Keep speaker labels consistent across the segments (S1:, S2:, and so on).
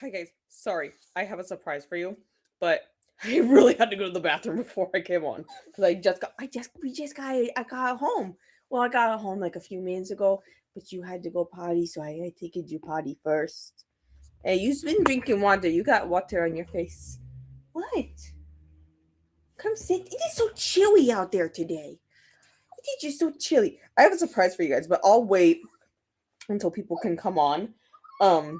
S1: Hi guys, sorry, I have a surprise for you, but I really had to go to the bathroom before I came on because I got home. Well, I got home like a few minutes ago, but you had to go potty, so I taken you potty first. Hey, you've been drinking water. You got water on your face. What? Come sit. It is so chilly out there today. It is just so chilly. I have a surprise for you guys, but I'll wait until people can come on. Um,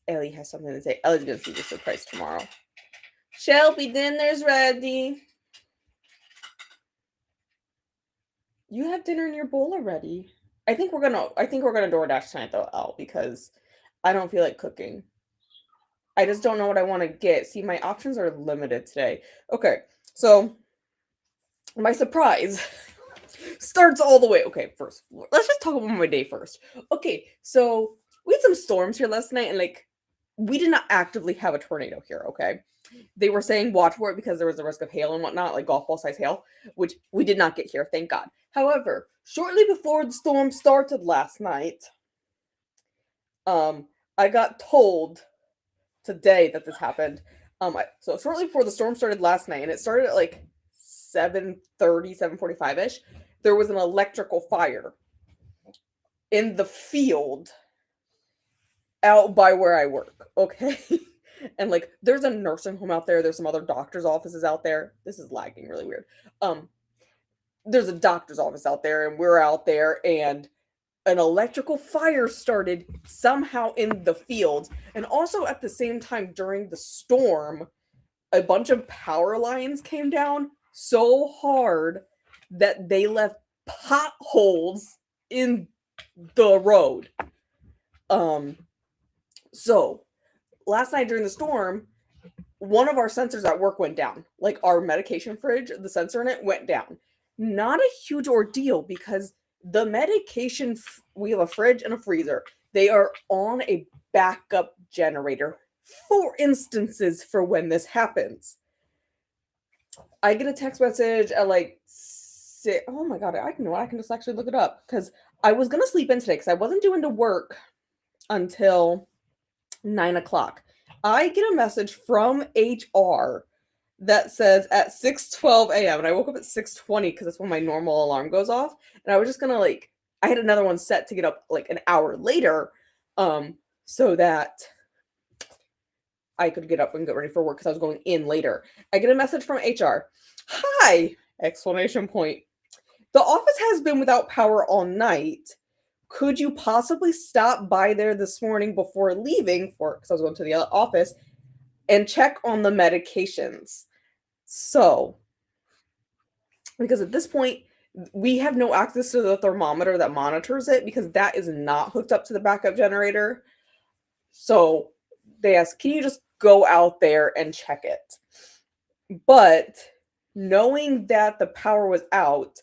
S1: Ellie has something to say. Ellie's gonna see the surprise tomorrow. Shelby, dinner's ready. You have dinner in your bowl already. I think we're gonna DoorDash tonight though, Elle, because I don't feel like cooking. I just don't know what I want to get. See, my options are limited today. Okay, so my surprise starts all the way. Okay, first, let's just talk about my day first. Okay, so we had some storms here last night, and like, we did not actively have a tornado here. Okay, they were saying watch for it because there was a risk of hail and whatnot, like golf ball size hail, which we did not get here, thank God. However, shortly before the storm started last night, um, I got told today that this happened. So shortly before the storm started last night, and it started at like 7:30, 7:45 ish. There was an electrical fire in the field out by where I work. Okay. And like there's a nursing home out there, there's some other doctors' offices out there. This is lagging really weird. Um, there's a doctor's office out there, and we're out there, and an electrical fire started somehow in the field. And also at the same time during the storm, a bunch of power lines came down so hard that they left potholes in the road. Um, so last night during the storm, one of our sensors at work went down. Like our medication fridge, the sensor in it went down. Not a huge ordeal because the medication, we have a fridge and a freezer. They are on a backup generator for instances for when this happens. I get a text message at like oh my god, I know I can just actually look it up because I was gonna sleep in today because I wasn't doing to work until 9 o'clock. I get a message from HR that says at 6:12 a.m. and I woke up at 6:20 because that's when my normal alarm goes off. And I was just gonna like I had another one set to get up like an hour later, so that I could get up and get ready for work because I was going in later. I get a message from HR. Hi! Explanation point. The office has been without power all night. Could you possibly stop by there this morning before leaving for because I was going to the office and check on the medications? So, because at this point we have no access to the thermometer that monitors it because that is not hooked up to the backup generator. So, they asked, "Can you just go out there and check it?" But knowing that the power was out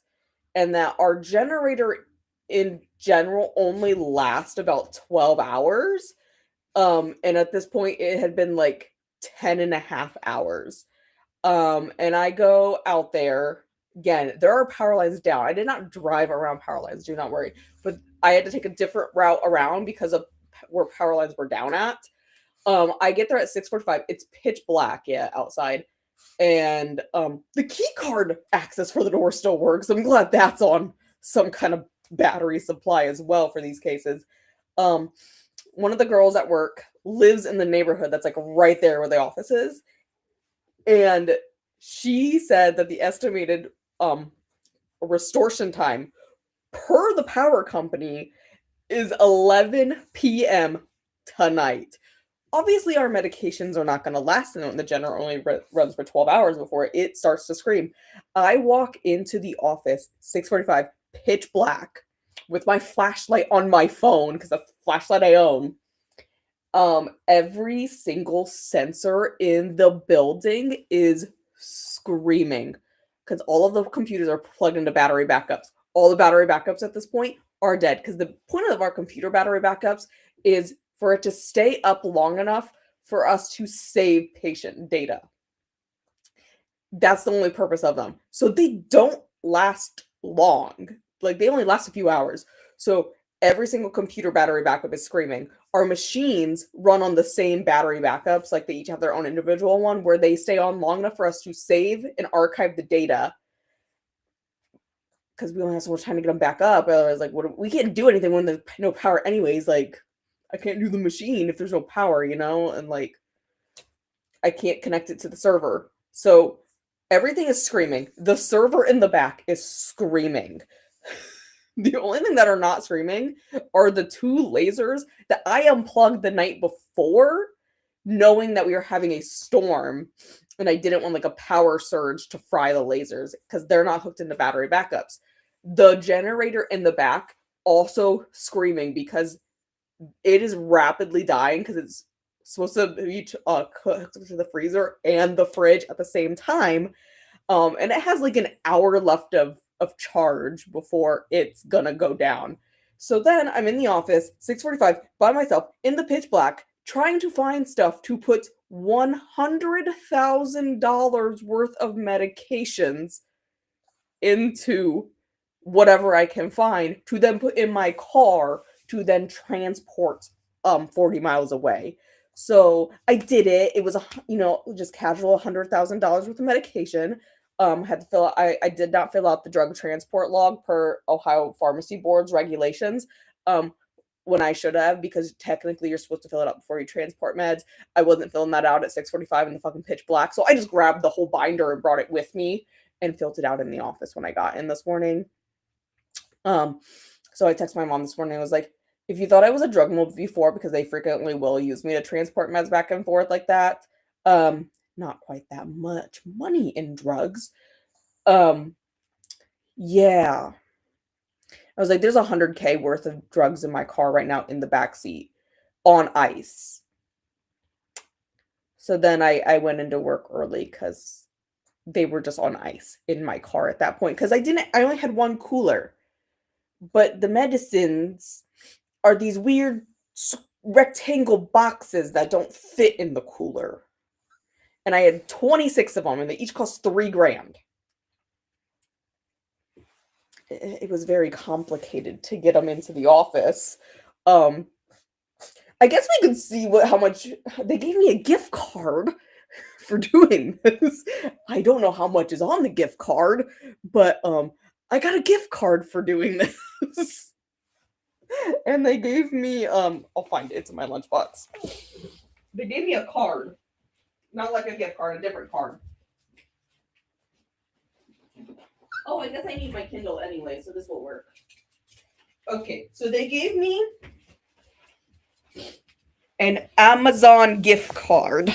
S1: and that our generator in general only lasts about 12 hours, and at this point it had been like 10 and a half hours. And I go out there again. There are power lines down. I did not drive around power lines, do not worry, but I had to take a different route around because of where power lines were down at. I get there at 6:45. It's pitch black, yeah, outside. And the key card access for the door still works. I'm glad that's on some kind of battery supply as well for these cases. Um, one of the girls at work lives in the neighborhood that's like right there where the office is, and she said that the estimated restoration time per the power company is 11 p.m. tonight. Obviously, our medications are not going to last, and the generator only runs for 12 hours before it starts to scream. I walk into the office 6:45, pitch black, with my flashlight on my phone because that's the flashlight I own. Every single sensor in the building is screaming because all of the computers are plugged into battery backups. All the battery backups at this point are dead because the point of our computer battery backups is for it to stay up long enough for us to save patient data. That's the only purpose of them. So they don't last long. Like they only last a few hours. So every single computer battery backup is screaming. Our machines run on the same battery backups, like they each have their own individual one, where they stay on long enough for us to save and archive the data because we only have so much time to get them back up. Otherwise, like, we can't do anything when there's no power, anyways. Like, I can't do the machine if there's no power, and like, I can't connect it to the server. So everything is screaming. The server in the back is screaming. The only thing that are not screaming are the 2 lasers that I unplugged the night before, knowing that we were having a storm and I didn't want like a power surge to fry the lasers because they're not hooked into battery backups. The generator in the back also screaming because it is rapidly dying because it's supposed to be hooked to the freezer and the fridge at the same time. And it has like an hour left of charge before it's gonna go down. So then I'm in the office, 6:45, by myself, in the pitch black, trying to find stuff to put $100,000 worth of medications into whatever I can find to then put in my car to then transport 40 miles away. So I did it. It was just casual $100,000 worth of medication. Had to fill out, I did not fill out the drug transport log per Ohio Pharmacy Board's regulations. When I should have, because technically you're supposed to fill it out before you transport meds. I wasn't filling that out at 6:45 in the fucking pitch black. So I just grabbed the whole binder and brought it with me and filled it out in the office when I got in this morning. So I texted my mom this morning. I was like, if you thought I was a drug mule before, because they frequently will use me to transport meds back and forth like that, not quite that much money in drugs. Yeah. I was like, there's $100K worth of drugs in my car right now in the back seat on ice. So then I went into work early because they were just on ice in my car at that point. Because I only had one cooler. But the medicines are these weird rectangle boxes that don't fit in the cooler. And I had 26 of them, and they each cost $3,000. It was very complicated to get them into the office. I guess we could see how much they gave me a gift card for doing this. I don't know how much is on the gift card, but I got a gift card for doing this. And they gave me I'll find it. It's in my lunchbox. They gave me a card. Not like a gift card, a different card. Oh, I guess I need my Kindle anyway, so this will work. Okay, so they gave me an Amazon gift card.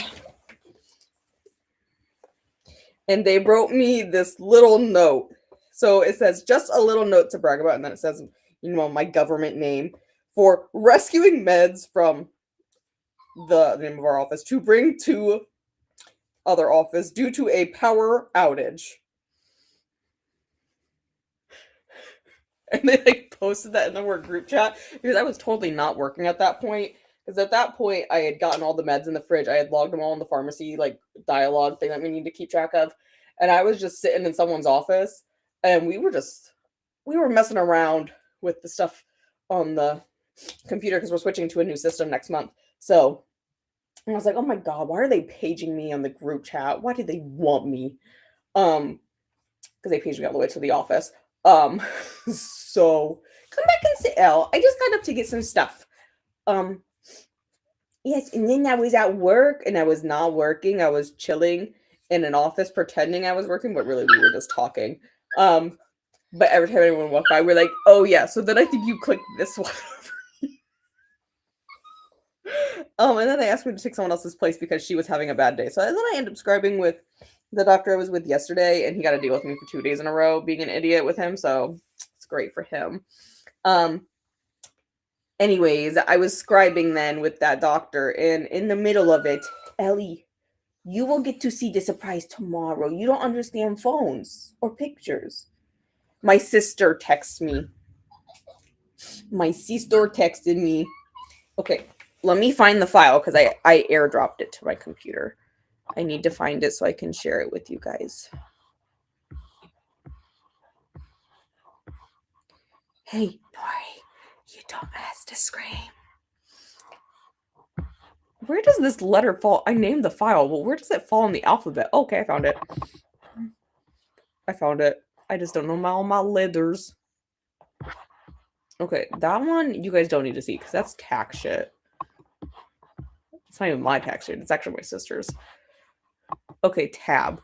S1: And they wrote me this little note. So it says, just a little note to brag about, and then it says, my government name for rescuing meds from the name of our office to bring to other office due to a power outage. And they like posted that in the work group chat because I was totally not working at that point. Because at that point, I had gotten all the meds in the fridge. I had logged them all in the pharmacy like dialogue thing that we need to keep track of. And I was just sitting in someone's office, and we were messing around with the stuff on the computer because we're switching to a new system next month. So I was like, oh my God, why are they paging me on the group chat? Why do they want me? Because they paged me all the way to the office. So come back and sit, Elle. I just got up to get some stuff. Yes, and then I was at work and I was not working. I was chilling in an office pretending I was working, but really we were just talking. But every time anyone walked by, we're like, oh yeah, so then I think you clicked this one over. And then they asked me to take someone else's place because she was having a bad day. So then I ended up scribing with the doctor I was with yesterday, and he got to deal with me for 2 days in a row being an idiot with him, so it's great for him. Anyways, I was scribing then with that doctor, and in the middle of it, Ellie, you will get to see the surprise tomorrow. You don't understand phones or pictures. My sister texted me. Okay, let me find the file because I airdropped it to my computer. I need to find it so I can share it with you guys. Hey, Nori, you Don't ask to scream. Where does this letter fall? I named the file. Well, where does it fall in the alphabet? Okay, I found it. I found it. I just don't know all my letters. Okay, that one you guys don't need to see because that's tax shit. It's not even my tax shit. It's actually my sister's. Okay, tab.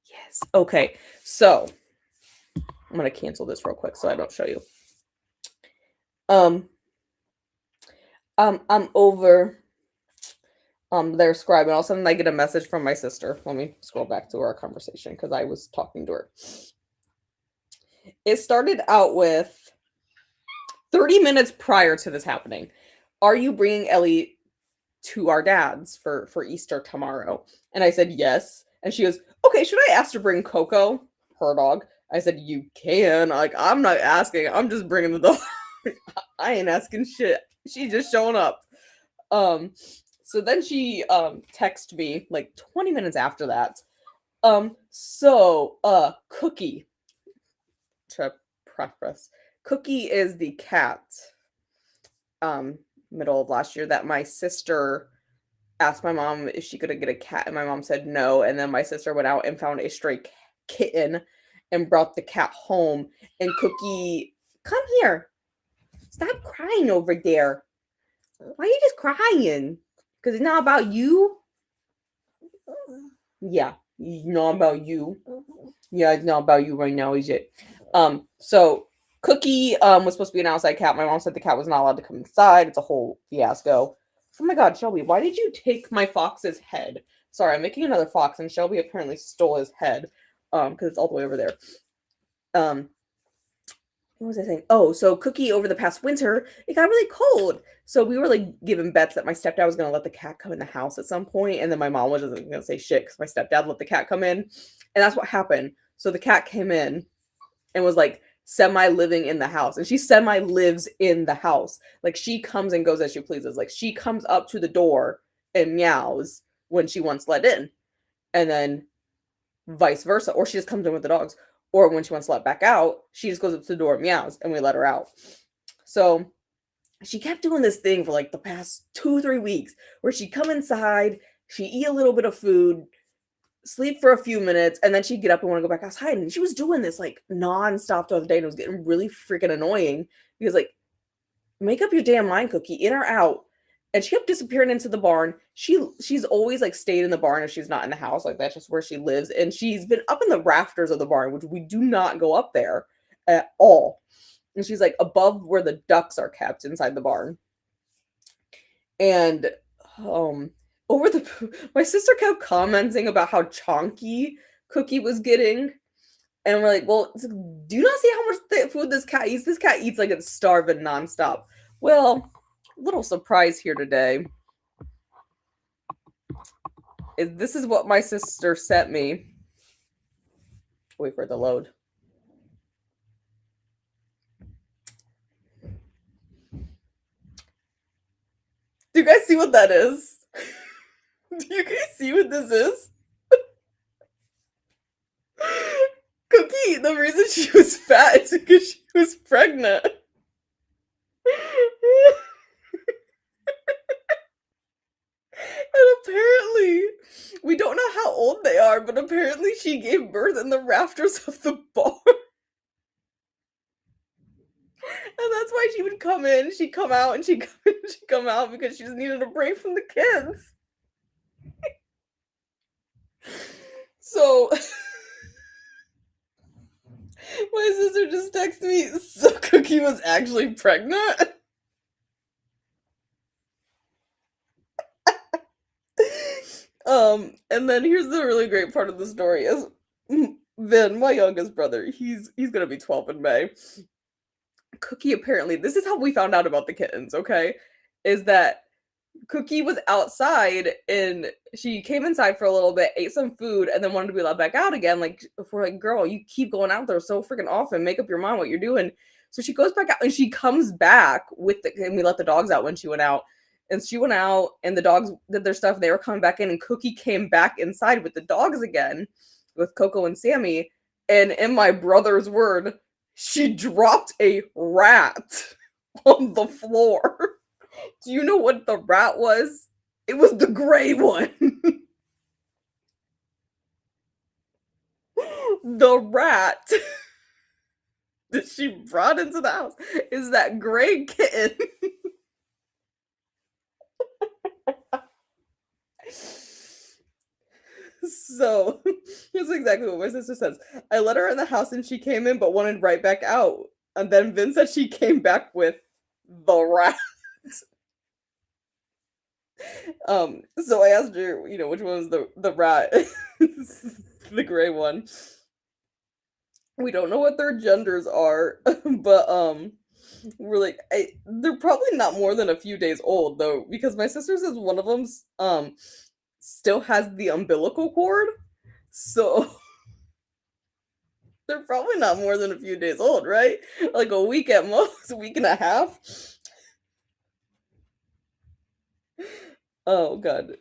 S1: Yes. Okay, so I'm gonna cancel this real quick so I don't show you. I'm over their scribe, and all of a sudden I get a message from my sister. Let me scroll back to our conversation because I was talking to her. It started out with 30 minutes prior to this happening. Are you bringing Ellie to our dad's for Easter tomorrow? And I said yes. And she goes, okay, should I ask to bring Coco, her dog? I said, you can. Like, I'm not asking. I'm just bringing the dog. I ain't asking shit. She's just showing up. So then she texted me like 20 minutes after that. Cookie, to preface, Cookie is the cat middle of last year that my sister asked my mom if she could get a cat, and my mom said no. And then my sister went out and found a stray kitten and brought the cat home. And Cookie, come here. Stop crying over there. Why are you just crying? Because it's not about you? Yeah, it's not about you. Yeah, it's not about you right now, is it? So Cookie was supposed to be an outside cat. My mom said the cat was not allowed to come inside. It's a whole fiasco. Oh my god, Shelby, why did you take my fox's head? Sorry, I'm making another fox, and Shelby apparently stole his head. Because it's all the way over there. What was I saying? Oh, so Cookie, over the past winter, it got really cold. So we were like giving bets that my stepdad was gonna let the cat come in the house at some point, and then my mom wasn't gonna say shit because my stepdad let the cat come in, and that's what happened. So the cat came in and was like semi living in the house, and she semi lives in the house. Like, she comes and goes as she pleases. Like, she comes up to the door and meows when she wants let in, and then vice versa, or she just comes in with the dogs. Or when she wants to let back out, she just goes up to the door and meows, and we let her out. So she kept doing this thing for like the past 2-3 weeks where she'd come inside, she'd eat a little bit of food, sleep for a few minutes, and then she'd get up and want to go back outside. And she was doing this like nonstop the other day, and it was getting really freaking annoying because, like, make up your damn mind, Cookie, in or out. And she kept disappearing into the barn. She's always like stayed in the barn if she's not in the house. Like, that's just where she lives. And she's been up in the rafters of the barn, which we do not go up there at all. And she's like above where the ducks are kept inside the barn. And my sister kept commenting about how chonky Cookie was getting. And we're like, well, do you not see how much food this cat eats? This cat eats like it's starving nonstop. Well, little surprise here today. This is what my sister sent me. Wait for the load. Do you guys see what that is? Do you guys see what this is? Cookie, the reason she was fat is because she was pregnant. And apparently, we don't know how old they are, but apparently she gave birth in the rafters of the barn. And that's why she would come in, she'd come out, and she'd come out because she just needed a break from the kids. So my sister just texted me, so Cookie was actually pregnant? And then here's the really great part of the story is Vin, my youngest brother, he's gonna be 12 in May. Cookie, apparently, this is how we found out about the kittens, okay? Is that Cookie was outside and she came inside for a little bit, ate some food, and then wanted to be let back out again. Like, if we're like, girl, you keep going out there so freaking often, make up your mind what you're doing. So she goes back out and she comes back and we let the dogs out when she went out. And she went out and the dogs did their stuff. They were coming back in, and Cookie came back inside with the dogs again, with Coco and Sammy. And in my brother's word, she dropped a rat on the floor. Do you know what the rat was? It was the gray one. The rat that she brought into the house is that gray kitten. So here's exactly what my sister says. I let her in the house and she came in but wanted right back out. And then Vin said she came back with the rat. So I asked her, which one was the rat, the gray one. We don't know what their genders are, but we're like, they're probably not more than a few days old though, because my sister says one of them still has the umbilical cord, so they're probably not more than a few days old, right? Like a week at most, a week and a half. Oh god.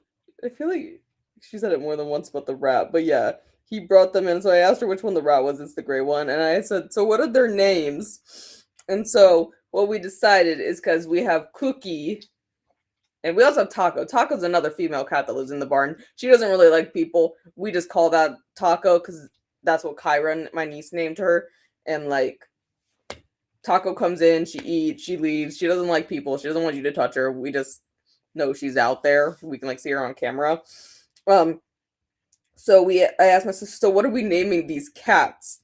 S1: I feel like she said it more than once about the rat, but yeah, he brought them in. So I asked her which one the rat was. It's the gray one. And I said, so what are their names? And so what we decided is because we have Cookie and we also have Taco. Taco's another female cat that lives in the barn. She doesn't really like people. We just call that Taco because that's what Kyra, my niece, named her. And like Taco comes in, she eats, she leaves. She doesn't like people. She doesn't want you to touch her. We just know she's out there. We can like see her on camera. So I asked my sister, so what are we naming these cats?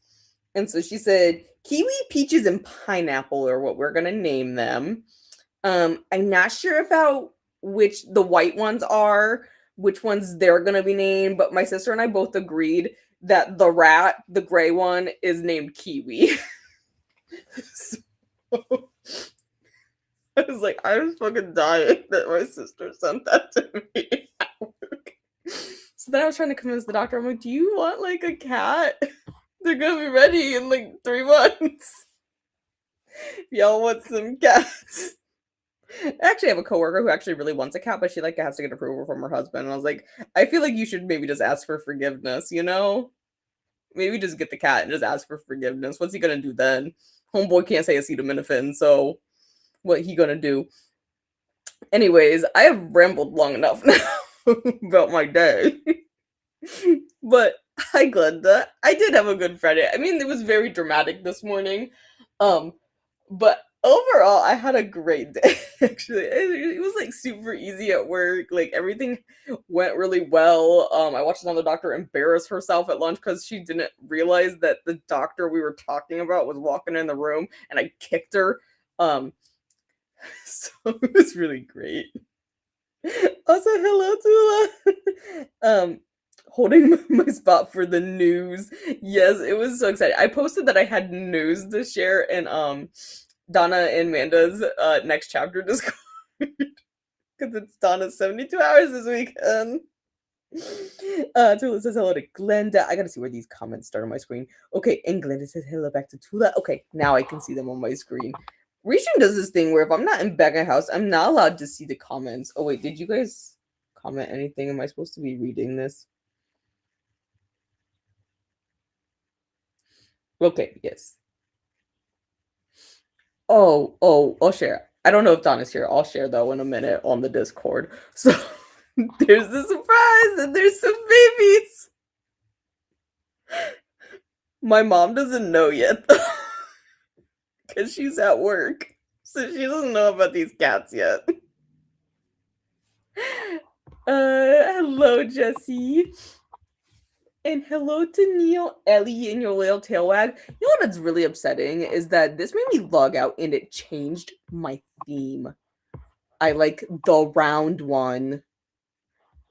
S1: And so she said, Kiwi, Peaches, and Pineapple are what we're gonna name them. I'm not sure about which the white ones are, which ones they're gonna be named, but my sister and I both agreed that the rat, the gray one, is named Kiwi. So, I was like, I was fucking dying that my sister sent that to me at work. So then I was trying to convince the doctor, I'm like, do you want like a cat? They're gonna be ready in like 3 months. Y'all want some cats? I actually have a coworker who actually really wants a cat, but she like has to get approval from her husband. And I was like, I feel like you should maybe just ask for forgiveness, Maybe just get the cat and just ask for forgiveness. What's he gonna do then? Homeboy can't say acetaminophen, so what he gonna do? Anyways, I have rambled long enough now about my day. But hi Glenda. I did have a good Friday. I mean, it was very dramatic this morning. But overall I had a great day. Actually, it was like super easy at work. Like everything went really well. I watched another doctor embarrass herself at lunch because she didn't realize that the doctor we were talking about was walking in the room, and I kicked her. So it was really great. Also, hello to holding my spot for the news. Yes, it was so exciting. I posted that I had news to share in Donna and Amanda's next chapter Discord because it's Donna's 72 hours this weekend. Tula says hello to Glenda. I gotta see where these comments start on my screen. Okay, and Glenda says hello back to Tula. Okay, now I can see them on my screen. Rishan does this thing where if I'm not in Becca house, I'm not allowed to see the comments. Oh wait, did you guys comment anything? Am I supposed to be reading this? Okay, yes. Oh, I'll share. I don't know if Donna's here. I'll share though in a minute on the Discord. So there's a surprise and there's some babies. My mom doesn't know yet though, because she's at work. So she doesn't know about these cats yet. Hello, Jesse. And hello to Neil, Ellie, and your little tail wag. You know what's really upsetting is that this made me log out and it changed my theme. I like the round one.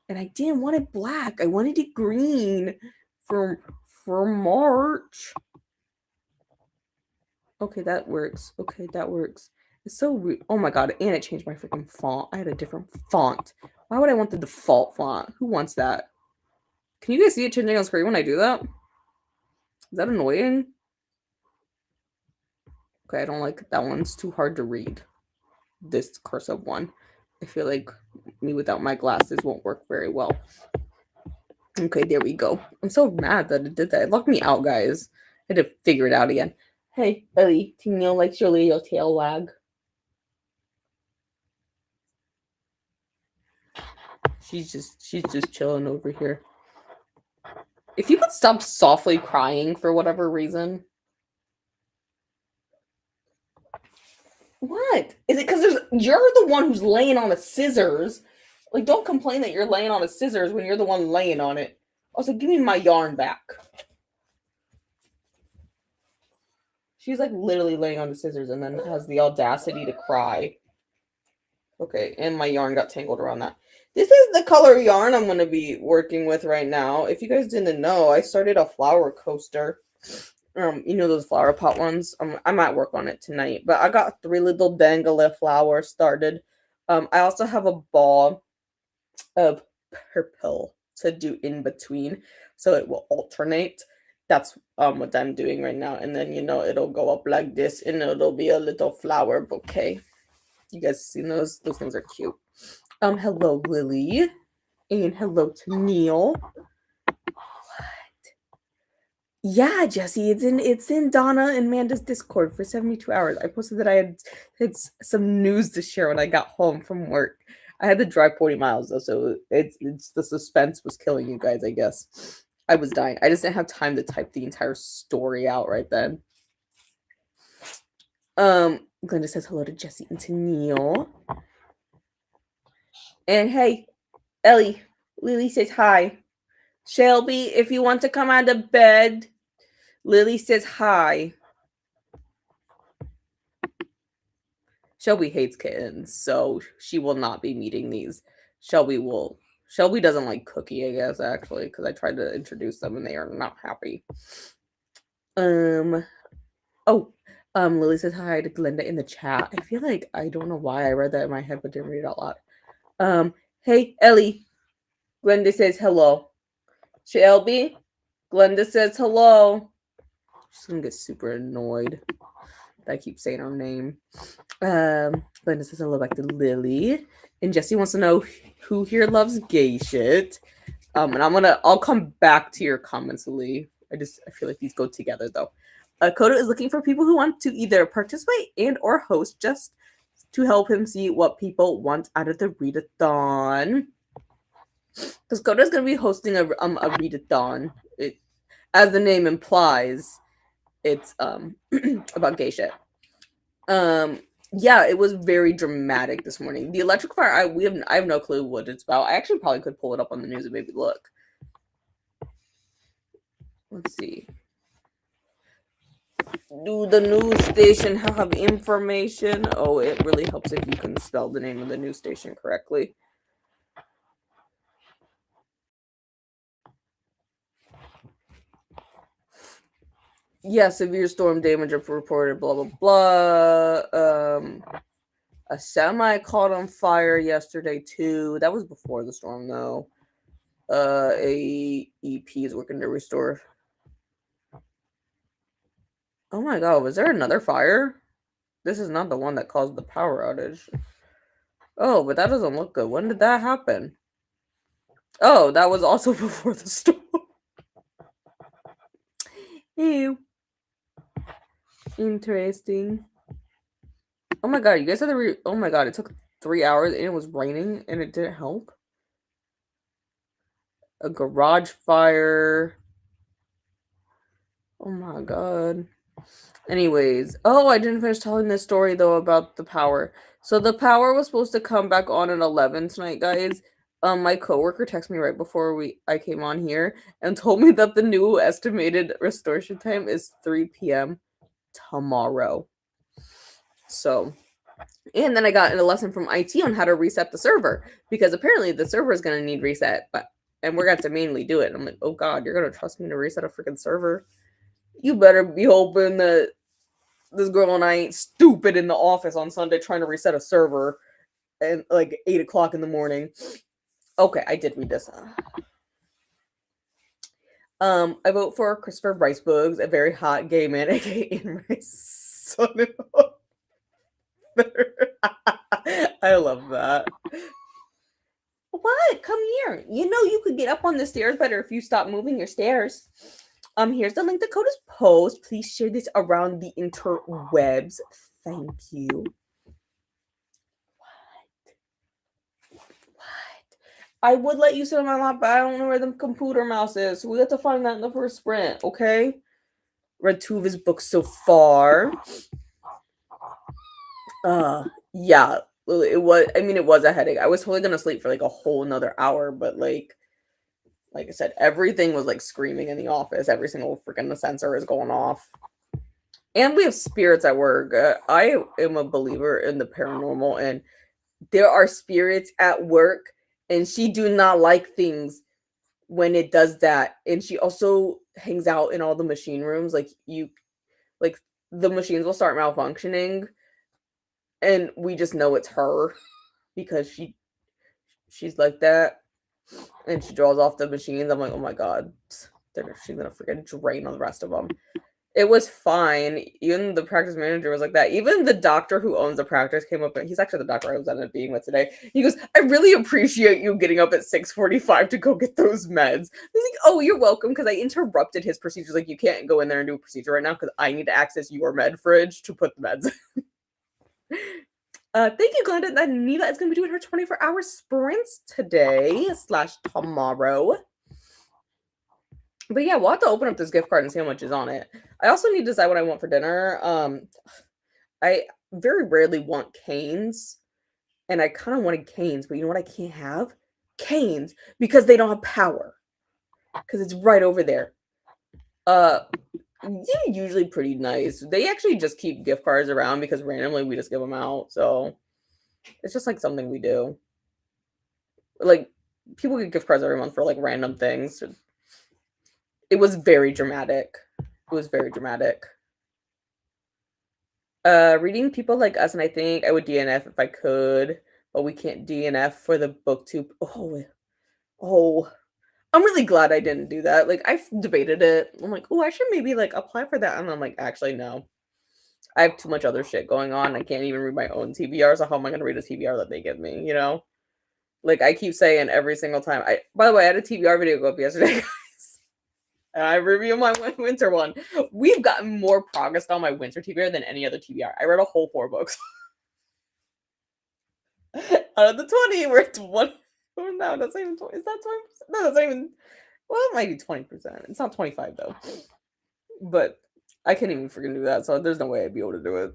S1: And I didn't want it black. I wanted it green for March. Okay, that works. Okay, that works. It's so rude. Oh my god, and it changed my freaking font. I had a different font. Why would I want the default font? Who wants that? Can you guys see it changing on screen when I do that? Is that annoying? Okay, I don't like that one. It's too hard to read. This cursive one. I feel like me without my glasses won't work very well. Okay, there we go. I'm so mad that it did that. It locked me out, guys. I had to figure it out again. Hey, Ellie, Tino likes your little tail wag. she's just chilling over here. If you could stop softly crying for whatever reason. What? Is it because you're the one who's laying on the scissors? Like, don't complain that you're laying on the scissors when you're the one laying on it. Also, give me my yarn back. She's like literally laying on the scissors and then has the audacity to cry. Okay, and my yarn got tangled around that. This is the color yarn I'm going to be working with right now. If you guys didn't know, I started a flower coaster. You know those flower pot ones? I might work on it tonight. But I got 3 little dangly flowers started. I also have a ball of purple to do in between, so it will alternate. That's what I'm doing right now. And then, it'll go up like this, and it'll be a little flower bouquet. You guys seen those? Those things are cute. Hello, Lily. And hello to Neil. Yeah, Jesse, it's in Donna and Amanda's Discord for 72 hours. I posted that I had some news to share when I got home from work. I had to drive 40 miles though, so it's the suspense was killing you guys, I guess. I was dying. I just didn't have time to type the entire story out right then. Glenda says hello to Jesse and to Neil. And hey, Ellie, Lily says hi. Shelby, if you want to come out of bed, Lily says hi. Shelby hates kittens, so she will not be meeting these. Shelby doesn't like Cookie, I guess, actually, because I tried to introduce them and they are not happy. Lily says hi to Glenda in the chat. I feel like I don't know why I read that in my head, but didn't read it out loud. Hey, Ellie. Glenda says hello. Shelby, Glenda says hello. She's gonna get super annoyed that I keep saying her name. Glenda says hello back to Lily. And Jesse wants to know who here loves gay shit. And I'll come back to your comments, Lily. I feel like these go together though. Kodo is looking for people who want to either participate and or host just to help him see what people want out of the readathon. Because Kodo is going to be hosting a readathon. As the name implies, it's about gay shit. Yeah, it was very dramatic this morning. The electric fire, I have no clue what it's about. I actually probably could pull it up on the news and maybe look. Let's see. Do the news station have information? Oh, it really helps if you can spell the name of the news station correctly. Yeah, severe storm damage reported, blah, blah, blah. A semi caught on fire yesterday, too. That was before the storm, though. AEP is working to restore. Oh my god, was there another fire? This is not the one that caused the power outage. Oh, but that doesn't look good. When did that happen? Oh, that was also before the storm. Ew. Interesting. Oh my god, you guys had oh my god, it took 3 hours and it was raining and it didn't help. A garage fire. Oh my god. Anyways, I didn't finish telling this story though about the power. So the power was supposed to come back on at 11 tonight, guys. My coworker texted me right before I came on here and told me that the new estimated restoration time is 3 p.m. tomorrow. So, and then I got a lesson from IT on how to reset the server because apparently the server is going to need reset, and we're going to mainly do it. And I'm like, oh god, you're going to trust me to reset a freaking server? You better be hoping that this girl and I ain't stupid in the office on Sunday trying to reset a server at like 8 o'clock in the morning. Okay, I did read this. I vote for Christopher Ricebugs, a very hot gay man, aka my son-in-law. I love that. What? Come here. You know you could get up on the stairs better if you stop moving your stairs. Here's the link to Coda's post. Please share this around the interwebs. Thank you. What? I would let you sit on my lap, but I don't know where the computer mouse is. So we have to find that in the first sprint, okay? Read 2 of his books so far. Yeah. It was a headache. I was totally gonna sleep for like a whole another hour, but like I said, everything was like screaming in the office. Every single freaking sensor is going off. And we have spirits at work. I am a believer in the paranormal, and there are spirits at work, and she do not like things when it does that. And she also hangs out in all the machine rooms. Like the machines will start malfunctioning, and we just know it's her because she's like that, and she draws off the machines. I'm like, oh my god, she's gonna freaking drain on the rest of them. It was fine. Even the practice manager was like that. Even the doctor who owns the practice came up, and he's actually the doctor I was ended up being with today. He goes, I really appreciate you getting up at 6:45 to go get those meds. I was like, oh, you're welcome, because I interrupted his procedures. Like, you can't go in there and do a procedure right now because I need to access your med fridge to put the meds. Thank you, Glenda. That Neva is going to be doing her 24-hour sprints today / tomorrow. But yeah, we'll have to open up this gift card and see how much is on it. I also need to decide what I want for dinner. I very rarely want Cane's, and I kind of wanted Cane's, but you know what I can't have? Cane's, because they don't have power. Because it's right over there. They're usually pretty nice. They actually just keep gift cards around because randomly we just give them out. So it's just like something we do. Like, people get gift cards every month for like random things. It was very dramatic. It was very dramatic. Reading People Like Us, and I think I would DNF if I could, but we can't DNF for the booktube. Oh, I'm really glad I didn't do that. Like, I've debated it. I'm like, oh, I should maybe like apply for that, and I'm like, actually, no. I have too much other shit going on. I can't even read my own TBR, so how am I gonna read a TBR that they give me? You know, like I keep saying every single time. By the way, I had a TBR video go up yesterday, guys. And I review my winter one. We've gotten more progress on my winter TBR than any other TBR. I read a whole 4 books. Out of the 20, we're at 1. Oh, no, that's not even 20. Is that 20%? No, that's not even. Well, it might be 20%. It's not 25 though. But I can't even freaking do that, so there's no way I'd be able to do it.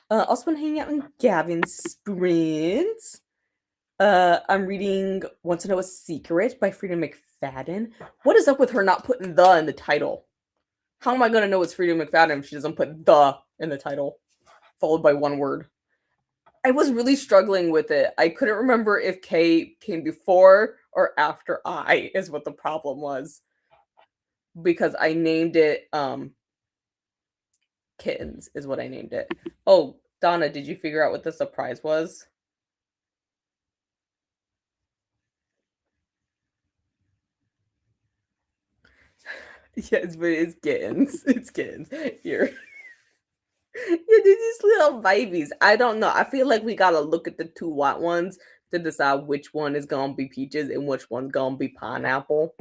S1: Also been hanging out in Gavin's sprints. I'm reading Want to Know a Secret by Frida McFadden. What is up with her not putting the in the title? How am I gonna know it's Frida McFadden if she doesn't put the in the title, followed by one word? I was really struggling with it. I couldn't remember if K came before or after I is what the problem was. Because I named it Kittens is what I named it. Oh, Donna, did you figure out what the surprise was? Yes, but it's kittens. It's kittens. Here. Yeah, they're these little babies. I don't know. I feel like we gotta look at the 2 white ones to decide which one is gonna be peaches and which one's gonna be pineapple.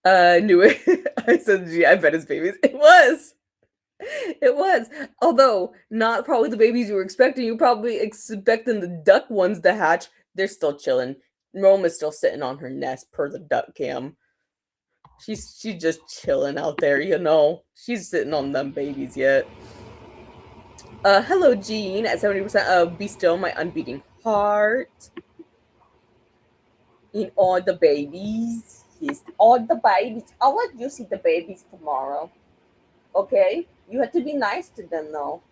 S1: Knew it. I said, gee, I bet it's babies. It was. It was. Although, not probably the babies you were expecting. You probably expecting the duck ones to hatch. They're still chilling. Rome is still sitting on her nest per the duck cam. She's just chilling out there, you know. She's sitting on them babies yet. Hello, Jean, at 70% of Be Still My Unbeating Heart. In all the babies. Yes, all the babies. I'll let you see the babies tomorrow. Okay? You have to be nice to them, though.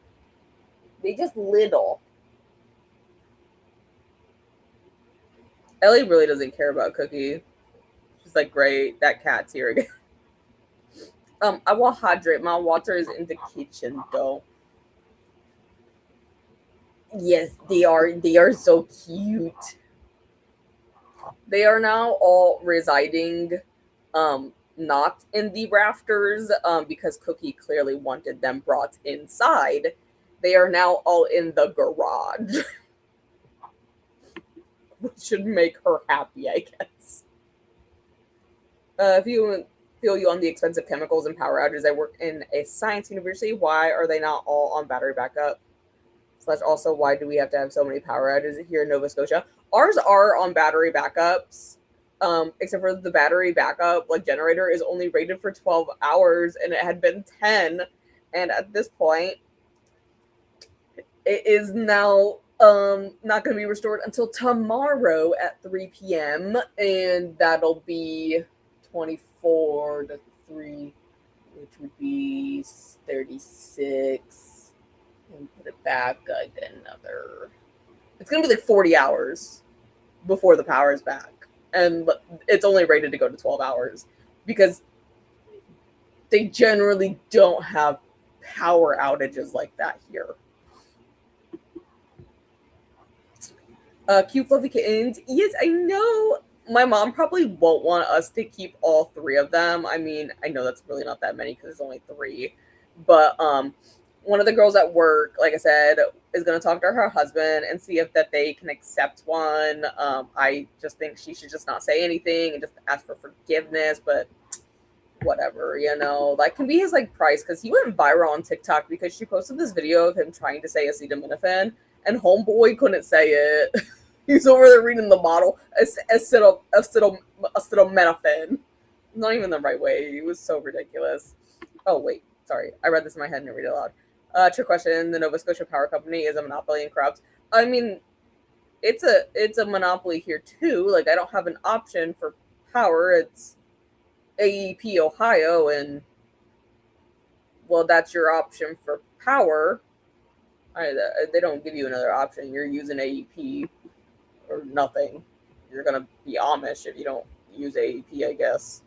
S1: They just little. Ellie really doesn't care about Cookie. She's like, great, that cat's here again. I will hydrate. My water is in the kitchen, though. Yes, they are. They are so cute. They are now all residing not in the rafters because Cookie clearly wanted them brought inside. They are now all in the garage. Which should make her happy, I guess. If you feel you on the expensive chemicals and power outages. I work in a science university. Why are they not all on battery backup? Slash also, why do we have to have so many power outages here in Nova Scotia? Ours are on battery backups, except for the battery backup like generator is only rated for 12 hours, and it had been 10, and at this point, it is now not going to be restored until tomorrow at 3 p.m. and that'll be 24 to 3, which would be 36, and put it back like another. It's going to be like 40 hours before the power is back, and it's only rated to go to 12 hours because they generally don't have power outages like that here. Cute fluffy kittens. Yes, I know. My mom probably won't want us to keep all 3 of them. I mean, I know that's really not that many because it's only 3. But one of the girls at work, like I said, is going to talk to her husband and see if that they can accept one. I just think she should just not say anything and just ask for forgiveness. But whatever, that can be his like price, because he went viral on TikTok because she posted this video of him trying to say acetaminophen and homeboy couldn't say it. He's over there reading the bottle, acetaminophen. Not even the right way. It was so ridiculous. Oh wait, sorry, I read this in my head and didn't read it aloud. Trick question: the Nova Scotia Power Company is a monopoly and corrupt. I mean, it's a monopoly here too. Like, I don't have an option for power. It's AEP Ohio, and well, that's your option for power. They don't give you another option. You're using AEP or nothing. You're gonna be Amish if you don't use AEP, I guess.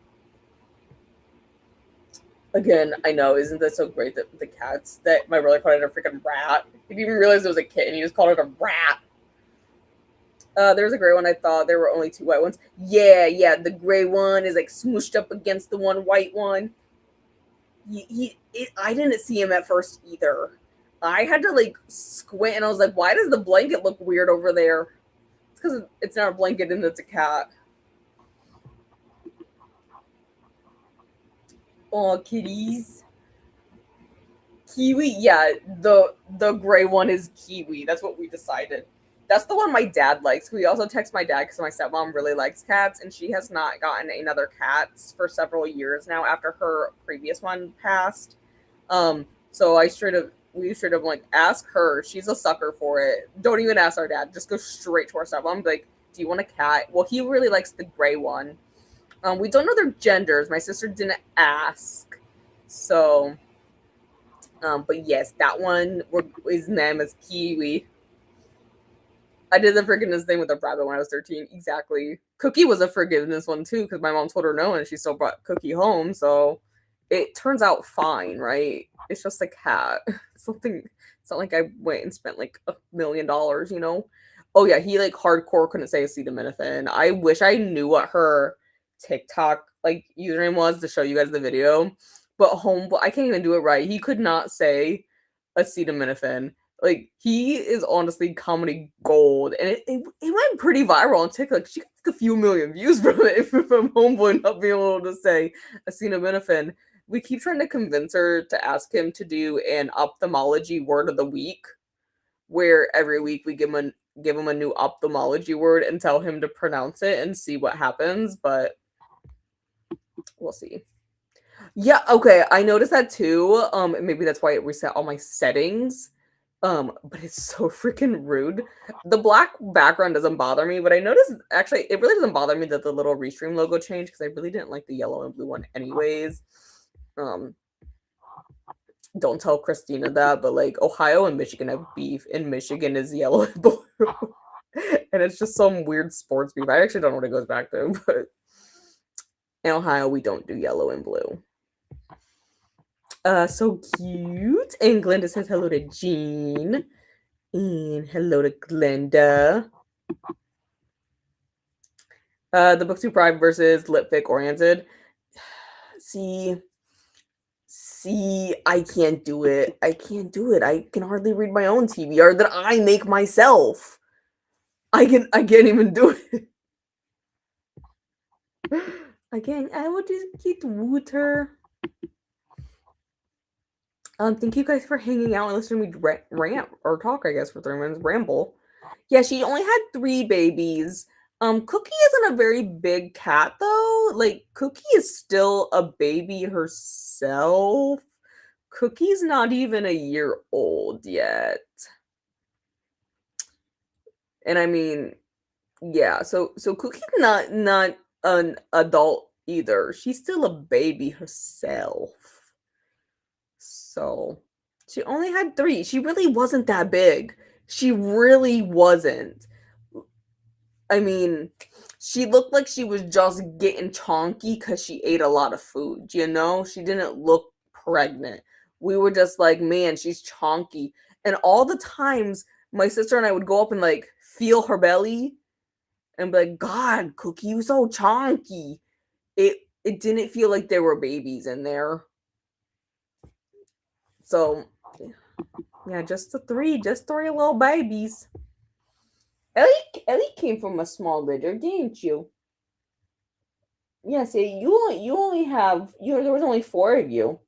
S1: Again, I know, isn't that so great that the cats that my brother called it a freaking rat? He didn't even realize it was a kitten. He just called it a rat. There was a gray one. I thought there were only 2 white ones. Yeah, the gray one is like smooshed up against the one white one. I didn't see him at first either. I had to like squint, and I was like, why does the blanket look weird over there? It's because it's not a blanket and it's a cat. Oh, kitties. Kiwi, yeah, the gray one is Kiwi. That's what we decided. That's the one my dad likes. We also text my dad because my stepmom really likes cats, and she has not gotten another cat for several years now after her previous one passed. So we straight up like, ask her. She's a sucker for it. Don't even ask our dad. Just go straight to our stepmom. Like, do you want a cat? Well, he really likes the gray one. We don't know their genders. My sister didn't ask. So, but yes, that one, his name is Kiwi. I did the forgiveness thing with a rabbit when I was 13. Exactly. Cookie was a forgiveness one too, because my mom told her no, and she still brought Cookie home. So it turns out fine, right? It's just a cat. It's not like I went and spent like $1 million, Oh yeah, he like hardcore couldn't say acetaminophen. I wish I knew what her TikTok like username was to show you guys the video. But I can't even do it right. He could not say acetaminophen. Like, he is honestly comedy gold, and it went pretty viral on TikTok. She got like a few million views from it, from homeboy not being able to say acetaminophen. We keep trying to convince her to ask him to do an ophthalmology word of the week, where every week we give him a new ophthalmology word and tell him to pronounce it and see what happens, but we'll see. Yeah, okay, I noticed that too. Maybe that's why it reset all my settings. But it's so freaking rude. The black background doesn't bother me, but I noticed actually it really doesn't bother me that the little Restream logo changed, because I really didn't like the yellow and blue one anyways. Don't tell Christina that, but like Ohio and Michigan have beef, and Michigan is yellow and blue. And it's just some weird sports beef. I actually don't know what it goes back to, but in Ohio we don't do yellow and blue. So cute. And Glenda says hello to Jean. And hello to Glenda. The Booktube Prime versus Litfic Oriented. See, I can't do it. I can hardly read my own TBR that I make myself. I can't even do it. Again, I would just get water. Thank you guys for hanging out and listening to me rant or talk, I guess, for 3 minutes. Ramble. Yeah, she only had 3 babies. Cookie isn't a very big cat though. Like Cookie is still a baby herself. Cookie's not even a year old yet. And I mean, yeah, so Cookie's not an adult either. She's still a baby herself. So she only had 3. She really wasn't that big. She really wasn't. I mean, she looked like she was just getting chonky because she ate a lot of food, you know? She didn't look pregnant. We were just like, man, she's chonky. And all the times my sister and I would go up and like feel her belly and be like, God, Cookie, you so chonky. It didn't feel like there were babies in there. So yeah, just just 3 little babies. Ellie came from a small litter, didn't you? Yeah, see, you only have there was only 4 of you.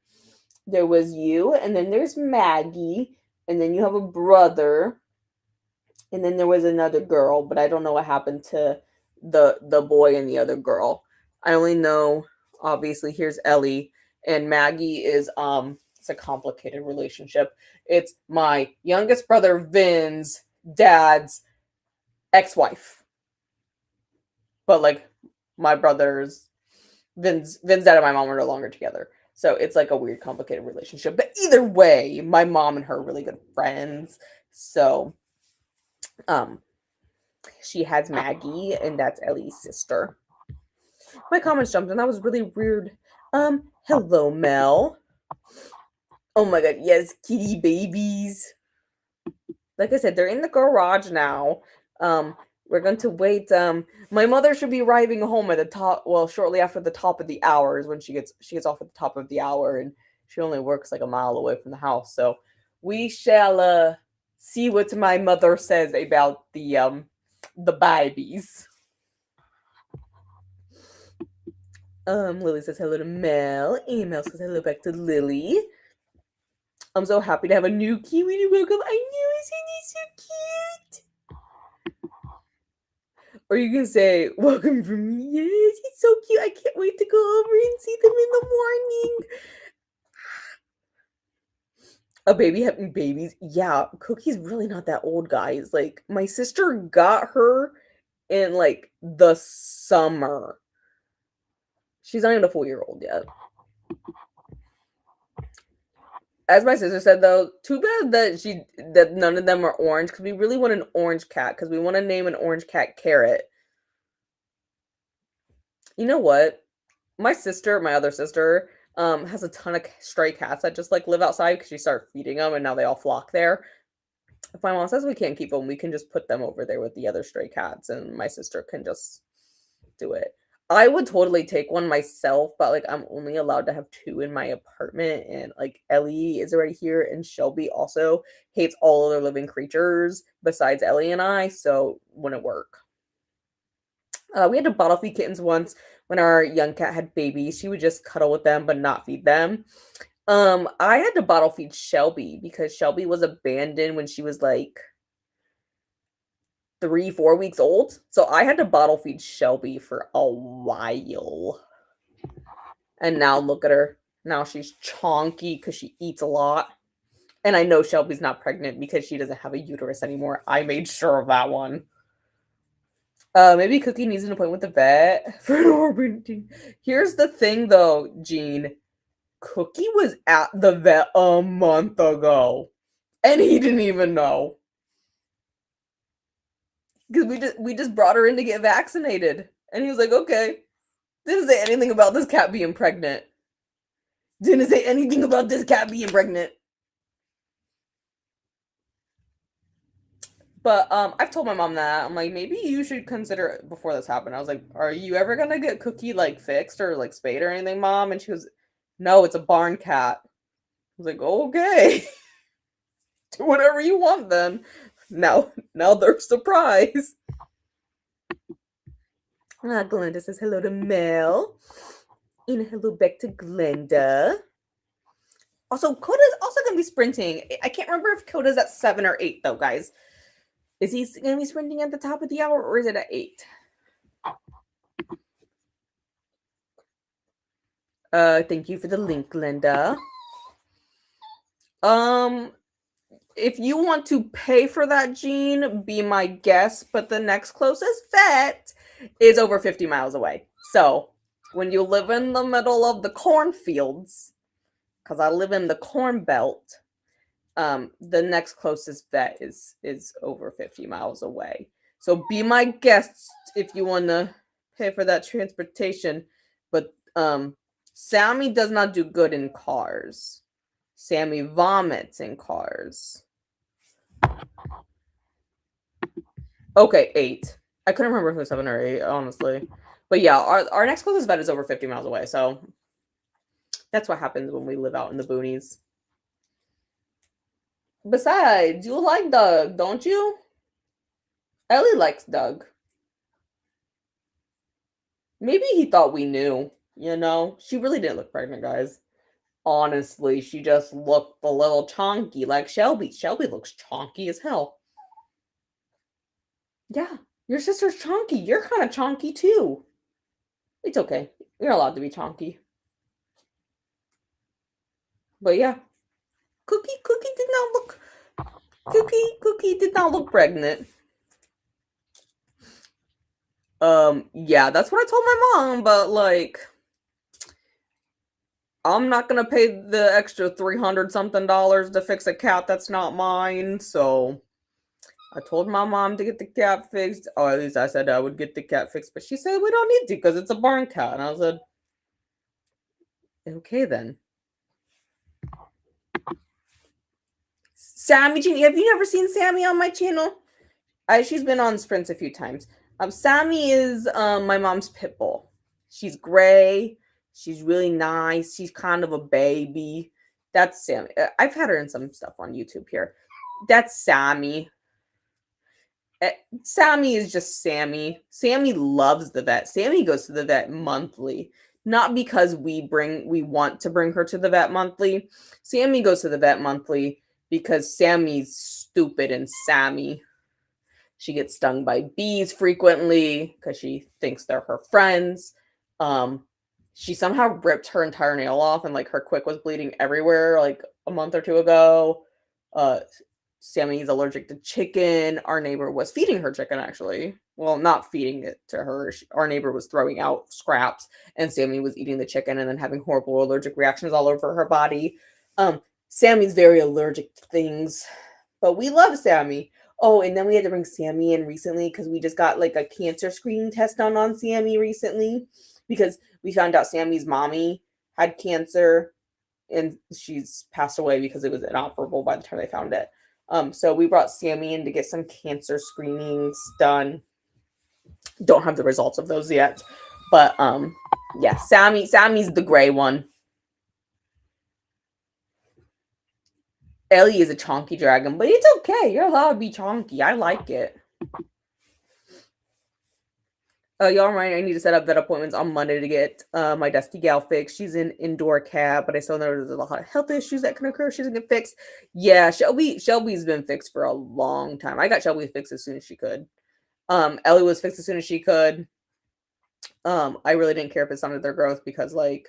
S1: There was you, and then there's Maggie, and then you have a brother, and then there was another girl, but I don't know what happened to the boy and the other girl. I only know obviously here's Ellie and Maggie is it's a complicated relationship. It's my youngest brother Vin's dad's ex-wife. But like my brothers Vin's dad and my mom are no longer together. So it's like a weird, complicated relationship. But either way, my mom and her are really good friends. So um she has Maggie, and that's Ellie's sister. My comments jumped, and that was really weird. Hello, Mel. Oh my god, yes, kitty babies. Like I said, they're in the garage now. We're going to wait. My mother should be arriving home at the top. Well, shortly after the top of the hour is when she gets off at the top of the hour, and she only works like a mile away from the house. So we shall see what my mother says about the babies. Lily says hello to Mel. Mel says hello back to Lily. I'm so happy to have a new Kiwi to welcome. I know, isn't he so cute? Or you can say, welcome from me. Yes, he's so cute. I can't wait to go over and see them in the morning. A baby having babies. Yeah, Cookie's really not that old, guys. Like, my sister got her in like the summer. She's not even a 4-year old yet. As my sister said though, too bad that none of them are orange because we really want an orange cat because we want to name an orange cat Carrot. You know what? My other sister, has a ton of stray cats that just like live outside because she started feeding them and now they all flock there. If my mom says we can't keep them, we can just put them over there with the other stray cats and my sister can just do it. I would totally take one myself, but like I'm only allowed to have 2 in my apartment and like Ellie is already here and Shelby also hates all other living creatures besides Ellie and I, so wouldn't work. We had to bottle feed kittens once when our young cat had babies. She would just cuddle with them but not feed them. I had to bottle feed Shelby because Shelby was abandoned when she was like 3, 4 weeks old. So I had to bottle feed Shelby for a while. And now look at her. Now she's chonky because she eats a lot. And I know Shelby's not pregnant because she doesn't have a uterus anymore. I made sure of that one. Maybe Cookie needs an appointment with the vet for an organ. Here's the thing, though, Jean. Cookie was at the vet a month ago, and he didn't even know because we just brought her in to get vaccinated, and he was like, "Okay." Didn't say anything about this cat being pregnant. Didn't say anything about this cat being pregnant. But I've told my mom that I'm like maybe you should consider it before this happened. I was like, "Are you ever gonna get Cookie like fixed or like spayed or anything, Mom?" And she was, "No, it's a barn cat." I was like, "Okay, do whatever you want then." Now they're surprised. Glenda says hello to Mel. And hello back to Glenda. Also, Coda's also going to be sprinting. I can't remember if Coda's at 7 or 8, though, guys. Is he going to be sprinting at the top of the hour, or is it at 8? Thank you for the link, Linda. If you want to pay for that, Gene, be my guest, but the next closest vet is over 50 miles away. So, when you live in the middle of the cornfields, because I live in the corn belt, the next closest vet is over 50 miles away. So be my guest if you want to pay for that transportation. But Sammy does not do good in cars. Sammy vomits in cars. Okay, 8. I couldn't remember if it was 7 or 8, honestly. But yeah, our next closest vet is over 50 miles away. So that's what happens when we live out in the boonies. Besides, you like Doug, don't you? Ellie likes Doug. Maybe he thought we knew, you know? She really didn't look pregnant, guys. Honestly, she just looked a little chonky like Shelby. Shelby looks chonky as hell. Yeah, your sister's chonky. You're kind of chonky too. It's okay. You're allowed to be chonky. But yeah, Cookie did not look pregnant. Yeah, that's what I told my mom, but like, I'm not gonna pay the extra $300 something to fix a cat that's not mine, so I told my mom to get the cat fixed. Or at least I said I would get the cat fixed, but she said we don't need to because it's a barn cat. And I said, okay then. Sammy, have you never seen Sammy on my channel? She's been on Sprints a few times. Sammy is my mom's pit bull. She's gray. She's really nice. She's kind of a baby. That's Sammy. I've had her in some stuff on YouTube here. That's Sammy. Sammy is just Sammy. Sammy loves the vet. Sammy goes to the vet monthly. Not because we want to bring her to the vet monthly. Sammy goes to the vet monthly because Sammy's stupid and Sammy. She gets stung by bees frequently because she thinks they're her friends. She somehow ripped her entire nail off and like her quick was bleeding everywhere like a month or two ago. Sammy's allergic to chicken. Our neighbor was feeding her chicken, actually. Well, not feeding it to her. Our neighbor was throwing out scraps, and Sammy was eating the chicken and then having horrible allergic reactions all over her body. Sammy's very allergic to things, but we love Sammy. Oh, and then we had to bring Sammy in recently because we just got like a cancer screening test done on Sammy recently because we found out Sammy's mommy had cancer and she's passed away because it was inoperable by the time they found it. So we brought Sammy in to get some cancer screenings done. Don't have the results of those yet. But yeah, Sammy's the gray one. Ellie is a chonky dragon, but it's okay. You're allowed to be chonky. I like it. Y'all right, I need to set up vet appointments on Monday to get my Dusty Gal fixed. She's in indoor cab, but I still know there's a lot of health issues that can occur. She doesn't get fixed. Yeah, Shelby's been fixed for a long time. I got Shelby fixed as soon as she could. Ellie was fixed as soon as she could. I really didn't care if it stunted their growth because like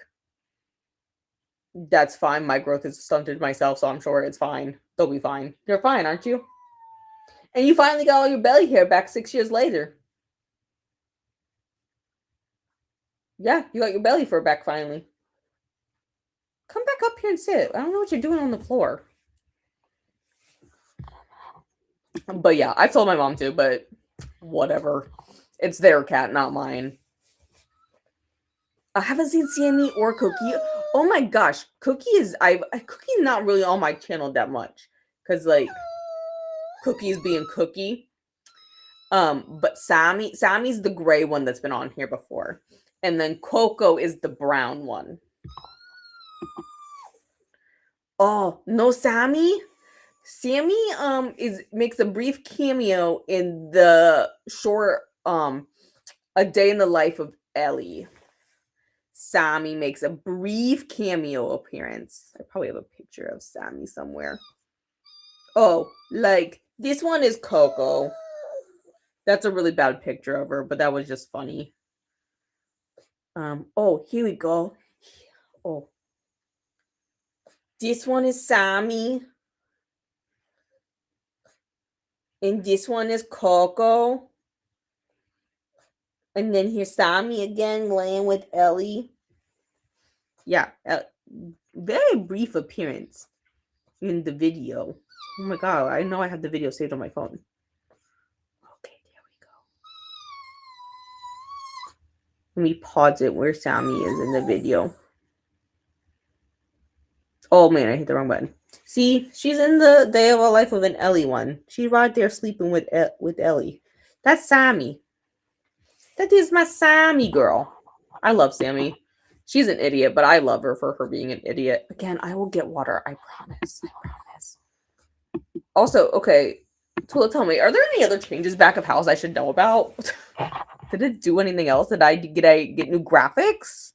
S1: that's fine. My growth is stunted myself, so I'm sure it's fine. They'll be fine. You're fine, aren't you? And you finally got all your belly hair back 6 years later. Yeah, you got your belly fur back finally. Come back up here and sit. I don't know what you're doing on the floor. But yeah, I told my mom to, but whatever. It's their cat, not mine. I haven't seen Sammy or Cookie. Oh my gosh, Cookie's not really on my channel that much because like Cookie's being Cookie. But Sammy's the gray one that's been on here before, and then Coco is the brown one. Oh no, Sammy makes a brief cameo in the short A Day in the Life of Ellie. Sammy makes a brief cameo appearance. I probably have a picture of Sammy somewhere. Oh, like this one is Coco. That's a really bad picture of her, but that was just funny. Oh, here we go. Oh. This one is Sammy. And this one is Coco. And then here's Sammy again laying with Ellie. Yeah, very brief appearance in the video. Oh my god, I know I have the video saved on my phone. Okay, there we go. Let me pause it where Sammy is in the video. Oh man, I hit the wrong button. See, she's in the Day of a Life of an Ellie one. She's right there sleeping with Ellie. That's Sammy. That is my Sammy girl. I love Sammy. She's an idiot, but I love her for her being an idiot. Again, I will get water. I promise. I promise. Also, okay, Tula, tell me, are there any other changes back of house I should know about? Did it do anything else? Did I get new graphics?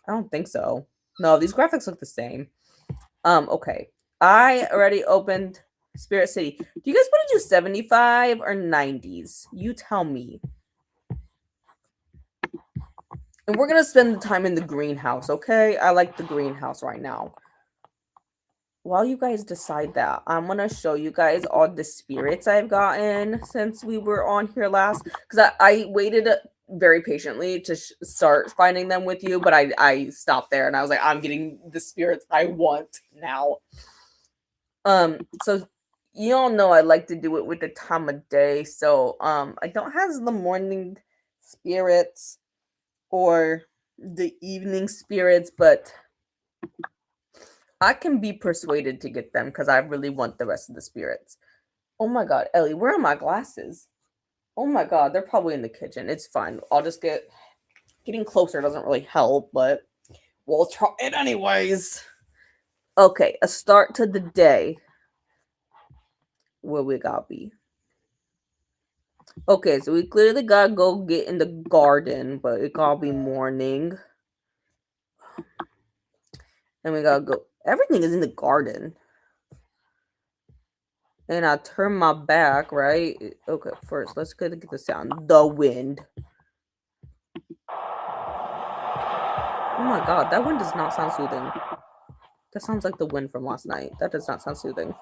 S1: I don't think so. No, these graphics look the same. Okay. I already opened Spirit City. Do you guys want to do 75 or 90s? You tell me. And we're going to spend the time in the greenhouse, okay? I like the greenhouse right now. While you guys decide that, I'm going to show you guys all the spirits I've gotten since we were on here last. Because I waited very patiently to start finding them with you, but I stopped there and I was like, I'm getting the spirits I want now. So you all know I like to do it with the time of day. So I don't have the morning spirits or the evening spirits, but I can be persuaded to get them because I really want the rest of the spirits. Oh my god, Ellie, where are my glasses? Oh my god, they're probably in the kitchen. It's fine. I'll just getting closer doesn't really help, but we'll try it anyways. Okay, a start to the day. Where we gotta be. Okay, so we clearly gotta go get in the garden, but it gotta be morning. And we gotta go. Everything is in the garden. And I turn my back, right? Okay, first, let's get the sound. The wind. Oh my god, that wind does not sound soothing. That sounds like the wind from last night. That does not sound soothing.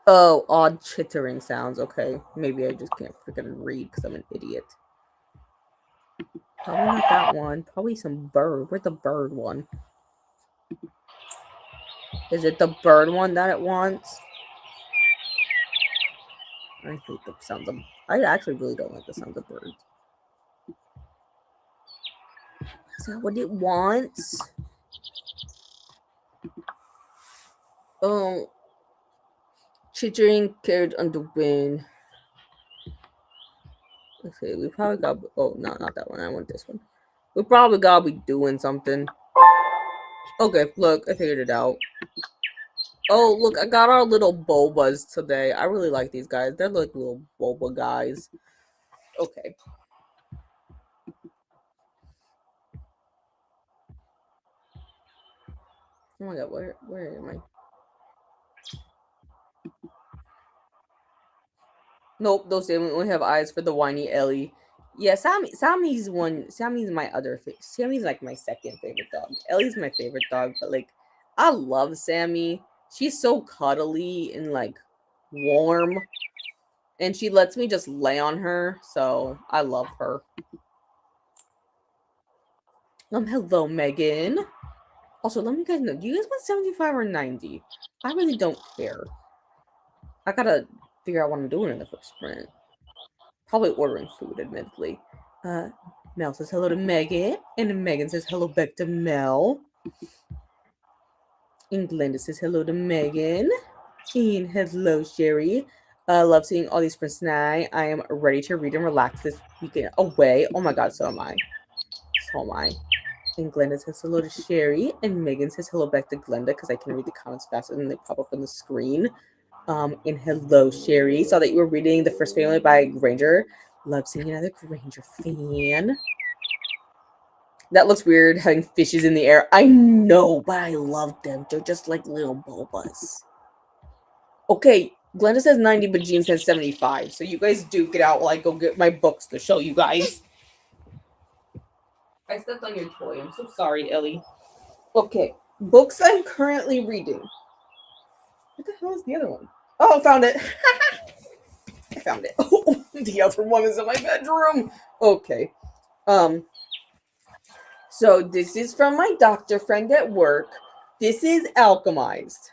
S1: Oh, odd chittering sounds. Okay, maybe I just can't freaking read because I'm an idiot. Probably not that one. Probably some bird. Where's the bird one? Is it the bird one that it wants? I hate the sounds of... I actually really don't like the sounds of birds. Is that what it wants? Oh. Chittering carried on the wind. Okay, we probably got... Oh, no, not that one. I want this one. We probably gotta be doing something. Okay, look. I figured it out. Oh, look. I got our little Bobas today. I really like these guys. They're like little Boba guys. Okay. Oh my god, where am I? Nope, those only have eyes for the whiny Ellie. Yeah, Sammy's my other Sammy's like my second favorite dog. Ellie's my favorite dog, but like I love Sammy. She's so cuddly and like warm. And she lets me just lay on her, so I love her. Hello, Megan. Also, let me guys know, do you guys want 75 or 90? I really don't care. I gotta figure out what I'm doing in the first sprint. Probably ordering food, admittedly. Mel says hello to Megan, and Megan says hello back to Mel. And Glenda says hello to Megan. And hello, Sherry. Love seeing all these friends tonight. I am ready to read and relax this weekend away. Oh my god, so am I. So am I. And Glenda says hello to Sherry, and Megan says hello back to Glenda because I can read the comments faster than they pop up on the screen. And hello, Sherry. Saw that you were reading The First Family by Granger. Love seeing another Granger fan. That looks weird, having fishes in the air. I know, but I love them. They're just like little bobas. Okay, Glenda says 90, but Jean says 75. So you guys duke it out while I go get my books to show you guys. I stepped on your toy. I'm so sorry, Ellie. Okay, books I'm currently reading. What the hell is the other one? Oh, found it. I found it. Oh, the other one is in my bedroom. Okay. So this is from my doctor friend at work. This is Alchemized.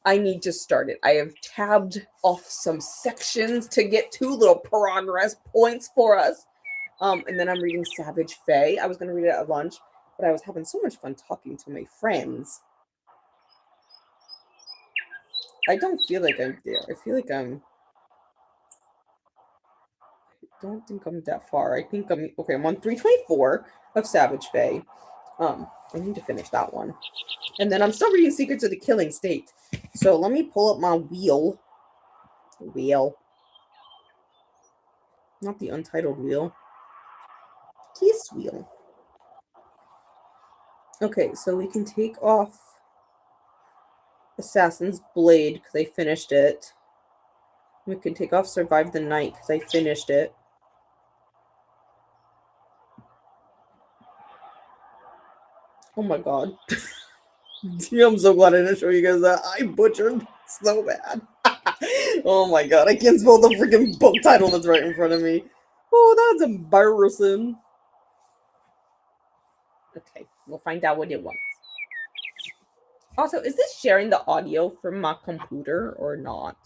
S1: I need to start it. I have tabbed off some sections to get 2 little progress points for us. And then I'm reading Savage Fae. I was going to read it at lunch, but I was having so much fun talking to my friends. I don't feel like I'm there. I feel like I don't think I'm that far. I think I'm okay. I'm on 324 of Savage Fae. I need to finish that one. And then I'm still reading Secrets of the Killing State. So let me pull up my wheel. Not the untitled wheel. Kiss wheel. Okay, so we can take off Assassin's Blade because I finished it. We can take off Survive the Night because I finished it. Oh my god. I'm so glad I didn't show you guys that. I butchered so bad. Oh my god, I can't spell the freaking book title that's right in front of me. Oh, that's embarrassing. Okay, we'll find out what it wants. Also, is this sharing the audio from my computer or not?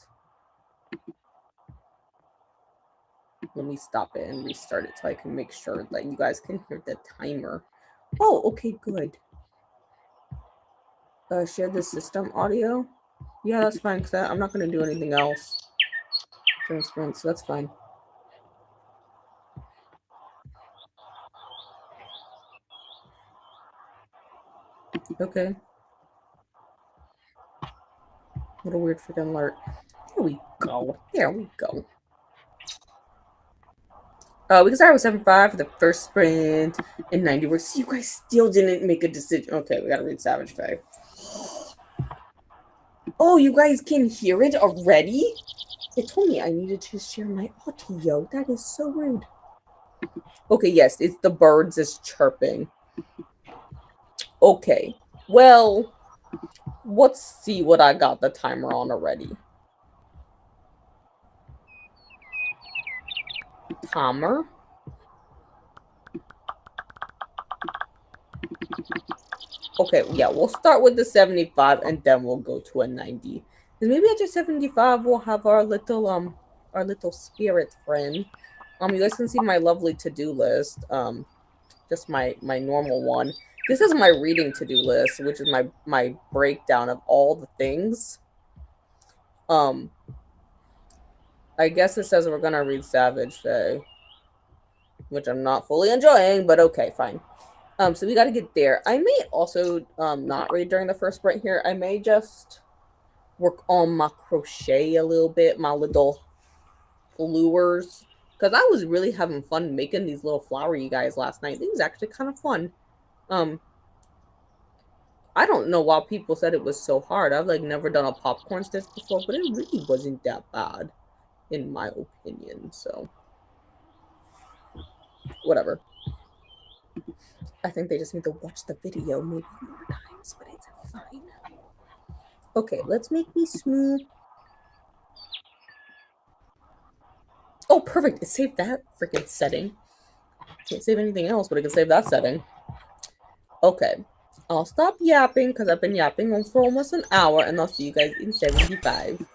S1: Let me stop it and restart it so I can make sure that you guys can hear the timer. Oh, okay, good. Share the system audio? Yeah, that's fine, because I'm not going to do anything else during sprint, so that's fine. Okay. What a weird freaking alert. There we go. There we go. We can start with 7.5 for the first sprint and 90 works. You guys still didn't make a decision. Okay, we gotta read Savage Fae. Oh, you guys can hear it already? It told me I needed to share my audio. That is so rude. Okay, yes, it's the birds is chirping. Okay, well, let's see what I got the timer on already. Timer. Okay, yeah, we'll start with the 75 and then we'll go to a 90. Because maybe after 75 we'll have our little spirit friend. You guys can see my lovely to-do list. Just my normal one. This is my reading to-do list, which is my breakdown of all the things. I guess it says we're gonna read Savage Fae, which I'm not fully enjoying, but okay, fine. So we got to get there. I may also not read during the first sprint here. I may just work on my crochet a little bit, my little lures, because I was really having fun making these little flowery guys last night. It was actually kind of fun. I don't know why people said it was so hard. I've like never done a popcorn stitch before, but it really wasn't that bad, in my opinion. So whatever. I think they just need to watch the video maybe more times, but it's fine. Okay, let's make me smooth. Oh, perfect. It saved that freaking setting. Can't save anything else, but I can save that setting. Okay. I'll stop yapping because I've been yapping on for almost an hour, and I'll see you guys in 75.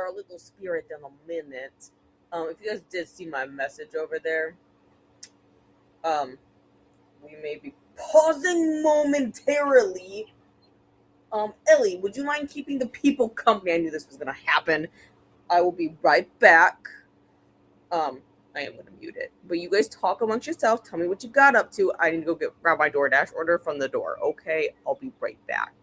S1: our little spirit in a minute. If you guys did see my message over there, um, we may be pausing momentarily. Ellie, would you mind keeping the people company? I knew this was gonna happen. I will be right back. Um, I am gonna mute it. But you guys talk amongst yourselves. Tell me what you got up to. I need to go grab my DoorDash order from the door. Okay, I'll be right back.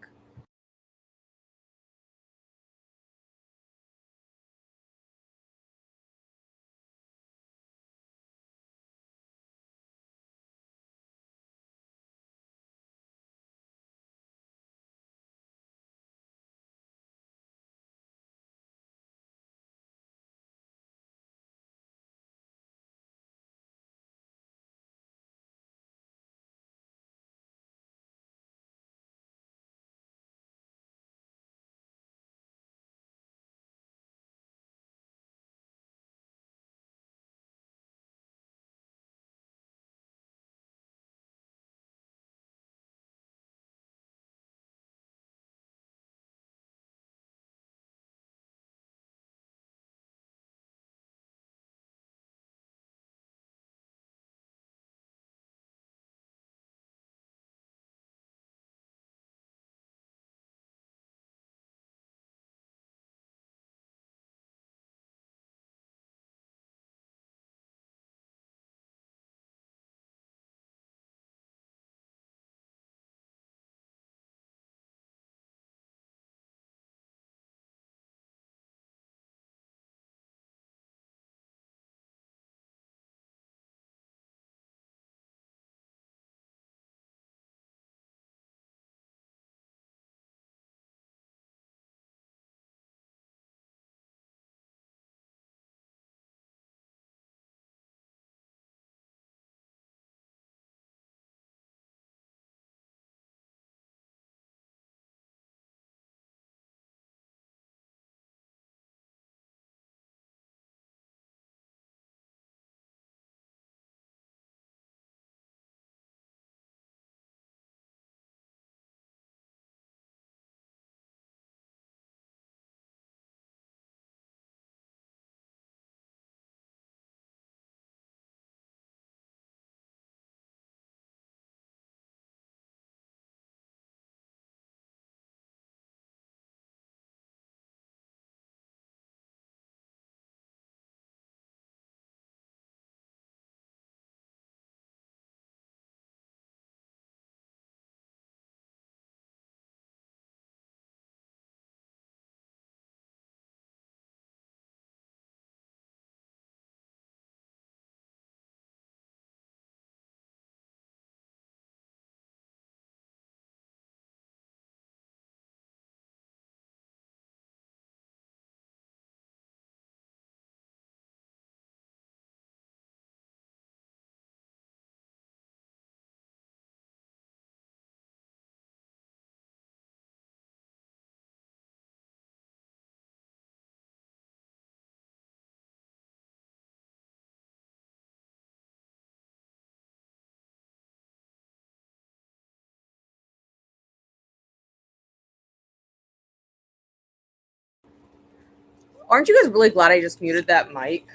S1: Aren't you guys really glad I just muted that mic?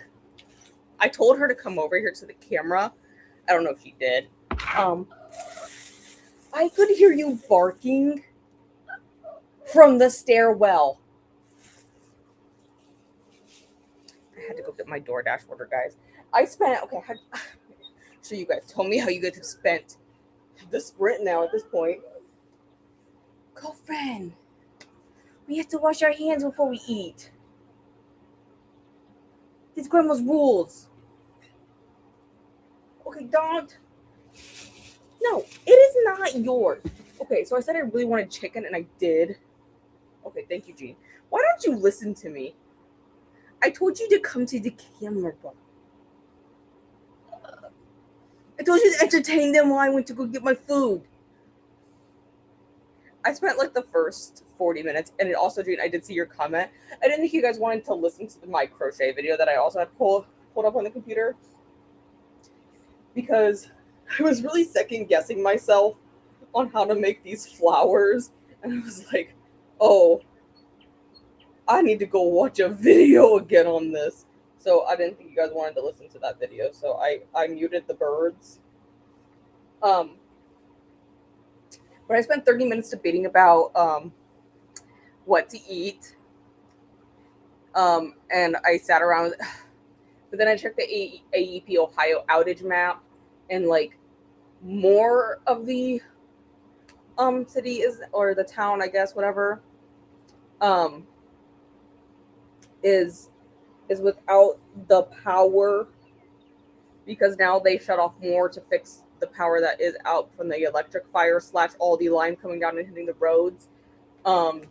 S1: I told her to come over here to the camera. I don't know if she did. Um, I could hear you barking from the stairwell. I had to go get my DoorDash order, guys. I spent so you guys tell me how you guys have spent the sprint now at this point. Girlfriend, we have to wash our hands before we eat. These grandma's rules. Okay, don't. No, it is not yours. Okay, so I said I really wanted chicken, and I did. Okay, thank you, Jean. Why don't you listen to me? I told you to come to the camera, bro. I told you to entertain them while I went to go get my food. I spent like the first 40 minutes, and it also, Jean, I did see your comment. I didn't think you guys wanted to listen to my crochet video that I also had pulled up on the computer because I was really second guessing myself on how to make these flowers, and I was like, oh, I need to go watch a video again on this. So I didn't think you guys wanted to listen to that video. So I muted the birds. Um, but I spent 30 minutes debating about what to eat. And I sat around, but then I checked the AEP Ohio outage map, and like more of the city is, or the town, I guess, whatever, um is without the power, because now they shut off more to fix the power that is out from the electric fire slash all the line coming down and hitting the roads. um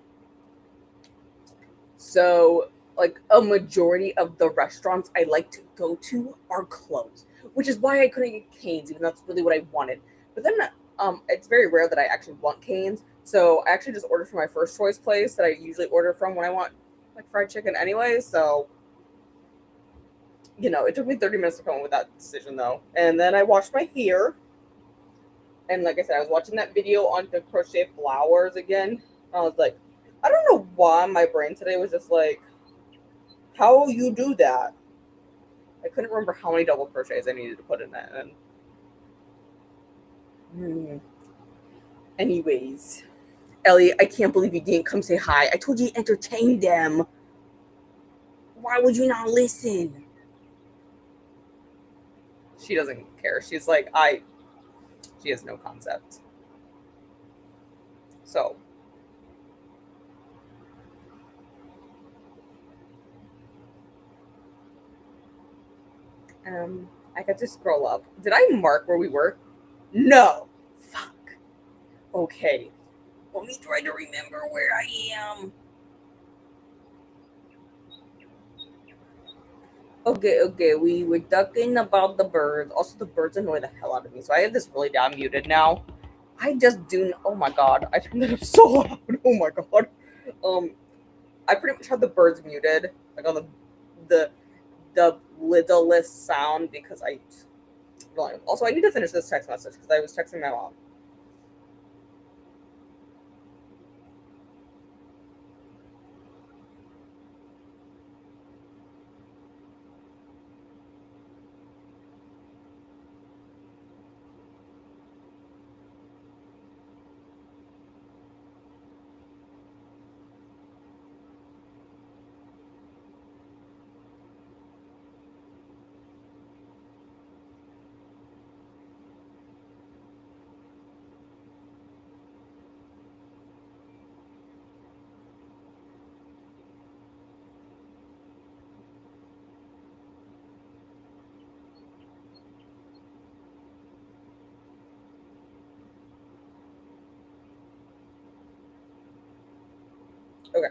S1: so like a majority of the restaurants I like to go to are closed, which is why I couldn't get Cane's, even though that's really what I wanted. But then it's very rare that I actually want Cane's, so I actually just ordered from my first choice place that I usually order from when I want like fried chicken anyway. So it took me 30 minutes to come up with that decision though. And then I washed my hair, and like I said, I was watching that video on the crochet flowers again. I was like, I don't know why my brain today was just like, how you do that? I couldn't remember how many double crochets I needed to put in that. And anyways, Ellie, I can't believe you didn't come say hi. I told you to entertain them. Why would you not listen? She doesn't care. She's like, she has no concept. So I got to scroll up. Did I mark where we were? No. Fuck. Okay. Let me try to remember where I am. Okay. We were talking about the birds. Also, the birds annoy the hell out of me. So I have this really down muted now. I just do. Oh my god. I turned that up so loud. Oh my god. I pretty much have the birds muted, like on the littlest sound, because I. Also, I need to finish this text message because I was texting my mom. Okay.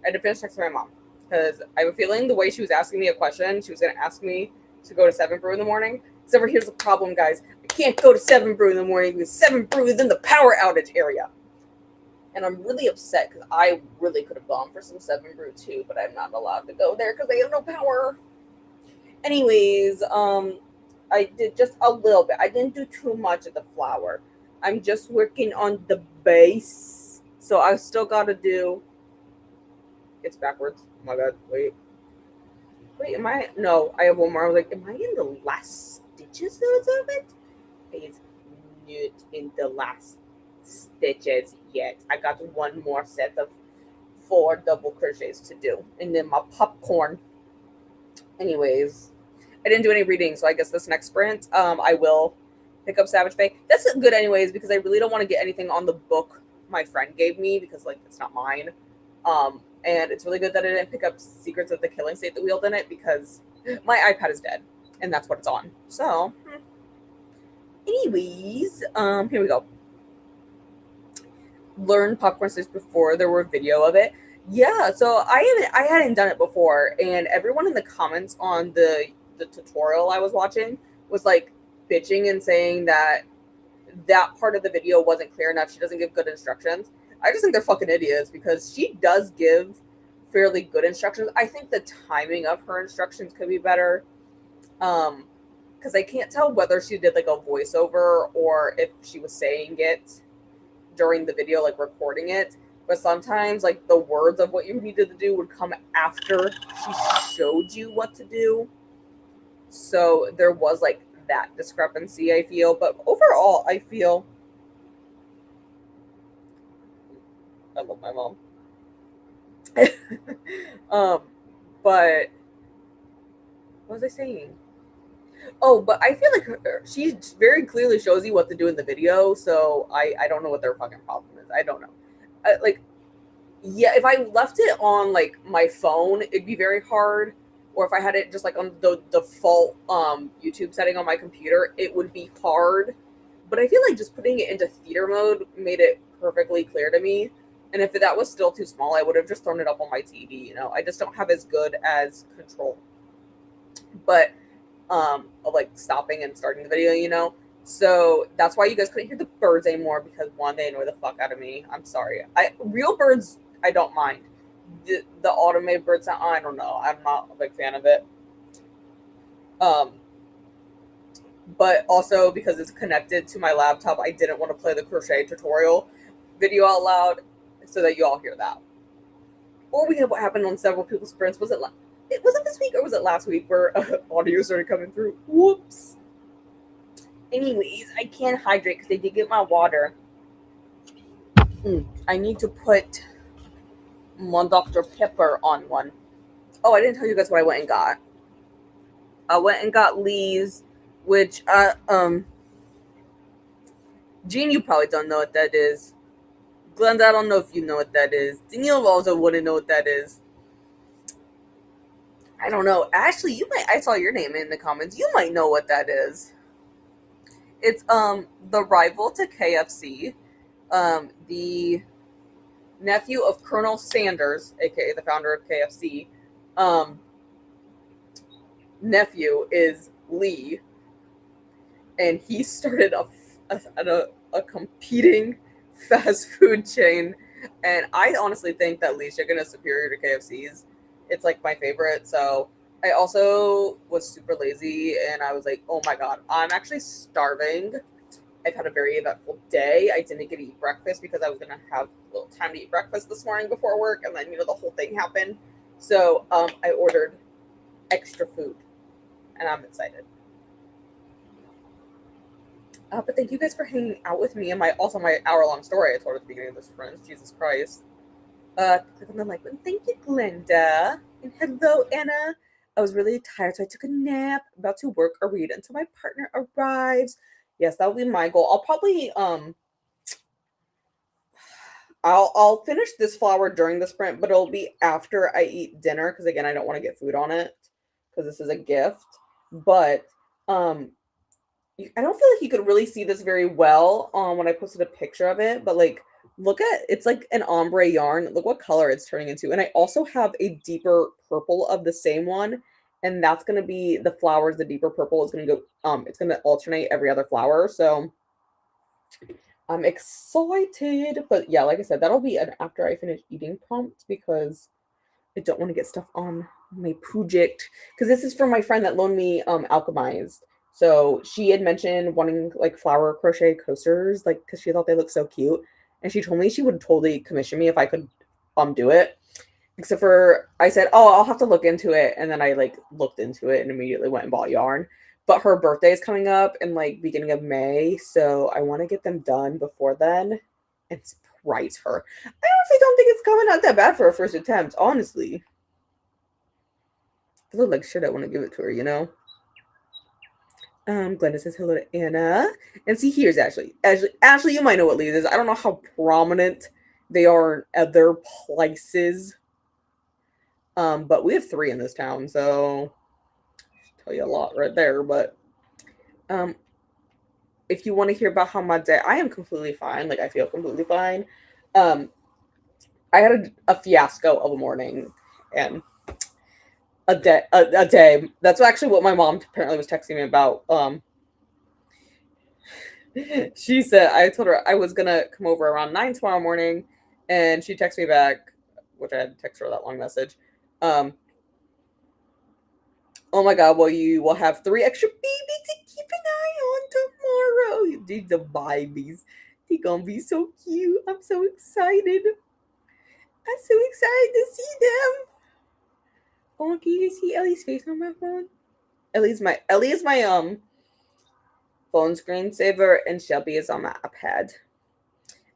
S1: I had to finish texting my mom because I have a feeling the way she was asking me a question, she was going to ask me to go to 7 Brew in the morning. Except for here's the problem, guys. I can't go to 7 Brew in the morning because 7 Brew is in the power outage area. And I'm really upset because I really could have gone for some 7 Brew too, but I'm not allowed to go there because they have no power. Anyways, I did just a little bit. I didn't do too much of the flower. I'm just working on the base. So I still got to do. It's backwards. Oh my god. Wait, am I? No, I have one more. I was like, am I in the last stitches of it? It's not in the last stitches yet. I got one more set of 4 double crochets to do. And then my popcorn. Anyways, I didn't do any reading, so I guess this next sprint, I will pick up Savage Fae. That's good anyways, because I really don't want to get anything on the book my friend gave me, because like it's not mine. And it's really good that I didn't pick up Secrets of the Killing State the Wield in it, because my iPad is dead, and that's what it's on. So, anyways, here we go. Learn popcorn stitch before there were video of it. Yeah, so I hadn't done it before, and everyone in the comments on the tutorial I was watching was like bitching and saying that part of the video wasn't clear enough. She doesn't give good instructions. I just think they're fucking idiots, because she does give fairly good instructions. I think the timing of her instructions could be better. Because I can't tell whether she did like a voiceover or if she was saying it during the video, like recording it. but sometimes like the words of what you needed to do would come after she showed you what to do. So there was like that discrepancy, I feel. But overall, I feel I love my mom. um, but what was I saying? Oh, but I feel like she very clearly shows you what to do in the video, so I don't know what their fucking problem is. I don't know. Like, yeah, if I left it on like my phone, it'd be very hard. Or if I had it just like on the default YouTube setting on my computer, it would be hard. But I feel like just putting it into theater mode made it perfectly clear to me. And if that was still too small, I would have just thrown it up on my TV. You know, I just don't have as good as control. But of like stopping and starting the video, you know. So that's why you guys couldn't hear the birds anymore because one, they annoy the fuck out of me. I'm sorry. Real birds, I don't mind. The automated bird sound, I don't know. I'm not a big fan of it. Um, but also because it's connected to my laptop, I didn't want to play the crochet tutorial video out loud so that you all hear that. Or we have what happened on several people's sprints. It wasn't this week or was it last week where audio started coming through? Whoops. Anyways, I can't hydrate because I did get my water. I need to put one Dr. Pepper on one. Oh, I didn't tell you guys what I went and got. I went and got Lee's, which Gene, you probably don't know what that is. Glenda, I don't know if you know what that is. Danielle also wouldn't know what that is. I don't know. Ashley, you might. I saw your name in the comments. You might know what that is. It's the rival to KFC. The nephew of Colonel Sanders, aka the founder of KFC, nephew is Lee, and he started a competing fast food chain. And I honestly think that Lee's chicken is superior to KFC's. It's like my favorite. So I also was super lazy, and I was like, oh my god, I'm actually starving. I've had a very eventful day. I didn't get to eat breakfast because I was going to have a little time to eat breakfast this morning before work, and then, the whole thing happened. So I ordered extra food, and I'm excited. But thank you guys for hanging out with me and my hour-long story I told at the beginning of this, friends. Jesus Christ. Click on the like button. Thank you, Glenda. And hello, Anna. I was really tired, so I took a nap. About to work or read until my partner arrives. Yes, that will be my goal. I'll probably I'll finish this flower during the sprint, but it'll be after I eat dinner because again, I don't want to get food on it because this is a gift. But I don't feel like you could really see this very well when I posted a picture of it, but like look at it's like an ombre yarn. Look what color it's turning into. And I also have a deeper purple of the same one, and that's gonna be the flowers. The deeper purple is gonna go it's gonna alternate every other flower. So I'm excited. But yeah, like I said, that'll be an after I finish eating prompt because I don't want to get stuff on my project. Because this is from my friend that loaned me Alchemized. So she had mentioned wanting like flower crochet coasters, like because she thought they looked so cute. And she told me she would totally commission me if I could do it. Except for I said, oh, I'll have to look into it. And then I like looked into it and immediately went and bought yarn. But her birthday is coming up in like beginning of May. So I want to get them done before then and surprise her. I honestly don't think it's coming out that bad for a first attempt, honestly. I look like shit. I want to give it to her, you know? Glenda says hello to Anna. And see, here's Ashley. Ashley, you might know what Lee's is. I don't know how prominent they are in other places. But we have 3 in this town, so I tell you a lot right there. But if you want to hear about how my day, I am completely fine. Like I feel completely fine. I had a fiasco of a morning and a day. That's actually what my mom apparently was texting me about. She said I told her I was gonna come over around 9 tomorrow morning, and she texted me back, which I had to text her that long message. Oh my god, well you will have 3 extra babies to keep an eye on tomorrow. These the babies. They gonna be so cute. I'm so excited. I'm so excited to see them. Oh, can you see Ellie's face on my phone? Ellie is my phone screensaver, and Shelby is on my iPad.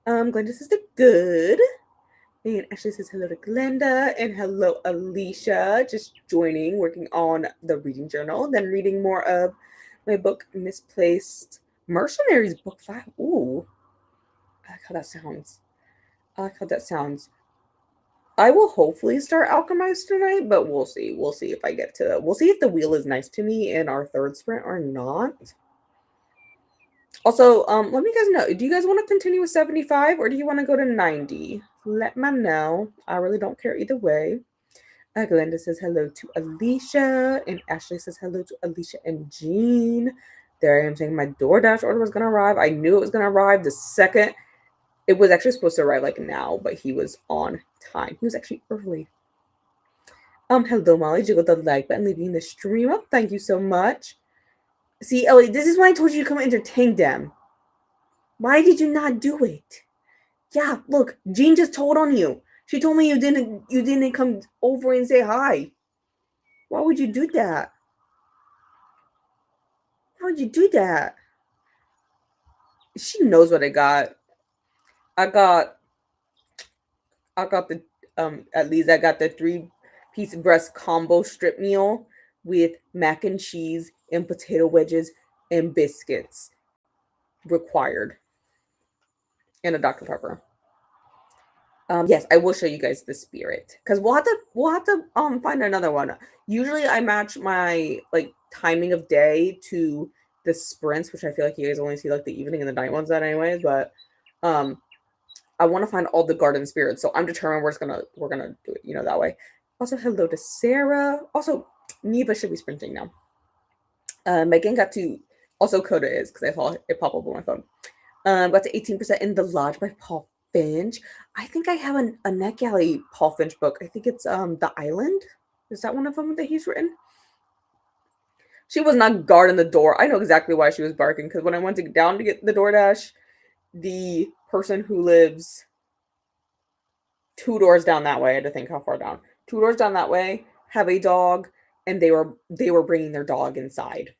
S1: Glenda says they're good. And Ashley says hello to Glenda and hello Alicia, just joining, working on the reading journal, then reading more of my book Misplaced Mercenaries, book 5. Ooh, I like how that sounds. I like how that sounds. I will hopefully start Alchemized tonight, but we'll see. We'll see if I get to. We'll see if the wheel is nice to me in our third sprint or not. Also, let me guys know. Do you guys want to continue with 75 or do you want to go to 90? Let me know. I really don't care either way. Glenda says hello to Alicia, and Ashley says hello to Alicia and Jean. There I am saying my DoorDash order was going to arrive. I knew it was going to arrive the second. It was actually supposed to arrive like now, but he was on time. He was actually early. Hello, Molly. Jiggle the like button, leaving the stream up. Thank you so much. See, Ellie, this is why I told you to come entertain them. Why did you not do it? Yeah, look, Jean just told on you. She told me you didn't come over and say hi. Why would you do that? Why would you do that? She knows what I got. I got the at least I got the 3-piece breast combo strip meal with mac and cheese and potato wedges and biscuits required. And a Dr. Pepper. Yes, I will show you guys the spirit because we'll have to find another one. Usually I match my like timing of day to the sprints, which I feel like you guys only see like the evening and the night ones that anyways, but I want to find all the garden spirits, so I'm determined we're gonna do it, that way. Also, hello to Sarah. Also, Neva should be sprinting now. Megan got to also Coda is because I saw it pop up on my phone. Got to 18% in The Lodge by Paul Finch. I think I have a NetGalley Paul Finch book. I think it's The Island. Is that one of them that he's written? She was not guarding the door. I know exactly why she was barking because when I went down to get the DoorDash, the person who lives 2 doors down that way, I had to think how far down. 2 doors down that way have a dog, and they were bringing their dog inside.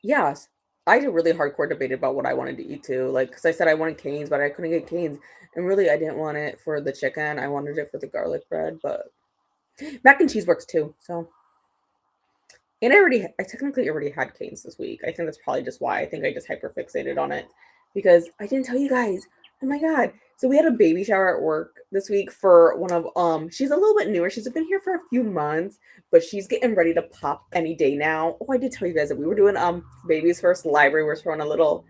S1: Yes. I had a really hardcore debate about what I wanted to eat too. Like, because I said I wanted canes, but I couldn't get canes. And really, I didn't want it for the chicken. I wanted it for the garlic bread, but mac and cheese works too. So, and I technically already had canes this week. I think that's probably just why. I think I just hyper fixated on it because I didn't tell you guys. Oh my god! So we had a baby shower at work this week for one of She's a little bit newer. She's been here for a few months, but she's getting ready to pop any day now. Oh, I did tell you guys that we were doing Baby's First Library. We're throwing a little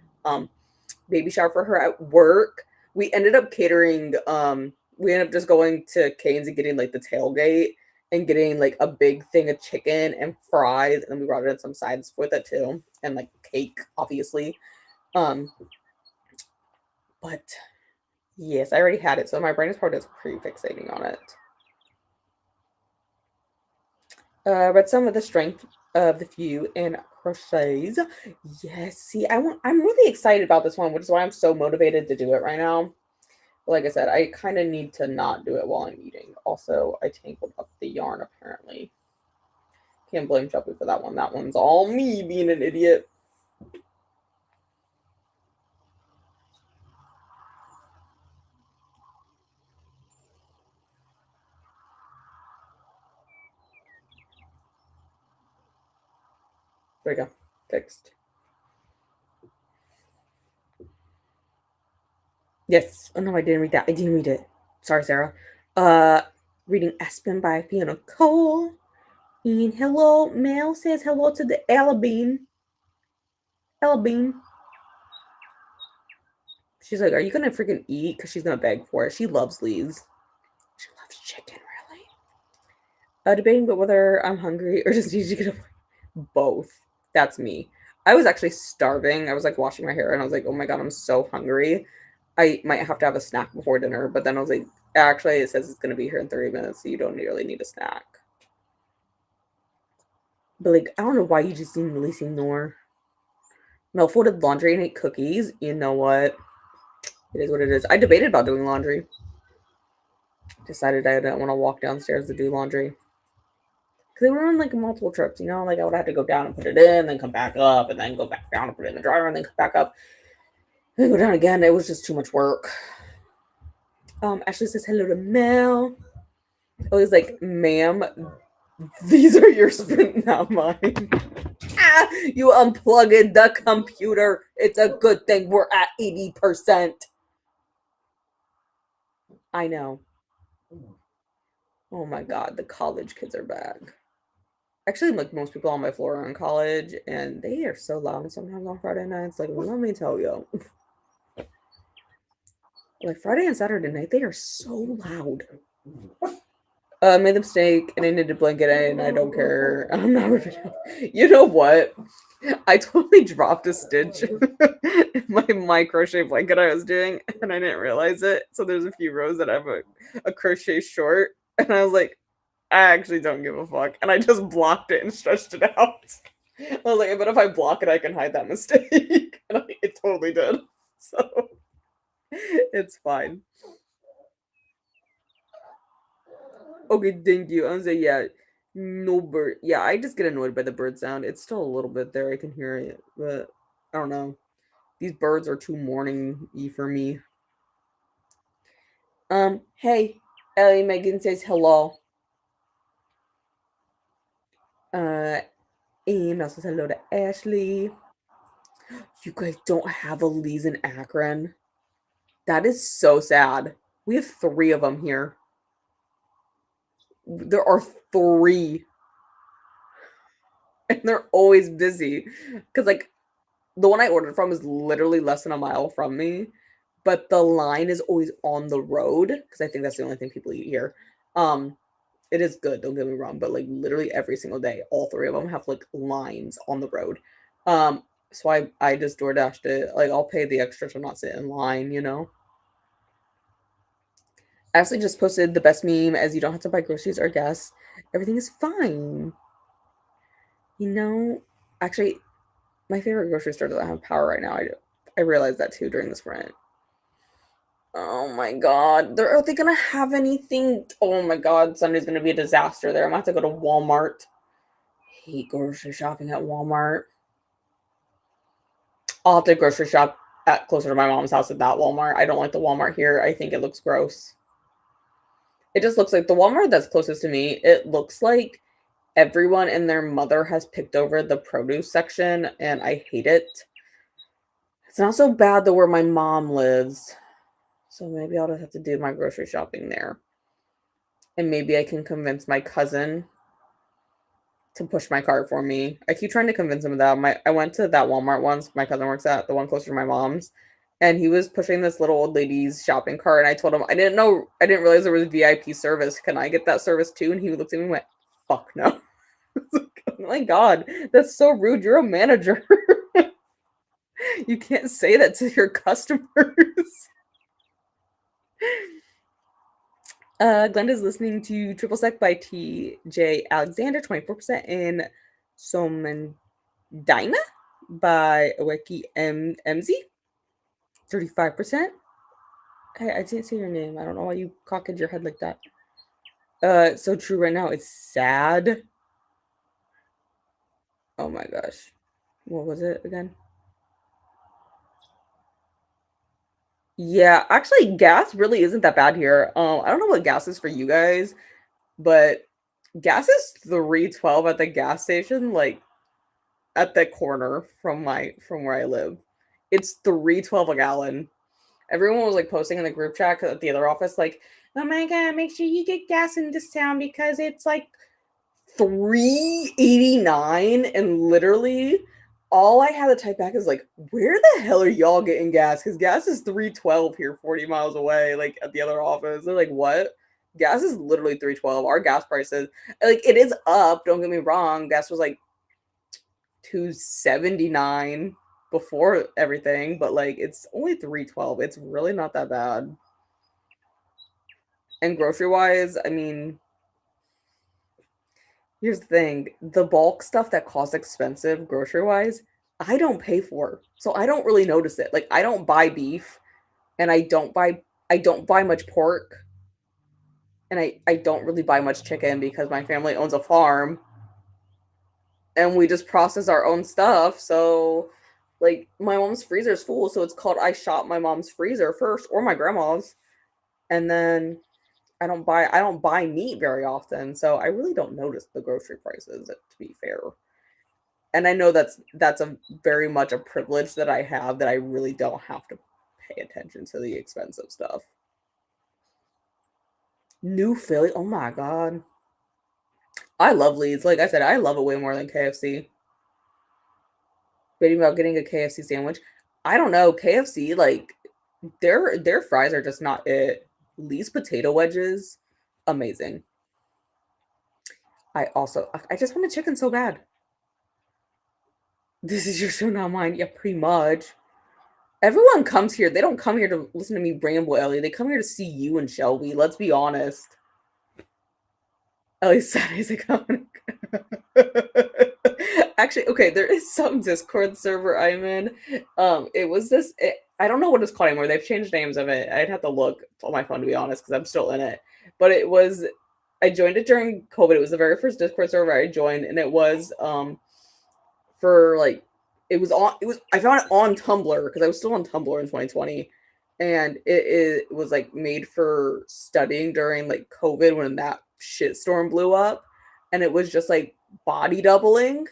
S1: baby shower for her at work. We ended up catering. We ended up just going to Cane's and getting like the tailgate and getting like a big thing of chicken and fries, and we brought in some sides with it too, and like cake, obviously. But yes, I already had it, so my brain is probably just pre-fixating on it. Read some of The Strength of the Few and Crochets. Yes, see, I'm really excited about this one, which is why I'm so motivated to do it right now. Like I said, I kind of need to not do it while I'm eating. Also, I tangled up the yarn, apparently. Can't blame Shelby for that one. That one's all me being an idiot. There we go. Fixed. Yes. Oh, no, I didn't read that. I didn't read it. Sorry, Sarah. Reading Aspen by Fiona Cole. And hello, Mel says hello to the Ella Bean. Ella Bean. She's like, are you going to freaking eat? Because she's going to beg for it. She loves Lee's. She loves chicken, really. Debating about whether I'm hungry or just need to get a both. That's me. I was actually starving. I was like washing my hair and I was like, oh my god, I'm so hungry. I might have to have a snack before dinner. But then I was like, actually, it says it's going to be here in 30 minutes, so you don't really need a snack. But like, I don't know why you just didn't really ignore. No, folded laundry and ate cookies. You know what? It is what it is. I debated about doing laundry. Decided I didn't want to walk downstairs to do laundry. Because they were on like multiple trips, you know? Like I would have to go down and put it in, then come back up, and then go back down and put it in the dryer, and then come back up. And then go down again. It was just too much work. Ashley says hello to Mel. Oh, he's like, ma'am, these are your sprint, not mine. You unplugged the computer. It's a good thing we're at 80%. I know. Oh my god, the college kids are back. Actually, like most people on my floor are in college, and they are so loud sometimes on Friday nights. Like, let me tell you. Like Friday and Saturday night, they are so loud. Made the mistake and I needed a blanket and I don't care. I'm not ripping it. You know what? I totally dropped a stitch in my crochet blanket I was doing and I didn't realize it. So there's a few rows that have a crochet short. And I was like, I actually don't give a fuck. And I just blocked it and stretched it out. I was like, I bet if I block it, I can hide that mistake. And it totally did. So it's fine. Okay, thank you. I was like, yeah, no bird. Yeah, I just get annoyed by the bird sound. It's still a little bit there. I can hear it, but I don't know. These birds are too morning-y for me. Hey, Ellie Megan says hello. Uh, and also hello to Ashley. You guys don't have a Lee's in Akron. That is so sad. We have 3 of them here. There are 3. And they're always busy. Because, like, the one I ordered from is literally less than a mile from me, but the line is always on the road because I think that's the only thing people eat here. Um, it is good, don't get me wrong, but like literally every single day, all 3 of them have like lines on the road. So I just door dashed it. Like I'll pay the extra to not sit in line, you know. Ashley just posted the best meme as you don't have to buy groceries or gas. Everything is fine. You know, actually, my favorite grocery store doesn't have power right now. I realized that too during the sprint. Oh my god. Are they gonna have anything? Oh my god, Sunday's gonna be a disaster there. I'm gonna have to go to Walmart. I hate grocery shopping at Walmart. I'll have to grocery shop at closer to my mom's house at that Walmart. I don't like the Walmart here. I think it looks gross. It just looks like the Walmart that's closest to me, it looks like everyone and their mother has picked over the produce section, and I hate it. It's not so bad though where my mom lives. So maybe I'll just have to do my grocery shopping there. And maybe I can convince my cousin to push my cart for me. I keep trying to convince him of that. I went to that Walmart once my cousin works at, the one closer to my mom's, and he was pushing this little old lady's shopping cart, and I told him I didn't realize there was VIP service. Can I get that service too? And he looked at me and went, fuck no. Oh my god, that's so rude. You're a manager. You can't say that to your customers. Glenda's listening to Triple Sec by TJ Alexander, 24% in Somendina by Aweki MZ, 35%. Hey, I didn't say your name. I don't know why you cocked your head like that. So true right now. It's sad. Oh my gosh. What was it again? Yeah, actually, gas really isn't that bad here. I don't know what gas is for you guys, but gas is 3.12 at the gas station, like at the corner from where I live. It's 3.12 a gallon. Everyone was like posting in the group chat at the other office, like, oh my god, make sure you get gas in this town because it's like 3.89, and literally all I had to type back is like, where the hell are y'all getting gas? Because gas is 3.12 here, 40 miles away, like at the other office. They're like, what? Gas is literally 3.12. Our gas prices, like, it is up. Don't get me wrong. Gas was like 2.79 before everything, but like it's only 3.12. It's really not that bad. And grocery wise, I mean, here's the thing, the bulk stuff that costs expensive grocery wise, I don't pay for. So I don't really notice it. Like I don't buy beef and I don't buy much pork, and I don't really buy much chicken because my family owns a farm and we just process our own stuff. So like my mom's freezer is full, so it's called I shop my mom's freezer first or my grandma's, and then I don't buy meat very often, so I really don't notice the grocery prices, to be fair. And I know that's a very much a privilege that I have, that I really don't have to pay attention to the expensive stuff. New Philly, oh my god. I love Leeds. Like I said, I love it way more than KFC. Waiting about getting a KFC sandwich. I don't know. KFC, like their fries are just not it. Lee's potato wedges, amazing. I just want a chicken so bad. This is your show, not mine. Yeah, pretty much. Everyone comes here. They don't come here to listen to me ramble, Ellie. They come here to see you and Shelby. Let's be honest. Ellie's sad is coming. Actually, okay, there is some Discord server I'm in. It was this. I don't know what it's called anymore. They've changed names of it. I'd have to look on my phone to be honest, because I'm still in it. But it was. I joined it during COVID. It was the very first Discord server I joined, and it was for like it was I found it on Tumblr because I was still on Tumblr in 2020, and it was like made for studying during like COVID when that shitstorm blew up, and it was just like body doubling,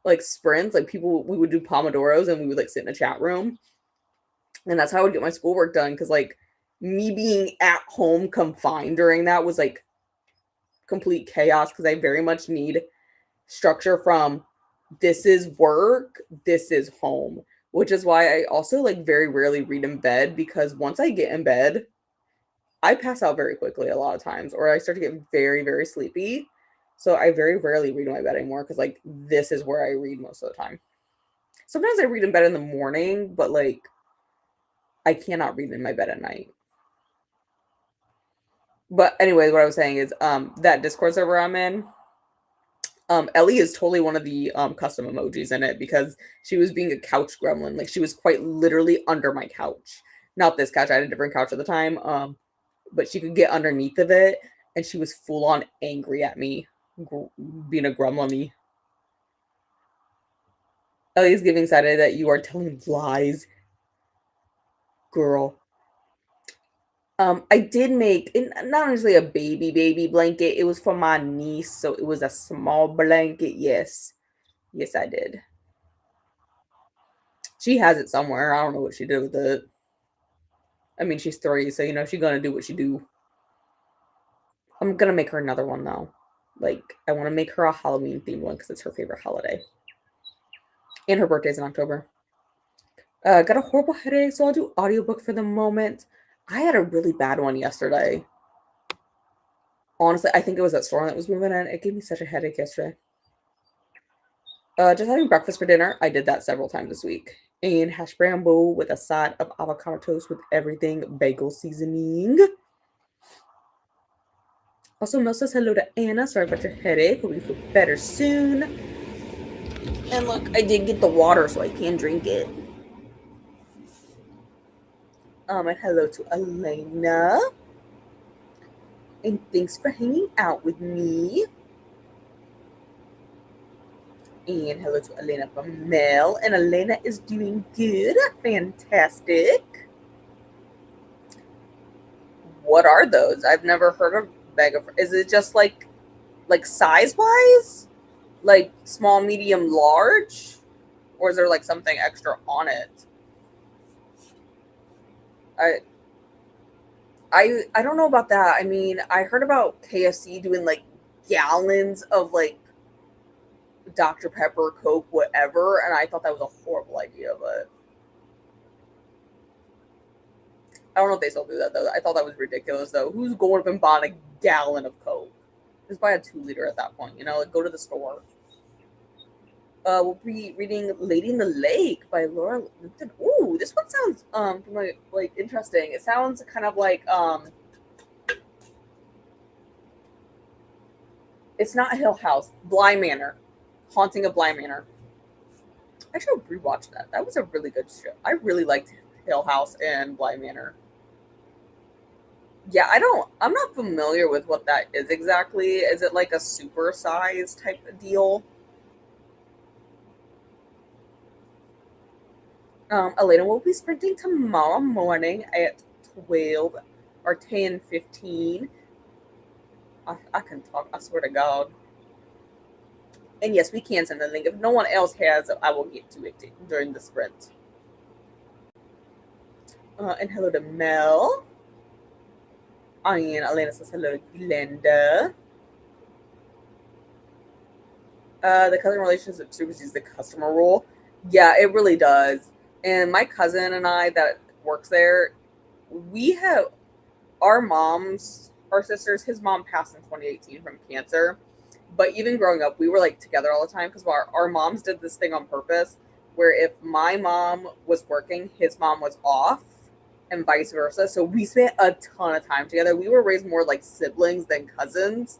S1: like sprints, like people we would do pomodoros and we would like sit in a chat room, and that's how I would get my schoolwork done because like me being at home confined during that was like complete chaos because I very much need structure from this is work, this is home, which is why I also like very rarely read in bed because once I get in bed, I pass out very quickly a lot of times, or I start to get very, very sleepy. So I very rarely read in my bed anymore because like this is where I read most of the time. Sometimes I read in bed in the morning, but like I cannot read in my bed at night. But anyway, what I was saying is that Discord server I'm in, Ellie is totally one of the custom emojis in it because she was being a couch gremlin. Like she was quite literally under my couch. Not this couch, I had a different couch at the time. But she could get underneath of it and she was full on angry at me, being a gremlin. Ellie's giving Saturday that you are telling lies, girl. I did make not honestly a baby blanket. It was for my niece, so it was a small blanket. Yes, yes, I did. She has it somewhere. I don't know what she did with it. I mean, she's 3, so she's gonna do what she do. I'm gonna make her another one though. Like, I want to make her a Halloween themed one because it's her favorite holiday, and her birthday's in October. Got a horrible headache, so I'll do audiobook for the moment. I had a really bad one yesterday. Honestly, I think it was that storm that was moving in. It gave me such a headache yesterday. Just having breakfast for dinner. I did that several times this week. And hash brown bowl with a side of avocado toast with everything bagel seasoning. Also, Mel says hello to Anna. Sorry about your headache. Hope you feel better soon. And look, I did get the water so I can drink it. And hello to Elena. And thanks for hanging out with me. And hello to Elena from Mel. And Elena is doing good. Fantastic. What are those? I've never heard of bag of. Is it just like size wise? Like small, medium, large? Or is there like something extra on it? I I don't know about that. I mean, I heard about KFC doing like gallons of like Dr. Pepper, Coke, whatever, and I thought that was a horrible idea, but I don't know if they still do that though. I thought that was ridiculous though. Who's going up and buying a gallon of Coke? Just buy a 2 liter at that point, like go to the store. We'll be reading Lady in the Lake by Laura Lipton. Ooh, this one sounds like interesting. It sounds kind of like it's not Hill House, Bly Manor. Haunting of Bly Manor. I should rewatch that. That was a really good show. I really liked Hill House and Bly Manor. Yeah, I'm not familiar with what that is exactly. Is it like a super size type of deal? Elena will be sprinting tomorrow morning at 12 or 10:15. I can talk, I swear to God. And yes, we can send the link. If no one else has it, I will get to it during the sprint. And hello to Mel. And Elena says hello to Glenda. The cousin relationship supersedes the customer rule. Yeah, it really does. And my cousin and I that works there, we have our moms, our sisters. His mom passed in 2018 from cancer. But even growing up, we were like together all the time because our moms did this thing on purpose where if my mom was working, his mom was off and vice versa. So we spent a ton of time together. We were raised more like siblings than cousins.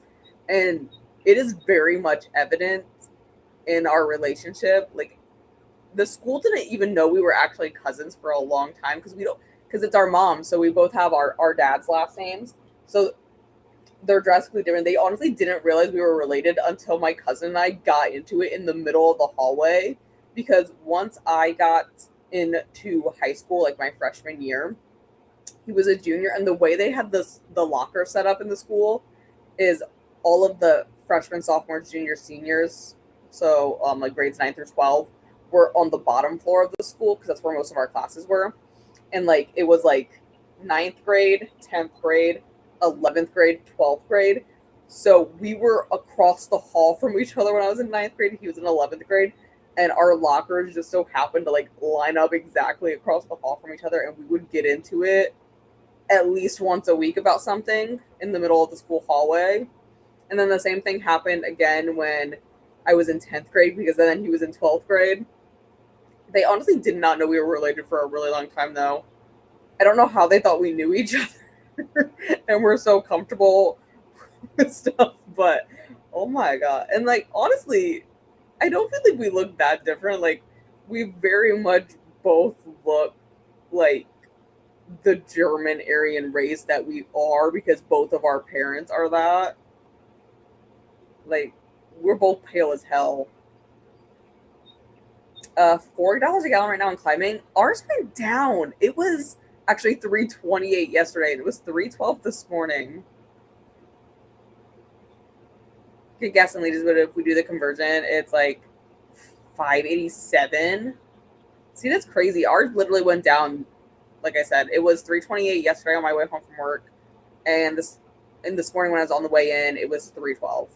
S1: And it is very much evident in our relationship. Like the school didn't even know we were actually cousins for a long time because we don't because it's our mom. So we both have our dad's last names. So they're drastically different. They honestly didn't realize we were related until my cousin and I got into it in the middle of the hallway. Because once I got into high school, like my freshman year, he was a junior, and the way they had the locker set up in the school is all of the freshmen, sophomores, juniors, seniors, so like grades 9 through 12, were on the bottom floor of the school because that's where most of our classes were, and like it was like ninth grade, 10th grade, 11th grade, 12th grade. So we were across the hall from each other when I was in ninth grade. He was in 11th grade, and our lockers just so happened to like line up exactly across the hall from each other, and we would get into it at least once a week about something in the middle of the school hallway. And then the same thing happened again when I was in 10th grade because then he was in 12th grade. They honestly did not know we were related for a really long time, though. I don't know how they thought we knew each other and we're so comfortable with stuff, but oh my God. And like, honestly, I don't feel like we look that different. Like, we very much both look like the German Aryan race that we are because both of our parents are that. Like, we're both pale as hell. $40 a gallon right now in climbing. Ours went down. It was actually 328 yesterday, and it was 312 this morning. Good guess, ladies, but if we do the conversion, it's like 587. See, that's crazy. Ours literally went down. Like I said, it was 328 yesterday on my way home from work, and this morning when I was on the way in, it was 312.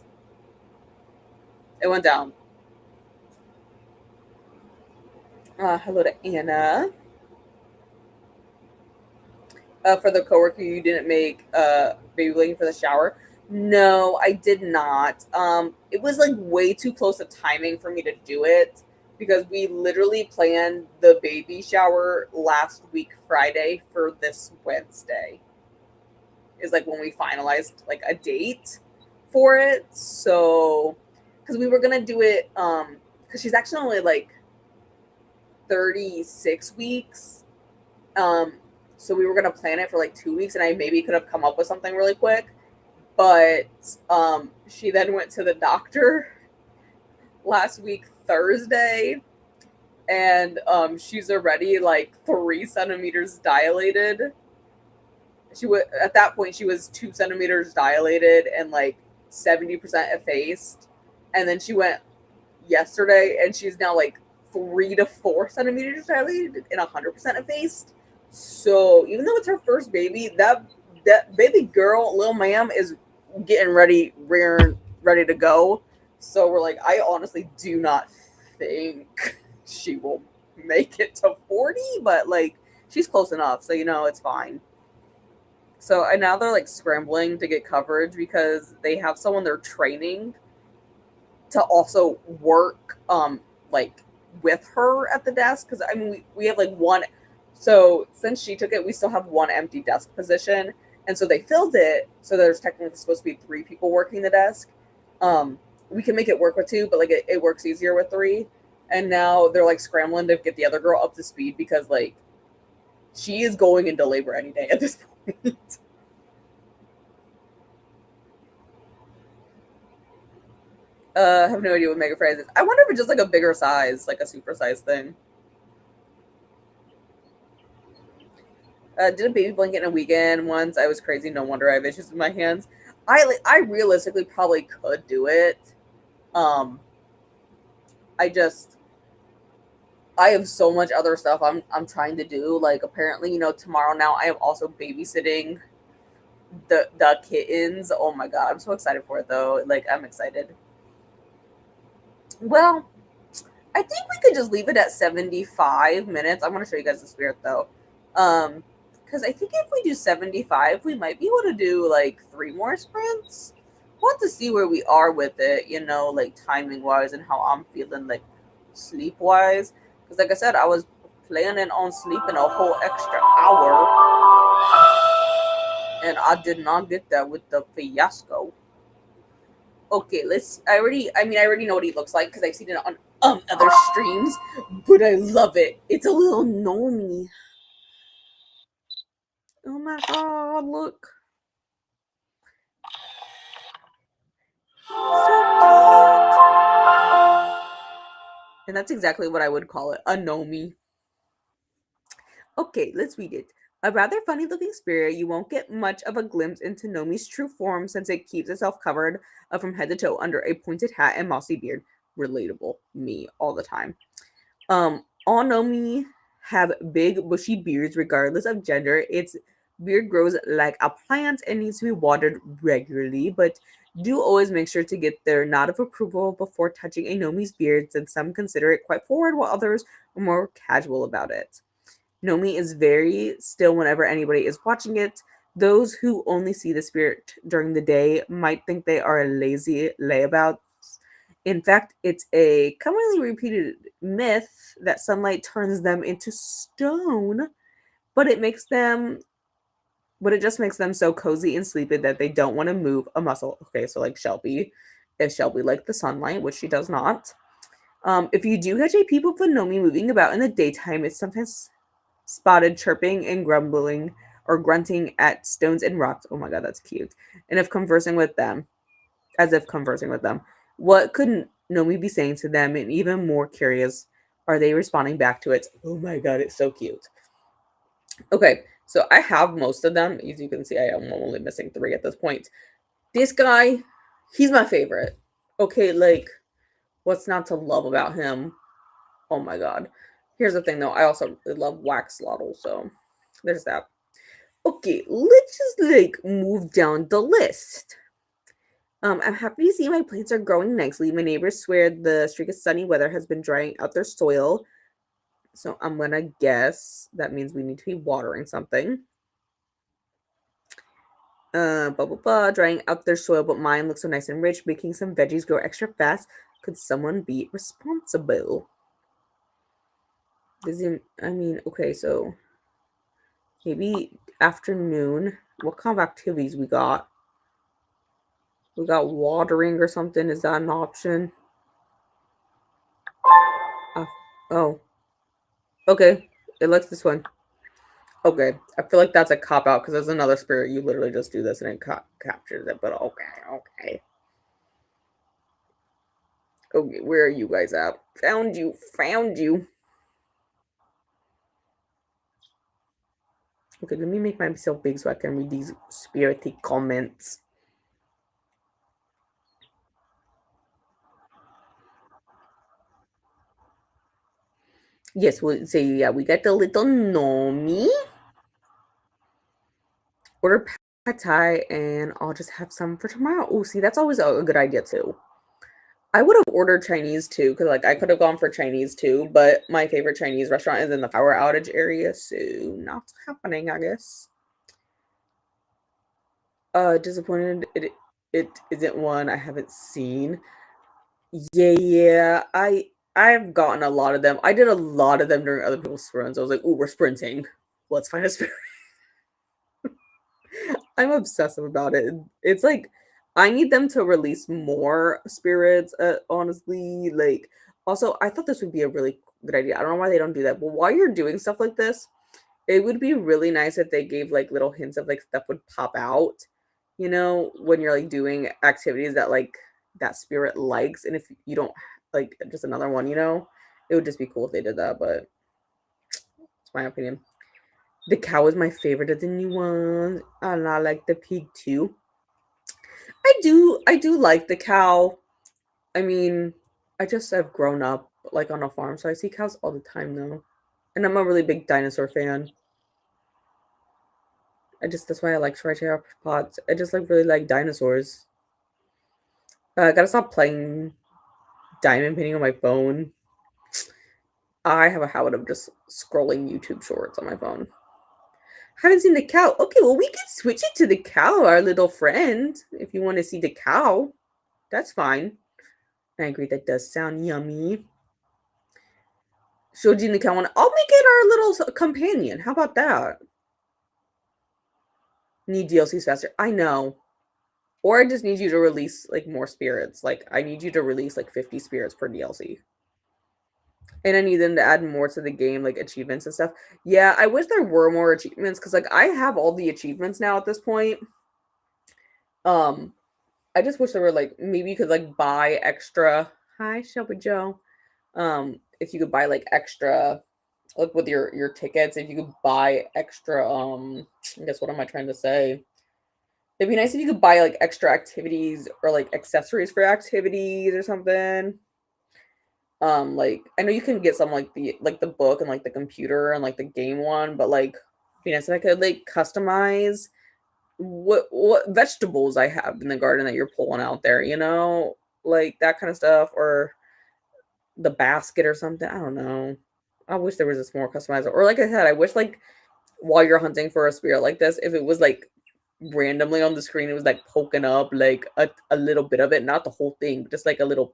S1: It went down. Hello to Anna. For the coworker you didn't make baby blanket for the shower. No, I did not. It was like way too close to timing for me to do it because we literally planned the baby shower last week Friday for this Wednesday. Is like when we finalized like a date for it. So, because we were gonna do it, because she's actually only like 36 weeks. Um, so we were gonna plan it for like 2 weeks, and I maybe could have come up with something really quick. But she then went to the doctor last week Thursday, and she's already like 3 centimeters dilated. She was at that point she was 2 centimeters dilated and like 70% effaced, and then she went yesterday, and she's now like 3 to 4 centimeters dilated and 100% effaced. So even though it's her first baby, that baby girl, Lil Ma'am, is getting ready, ready to go. So we're like, I honestly do not think she will make it to 40, but like she's close enough, so it's fine. So and now they're like scrambling to get coverage because they have someone they're training to also work like with her at the desk because I mean we have like one. So since she took it, we still have one empty desk position, and so they filled it. So there's technically supposed to be 3 people working the desk. We can make it work with 2, but like it works easier with 3. And now they're like scrambling to get the other girl up to speed because like She is going into labor any day at this point. I have no idea what mega fries is. I wonder if it's just like a bigger size, like a super size thing. Did a baby blanket in a weekend once. I was crazy. No wonder I have issues with my hands. I realistically probably could do it. Um, I just I have so much other stuff I'm trying to do. Like apparently, tomorrow now I am also babysitting the kittens. Oh my god, I'm so excited for it though. Like I'm excited. Well, I think we could just leave it at 75 minutes. I'm gonna show you guys the spirit though. Because I think if we do 75, we might be able to do like 3 more sprints. We'll have to see where we are with it, like timing wise and how I'm feeling like sleep wise. Because like I said, I was planning on sleeping a whole extra hour and I did not get that with the fiasco. Okay, I already know what he looks like because I've seen it on other streams, but I love it. It's a little Nomi. Oh my god, look. So cute. And that's exactly what I would call it, a Nomi. Okay, let's read it. A rather funny looking spirit, you won't get much of a glimpse into Nomi's true form since it keeps itself covered from head to toe under a pointed hat and mossy beard. Relatable. Me all the time. All Nomi have big bushy beards regardless of gender. Its beard grows like a plant and needs to be watered regularly, but do always make sure to get their nod of approval before touching a Nomi's beard, since some consider it quite forward while others are more casual about it. Nomi is very still whenever anybody is watching it. Those who only see the spirit during the day might think they are lazy layabouts. In fact, it's a commonly repeated myth that sunlight turns them into stone, but it just makes them so cozy and sleepy that they don't want to move a muscle. Okay, so like Shelby, if Shelby liked the sunlight, which she does not. If you do catch a peep of a Nomi moving about in the daytime, it's sometimes spotted chirping and grumbling or grunting at stones and rocks. Oh my god, that's cute. And if conversing with them, as if conversing with them, what could Nomi be saying to them? And even more curious, are they responding back to it? Oh my god, it's so cute. Okay, so I have most of them. As you can see, I am only missing 3 at this point. This guy, he's my favorite. Okay, like, what's not to love about him? Oh my god. Here's the thing though, I also really love Waxlotl, so there's that. Okay, let's just like move down the list. I'm happy to see my plants are growing nicely. My neighbors swear the streak of sunny weather has been drying out their soil. So I'm gonna guess that means we need to be watering something. Blah blah blah, drying out their soil, but mine looks so nice and rich, making some veggies grow extra fast. Could someone be responsible? Okay, so maybe afternoon. What kind of activities we got? We got watering or something. Is that an option? Uh, oh, okay. It likes this one. Okay. I feel like that's a cop out because there's another spirit. You literally just do this and it captures it. But okay. Okay, where are you guys at? Found you. Found you. Okay, let me make myself big so I can read these spirity comments. Yes, we'll say, yeah, we got the little Nomi. Order pad thai and I'll just have some for tomorrow. Oh, see, that's always a good idea too. I would have ordered Chinese too, because like I could have gone for Chinese too, but my favorite Chinese restaurant is in the power outage area, so not happening, I guess. Disappointed it isn't one I haven't seen. Yeah, I've gotten a lot of them. I did a lot of them during other people's sprints. I was like, "Ooh, we're sprinting. Let's find a spirit." I'm obsessive about it. It's like I need them to release more spirits. Honestly, also I thought this would be a really good idea. I don't know why they don't do that, but while you're doing stuff like this, It would be really nice if they gave, like, little hints of, like, stuff would pop out, when you're, like, doing activities that, like, that spirit likes, and if you don't like, just another one, It would just be cool if they did that, but it's my opinion. The cow is my favorite of the new ones, and I like the pig too. I do like the cow. I mean, I just have grown up, like, on a farm, so I see cows all the time now, and I'm a really big dinosaur fan. That's why I like triceratops. I just, like, really like dinosaurs. I gotta stop playing diamond painting on my phone. I have a habit of just scrolling YouTube shorts on my phone. Haven't seen the cow. Okay, well, we can switch it to the cow, our little friend. If you want to see the cow, that's fine. I agree, that does sound yummy. Shoji and the cow one. I'll make it our little companion. How about that? Need DLCs faster. I know. Or I just need you to release, like, more spirits. Like, I need you to release, like, 50 spirits per DLC. And I need them to add more to the game, like achievements and stuff. Yeah, I wish there were more achievements because, like, I have all the achievements now at this point. Um, I just wish there were, like, maybe you could, like, buy extra. Hi, Shelby Joe. If you could buy, like, extra, like, with your tickets, if you could buy extra. I guess, what am I trying to say? It'd be nice if you could buy, like, extra activities or, like, accessories for activities or something. Like, I know you can get some, like, the book and, like, the computer and, like, the game one, but, like, be nice if I could, like, customize what vegetables I have in the garden that you're pulling out there, like that kind of stuff, or the basket or something. I don't know. I wish there was this more customized, or, like I said, I wish, like, while you're hunting for a spirit like this, if it was, like, randomly on the screen, it was, like, poking up, like, a little bit of it, not the whole thing, but just, like, a little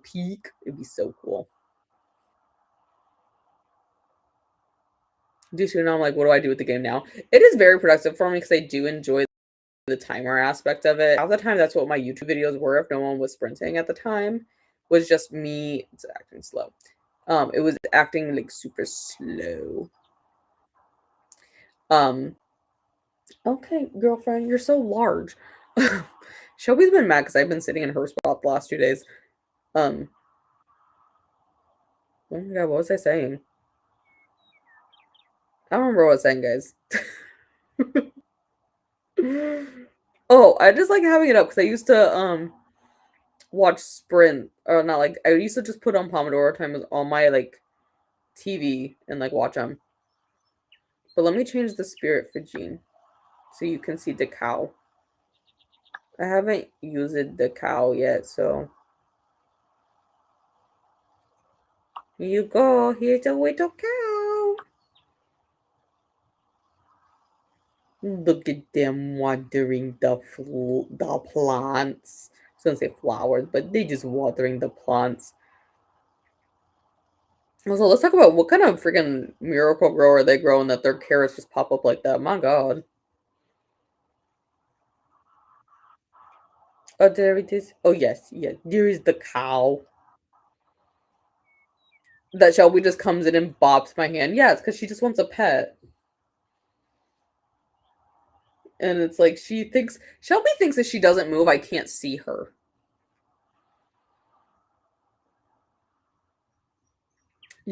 S1: peek. It'd be so cool. Do so now I'm like, what do I do with the game now? It is very productive for me because I do enjoy the timer aspect of it. Half the time, that's what my YouTube videos were. If no one was sprinting at the time, was just me. It's acting slow. It was acting, like, super slow. Um. Okay, girlfriend, you're so large. Shelby's been mad because I've been sitting in her spot the last 2 days. Um. Oh my god, what was I saying? I don't remember what I was saying, guys. Oh, I just like having it up because I used to watch Sprint, or not, like, I used to just put on Pomodoro Time on my, like, TV and, like, watch them. But let me change the spirit for Jean so you can see the cow. I haven't used the cow yet, so here you go. Here's a little cow. Look at them watering the plants. I was gonna say flowers, but they just watering the plants. So let's talk about what kind of freaking miracle grow are they growing that their carrots just pop up like that. My God. Oh, there it is. Oh, yes, yes. There is the cow. That Shelby just comes in and bops my hand. Yeah, it's because she just wants a pet. And it's like Shelby thinks if she doesn't move, I can't see her.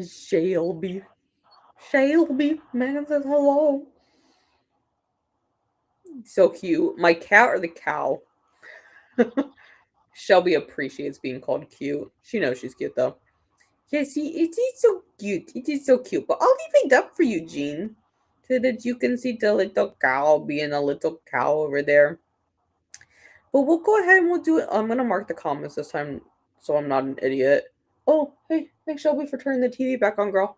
S1: Shelby. Shelby. Man says hello. So cute. My cat or the cow? Shelby appreciates being called cute. She knows she's cute though. Yeah, see, it is so cute. It is so cute. But I'll leave it up for you, Jean, so that you can see the little cow being a little cow over there. But we'll go ahead and we'll do it. I'm gonna mark the comments this time so I'm not an idiot. Oh, hey, thanks Shelby for turning the TV back on, girl.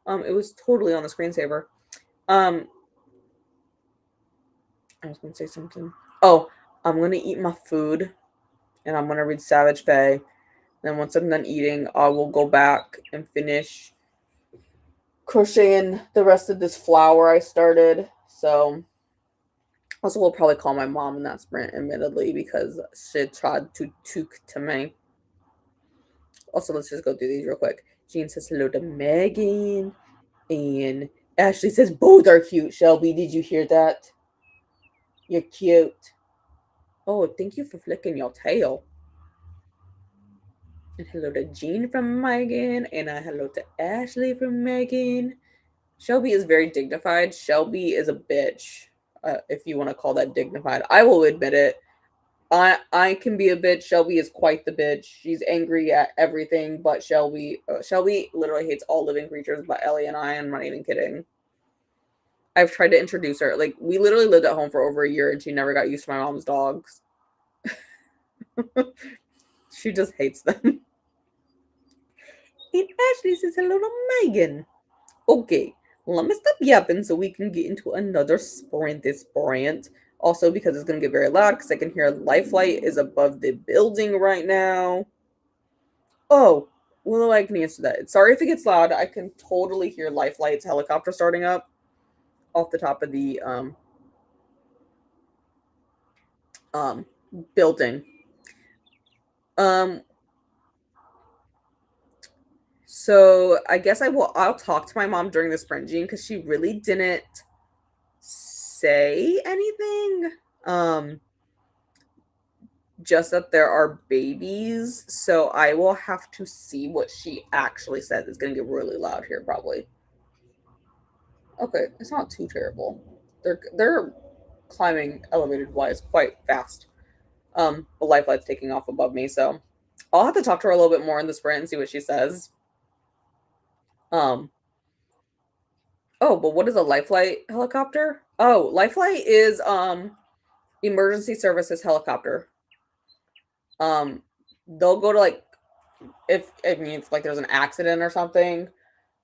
S1: It was totally on the screensaver. Um, I was gonna say something. Oh, I'm gonna eat my food and I'm gonna read Savage Faye. Then once I'm done eating, I will go back and finish crocheting the rest of this flower I started. So also we'll probably call my mom in that sprint, admittedly, because she tried to took to me. Also, let's just go through these real quick. Jean says hello to Megan and Ashley says both are cute. Shelby, did you hear that? You're cute. Oh, thank you for flicking your tail. And hello to Jean from Megan, and a hello to Ashley from Megan. Shelby is very dignified. Shelby is a bitch, if you want to call that dignified. I will admit it. I can be a bitch. Shelby is quite the bitch. She's angry at everything, but Shelby literally hates all living creatures but Ellie and I. I'm not even kidding. I've tried to introduce her. Like, we literally lived at home for over a year, and she never got used to my mom's dogs. She just hates them. And Ashley says hello to Megan. Okay, let me stop yapping so we can get into another sprint. Also, because it's going to get very loud because I can hear Lifelight is above the building right now. Oh, well, I can answer that. Sorry if it gets loud. I can totally hear Lifelight's helicopter starting up off the top of the building. So I guess I'll talk to my mom during the sprint, Jean, because she really didn't say anything. Just that there are babies, so I will have to see what she actually said. It's gonna get really loud here, probably. Okay, it's not too terrible. They're climbing elevated wise quite fast. The Lifelight's taking off above me, so I'll have to talk to her a little bit more in the sprint and see what she says. Oh, but what is a Lifelight helicopter? Oh, Lifelight is emergency services helicopter. They'll go to like if like there's an accident or something,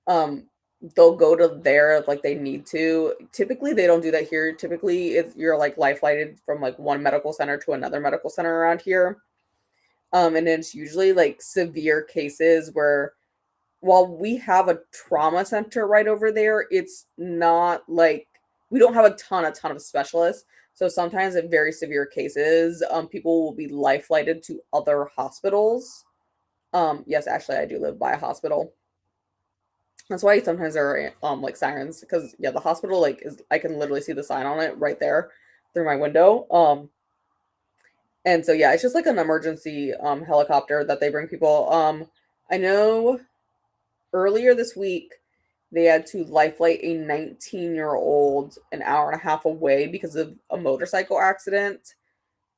S1: they'll go to there if like they need to. Typically they don't do that here. Typically it's you're like life-flighted from like one medical center to another medical center around here. And it's usually like severe cases where while we have a trauma center right over there, it's not like we don't have a ton of specialists. So sometimes in very severe cases, people will be life flighted to other hospitals. Yes, actually, I do live by a hospital. That's why sometimes there are like sirens because yeah, the hospital like is I can literally see the sign on it right there through my window. And so yeah, it's just like an emergency helicopter that they bring people. I know earlier this week they had to life flight a 19-year-old an hour and a half away because of a motorcycle accident.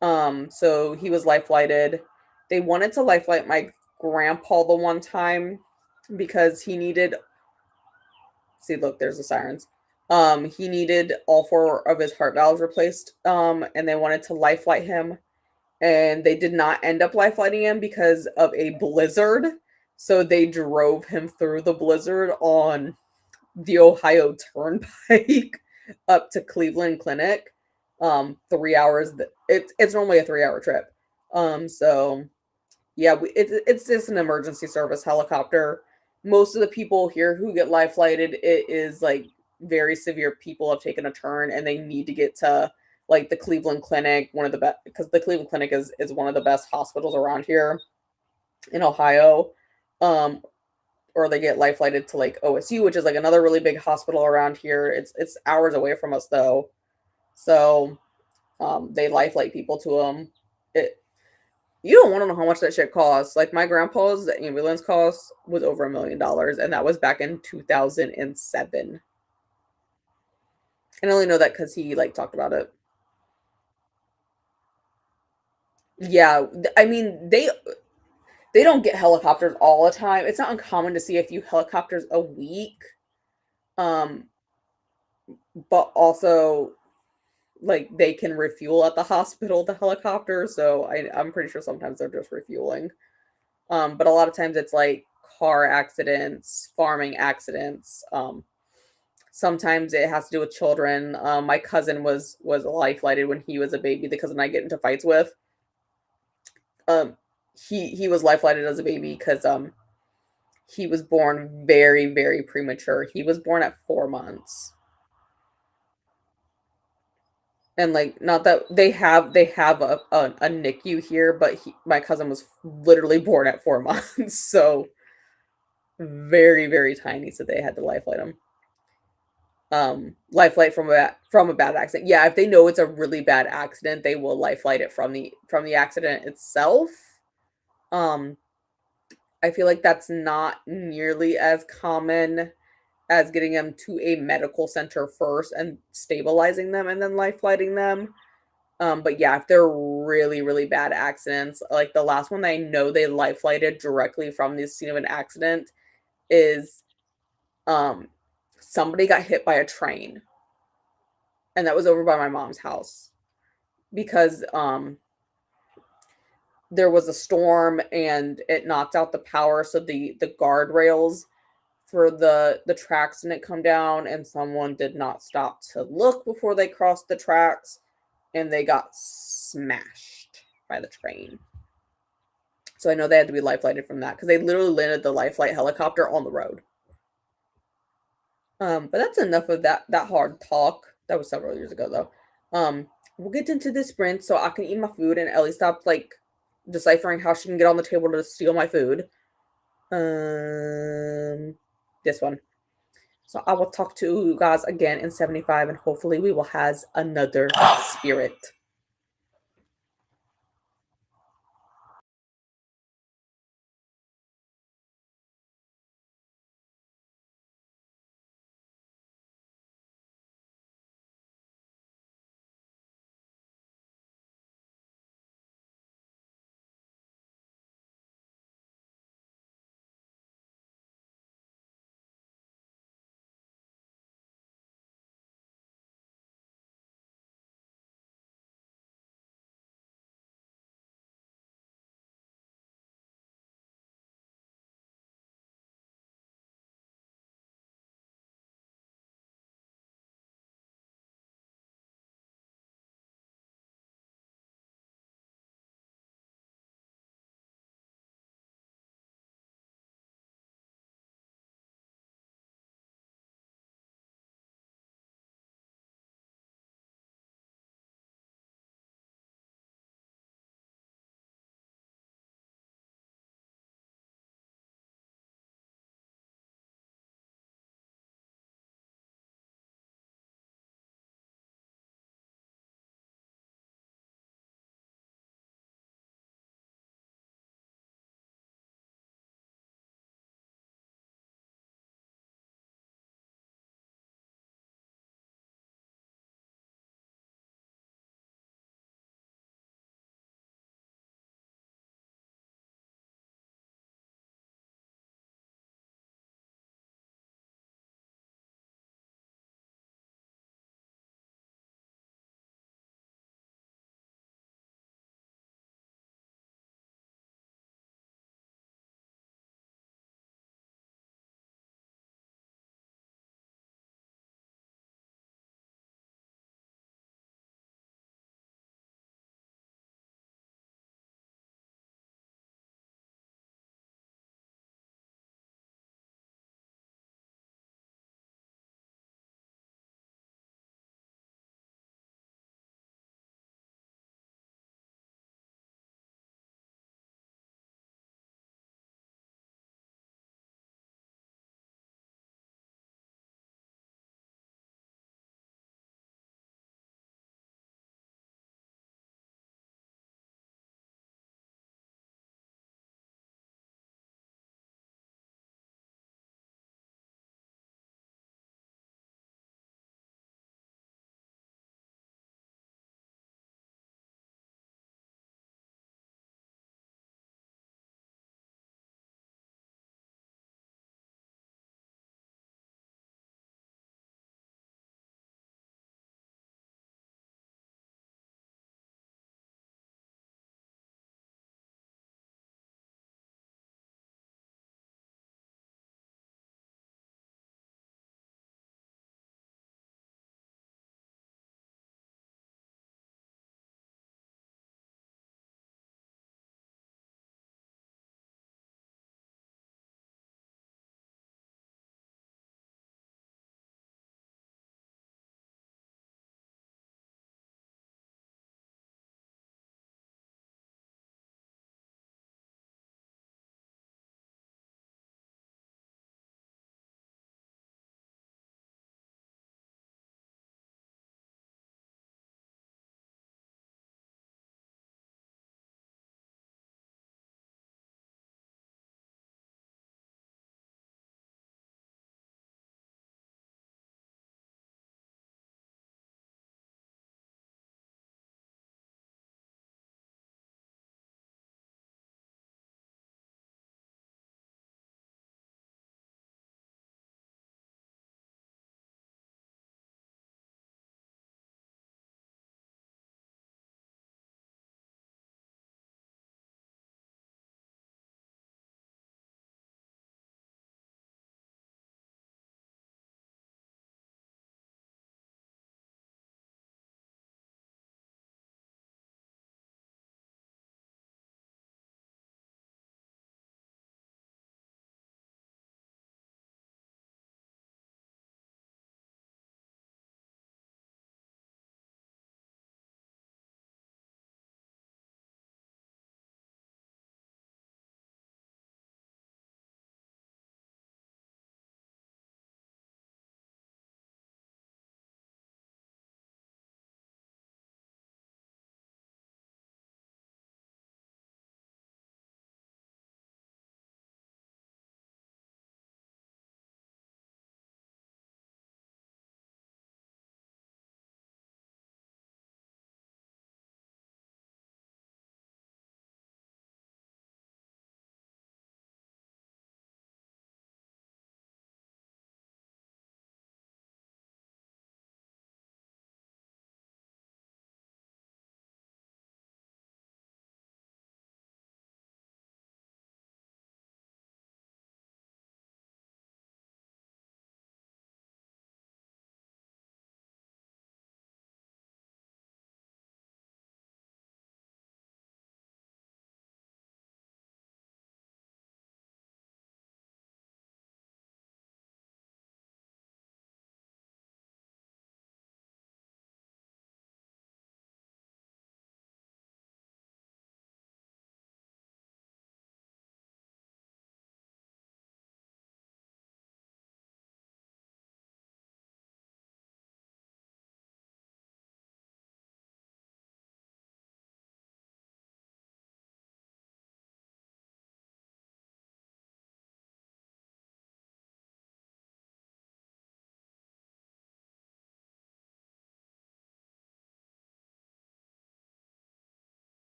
S1: So he was life flighted. They wanted to life flight my grandpa the one time because he needed see look there's the sirens. He needed all four of his heart valves replaced. And they wanted to life flight him and they did not end up life flighting him because of a blizzard. So they drove him through the blizzard on the Ohio Turnpike up to Cleveland Clinic. 3 hours. It's normally a 3 hour trip. So yeah, it's just an emergency service helicopter. Most of the people here who get life flighted, it is like very severe people have taken a turn and they need to get to like the Cleveland Clinic, one of the best because the Cleveland Clinic is one of the best hospitals around here in Ohio. Or they get life flighted to like OSU, which is like another really big hospital around here. It's hours away from us though. So they life flight people to them. You don't want to know how much that shit costs. Like my grandpa's ambulance cost was over $1 million, and that was back in 2007. And I only know that because he like talked about it. Yeah, I mean they don't get helicopters all the time. It's not uncommon to see a few helicopters a week. Um, but also like they can refuel at the hospital the helicopter, so I'm pretty sure sometimes they're just refueling. But a lot of times it's like car accidents, farming accidents. Sometimes it has to do with children. My cousin was life flighted when he was a baby. The cousin I get into fights with. Um, he was life flighted as a baby because he was born very premature. He was born at 4 months. And like not that they have a NICU here, but my cousin was literally born at 4 months, so very tiny. So they had to life flight him. Life flight from a bad accident. Yeah, if they know it's a really bad accident, they will life flight it from the accident itself. Um, I feel like that's not nearly as common as getting them to a medical center first and stabilizing them and then life flighting them. But yeah, if they're really, really bad accidents, like the last one that I know they life flighted directly from the scene of an accident is um somebody got hit by a train, and that was over by my mom's house because there was a storm and it knocked out the power, so the guardrails for the tracks didn't come down, and someone did not stop to look before they crossed the tracks, and they got smashed by the train. So I know they had to be life flighted from that because they literally landed the life flight helicopter on the road. But that's enough of that hard talk. That was several years ago though. We'll get into the sprint so I can eat my food and Ellie stopped like deciphering how she can get on the table to steal my food. This one. So I will talk to you guys again in 75 and hopefully we will have another spirit.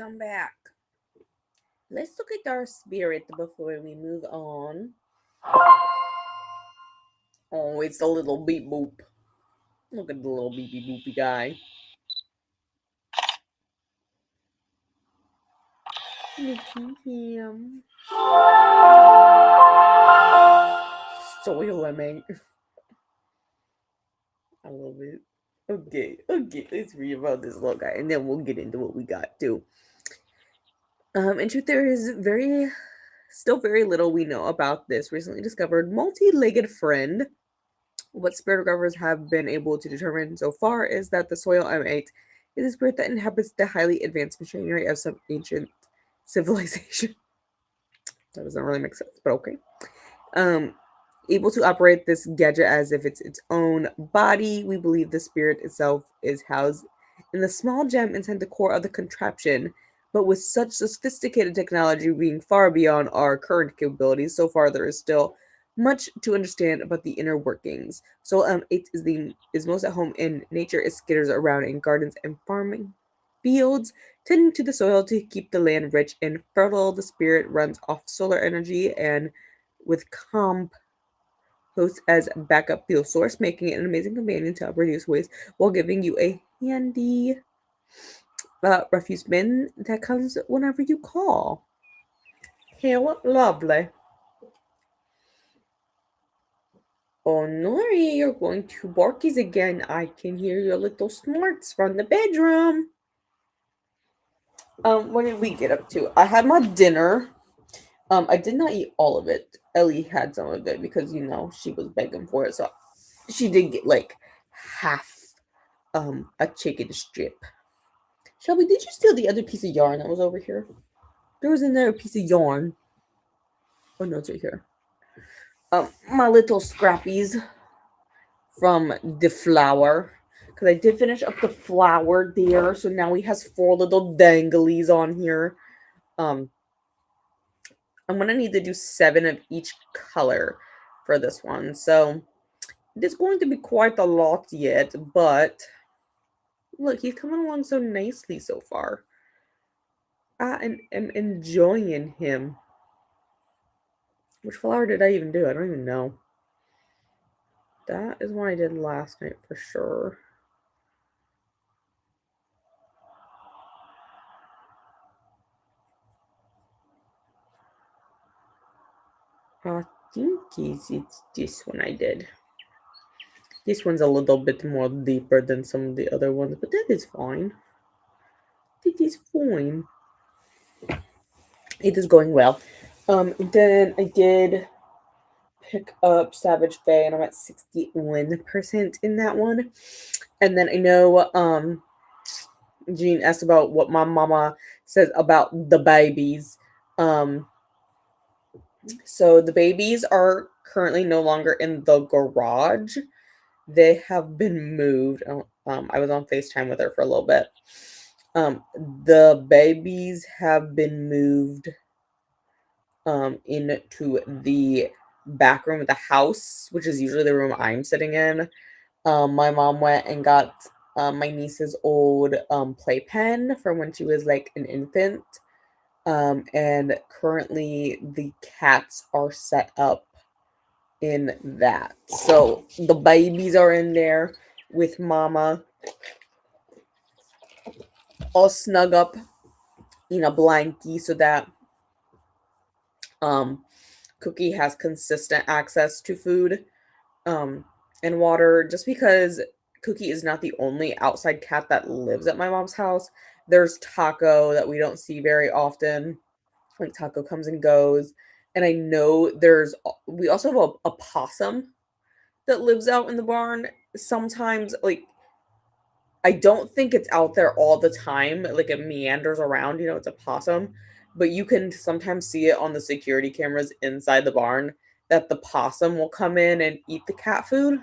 S1: come back. Let's look at our spirit before we move on. Oh, it's a little beep boop. Look at the little beepy boopy guy. Look at him. Soil mate. I love it. Okay, let's read about this little guy and then we'll get into what we got too. In truth, there is still very little we know about this recently discovered multi-legged friend. What spirit recovers have been able to determine so far is that the Soil M8 is a spirit that inhabits the highly advanced machinery of some ancient civilization. That doesn't really make sense, but okay. Able to operate this gadget as if it's its own body. We believe the spirit itself is housed in the small gem inside the core of the contraption, but with such sophisticated technology being far beyond our current capabilities, so far there is still much to understand about the inner workings. So it is most at home in nature. It skitters around in gardens and farming fields, tending to the soil to keep the land rich and fertile. The spirit runs off solar energy and with compost as backup fuel source, making it an amazing companion to help reduce waste while giving you a handy refuse bin that comes whenever you call. How lovely. Oh, Nori, you're going to Barky's again. I can hear your little smarts from the bedroom. What did we get up to? I had my dinner. I did not eat all of it. Ellie had some of it because she was begging for it, so she did get like half a chicken strip. Shelby, did you steal the other piece of yarn that was over here? There was another piece of yarn. Oh no, it's right here. My little scrappies from the flour. Because I did finish up the flour there, so now he has 4 little danglies on here. I'm gonna need to do 7 of each color for this one. So it is going to be quite a lot yet, but look, he's coming along so nicely so far. I am enjoying him. Which flower did I even do? I don't even know. That is one I did last night for sure. I think it's this one I did. This one's a little bit more deeper than some of the other ones, but that is fine. It is fine. It is going well. Then I did pick up Savage Faye, and I'm at 61% in that one. And then I know Jean asked about what my mama says about the babies. So the babies are currently no longer in the garage. They have been moved. I was on FaceTime with her for a little bit. The babies have been moved into the back room of the house, which is usually the room I'm sitting in. My mom went and got my niece's old playpen from when she was like an infant. And currently the cats are set up in that. So the babies are in there with mama all snug up in a blankie so that Cookie has consistent access to food and water, just because Cookie is not the only outside cat that lives at my mom's house. There's Taco that we don't see very often. Like Taco comes and goes. And I know we also have a possum that lives out in the barn. Sometimes, like, I don't think it's out there all the time. Like, it meanders around, it's a possum. But you can sometimes see it on the security cameras inside the barn that the possum will come in and eat the cat food.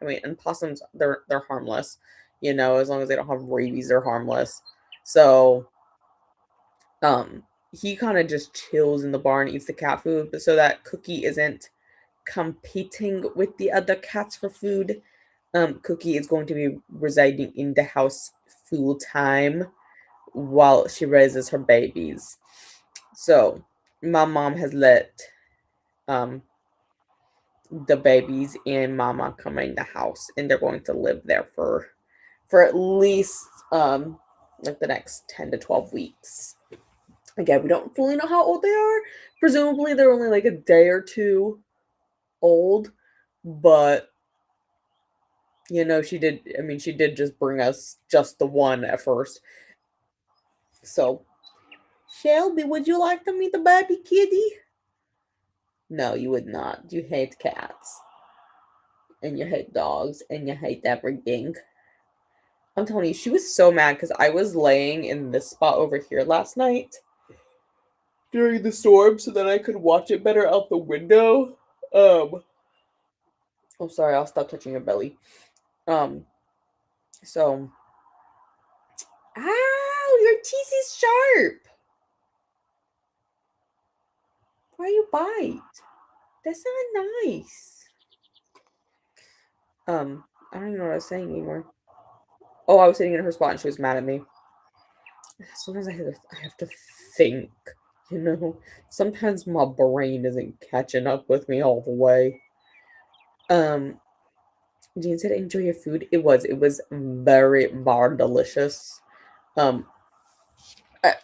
S1: I mean, and possums, they're harmless, as long as they don't have rabies, they're harmless. So, he kind of just chills in the barn, eats the cat food, but so that Cookie isn't competing with the other cats for food. Cookie is going to be residing in the house full time, while she raises her babies. So my mom has let um the babies and mama come in the house, and they're going to live there for at least like the next 10 to 12 weeks. Again, we don't fully know how old they are. Presumably they're only like a day or two old, but she did just bring us just the one at first. So, Shelby, would you like to meet the baby kitty? No, you would not. You hate cats, and you hate dogs, and you hate everything. I'm telling you, she was so mad because I was laying in this spot over here last night during the storm so that I could watch it better out the window. Oh, sorry, I'll stop touching your belly. Um, so, ow, your teeth is sharp. Why you bite? That's not nice. I don't even know what I was saying anymore. Oh, I was sitting in her spot and she was mad at me. Sometimes I have to think, you know. Sometimes my brain isn't catching up with me all the way. Um, Jean said, "Enjoy your food." It was very bar delicious. Um,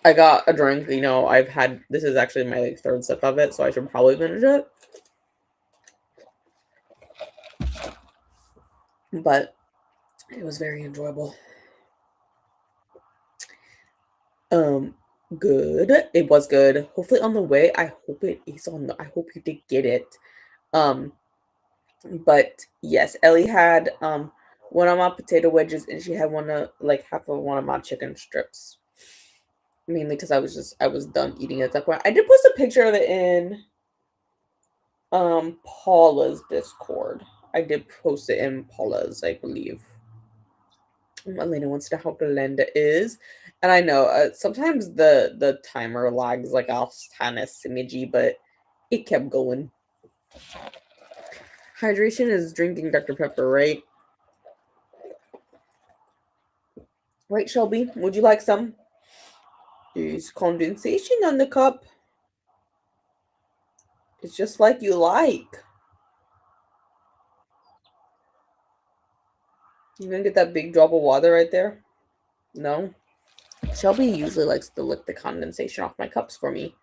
S1: I got a drink. I've had this is actually my like third sip of it, so I should probably finish it. But it was very enjoyable. Um, Good. It was good. Hopefully on the way. I hope it is on the. I hope you did get it. Um, but yes, Ellie had one of my potato wedges, and she had one of like half of one of my chicken strips. Mainly because I was done eating at that point. I did post a picture of it in Paula's Discord. I did post it in Paula's, I believe. Elena wants to know how Glenda is, and I know sometimes the timer lags like a kind of simidgy, but it kept going. Hydration is drinking Dr. Pepper, right? Right, Shelby? Would you like some? There's condensation on the cup. It's just like you like. You gonna get that big drop of water right there? No? Shelby usually likes to lick the condensation off my cups for me.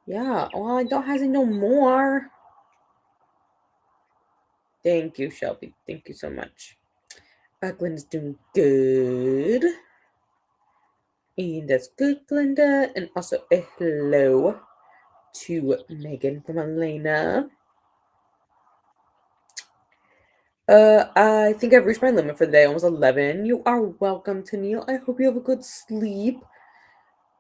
S1: Yeah, well, I don't have no more. Thank you, Shelby. Thank you so much. Glenda's doing good. And that's good, Glenda. And also a hello to Megan from Elena. I think I've reached my limit for the day, almost 11. You are welcome, Tennille. I hope you have a good sleep.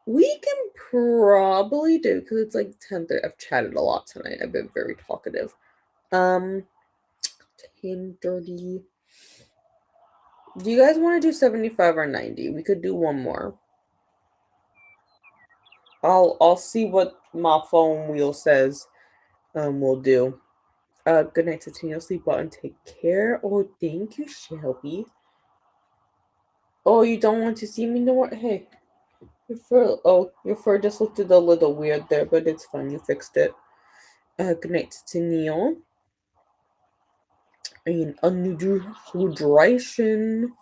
S1: We can probably do, because it's like 10:30. I've chatted a lot tonight. I've been very talkative. 10:30. Do you guys want to do 75 or 90? We could do one more. I'll see what my phone wheel says. We'll do. Good night, Tennille. Sleep well and take care. Oh, thank you, Shelby. Oh, you don't want to see me no more? Hey, your fur just looked a little weird there, but it's fine. You fixed it. Good night, Tennille. And unusual hydration.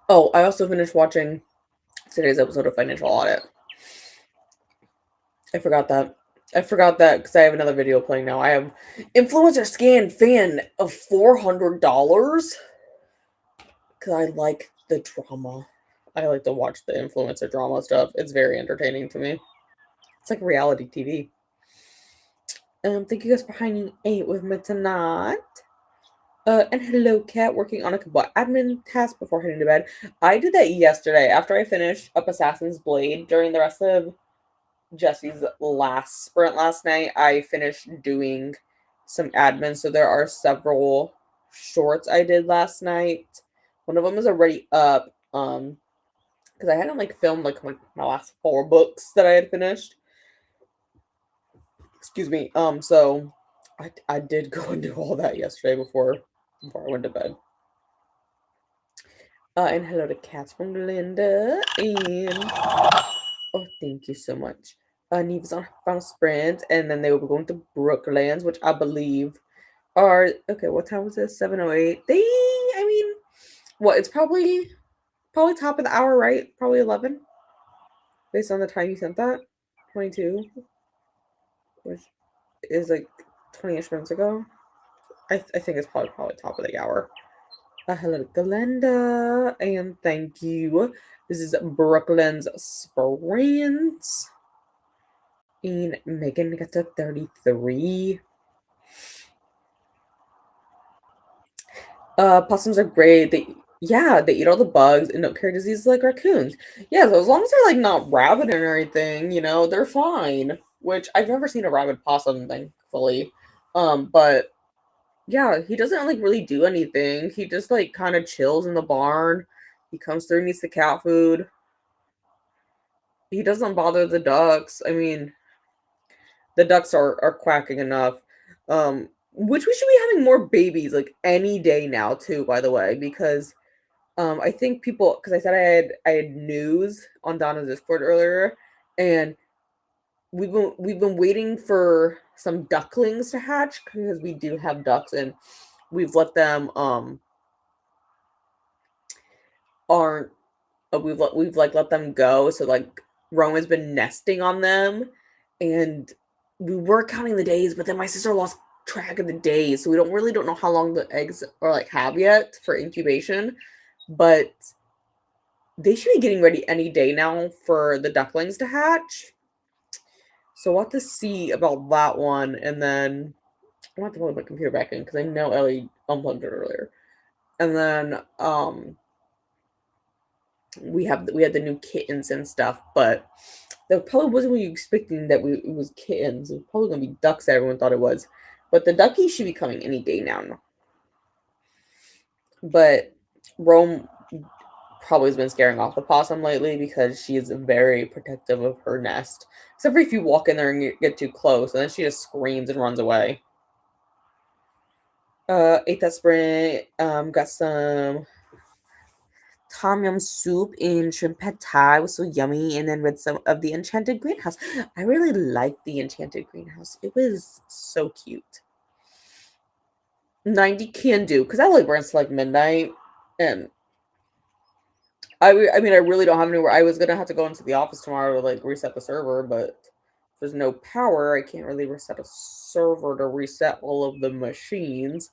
S1: Oh, I also finished watching today's episode of Financial Audit. I forgot that. Because I have another video playing now. I have influencer scan fan of $400 because I like the drama. I like to watch the influencer drama stuff. It's very entertaining to me. It's like reality TV. Thank you guys for hanging out with me tonight. And hello, Kat, working on a admin task before heading to bed. I did that yesterday after I finished up Assassin's Blade during the rest of Jesse's last sprint last night. I finished doing some admin, so there are several shorts I did last night. One of them is already up, because I hadn't like filmed like my last 4 books that I had finished. Excuse me. So I did go and do all that yesterday before I went to bed. And hello to cats from Linda. And oh, thank you so much. Neva's on her final sprint, and then they will be going to Brooklands, which I believe are okay. What time was it? 7:08. I mean, what? It's probably top of the hour, right? Probably 11, based on the time you sent that. 22, which is like 20ish minutes ago. I think it's probably top of the hour. Hello, Glenda, and thank you. This is Brooklyn's Sprint. And Megan got to 33. Possums are great. They eat all the bugs and don't carry diseases like raccoons. Yeah, so as long as they're like not rabid or anything, they're fine. Which I've never seen a rabid possum, thankfully. But yeah, he doesn't like really do anything. He just like kind of chills in the barn. He comes through and eats the cat food. He doesn't bother the ducks. I mean, the ducks are quacking enough. Which we should be having more babies like any day now too, by the way, because I think people, because I said I had news on Donna's Discord earlier, and we've been waiting for some ducklings to hatch because we do have ducks, and we've let them aren't we've like let them go, so like Roman's been nesting on them, and we were counting the days, but then my sister lost track of the days, so we don't know how long the eggs are like have yet for incubation, but they should be getting ready any day now for the ducklings to hatch. So we'll have to see about that one, and then I'll have to plug my computer back in because I know Ellie unplugged it earlier. And then we had the new kittens and stuff, but that probably wasn't what you expecting that it was kittens. It was probably gonna be ducks that everyone thought it was. But the duckies should be coming any day now. But Rome probably has been scaring off the possum lately because she is very protective of her nest. Except for if you walk in there and get too close, and then she just screams and runs away. Ate that sprint. Got some tom yum soup and shrimp pad thai. It was so yummy. And then read some of the Enchanted Greenhouse. I really liked the Enchanted Greenhouse. It was so cute. 90 can do because I like burns to like midnight, and I mean I really don't have anywhere. I was gonna have to go into the office tomorrow to like reset the server, but if there's no power, I can't really reset a server to reset all of the machines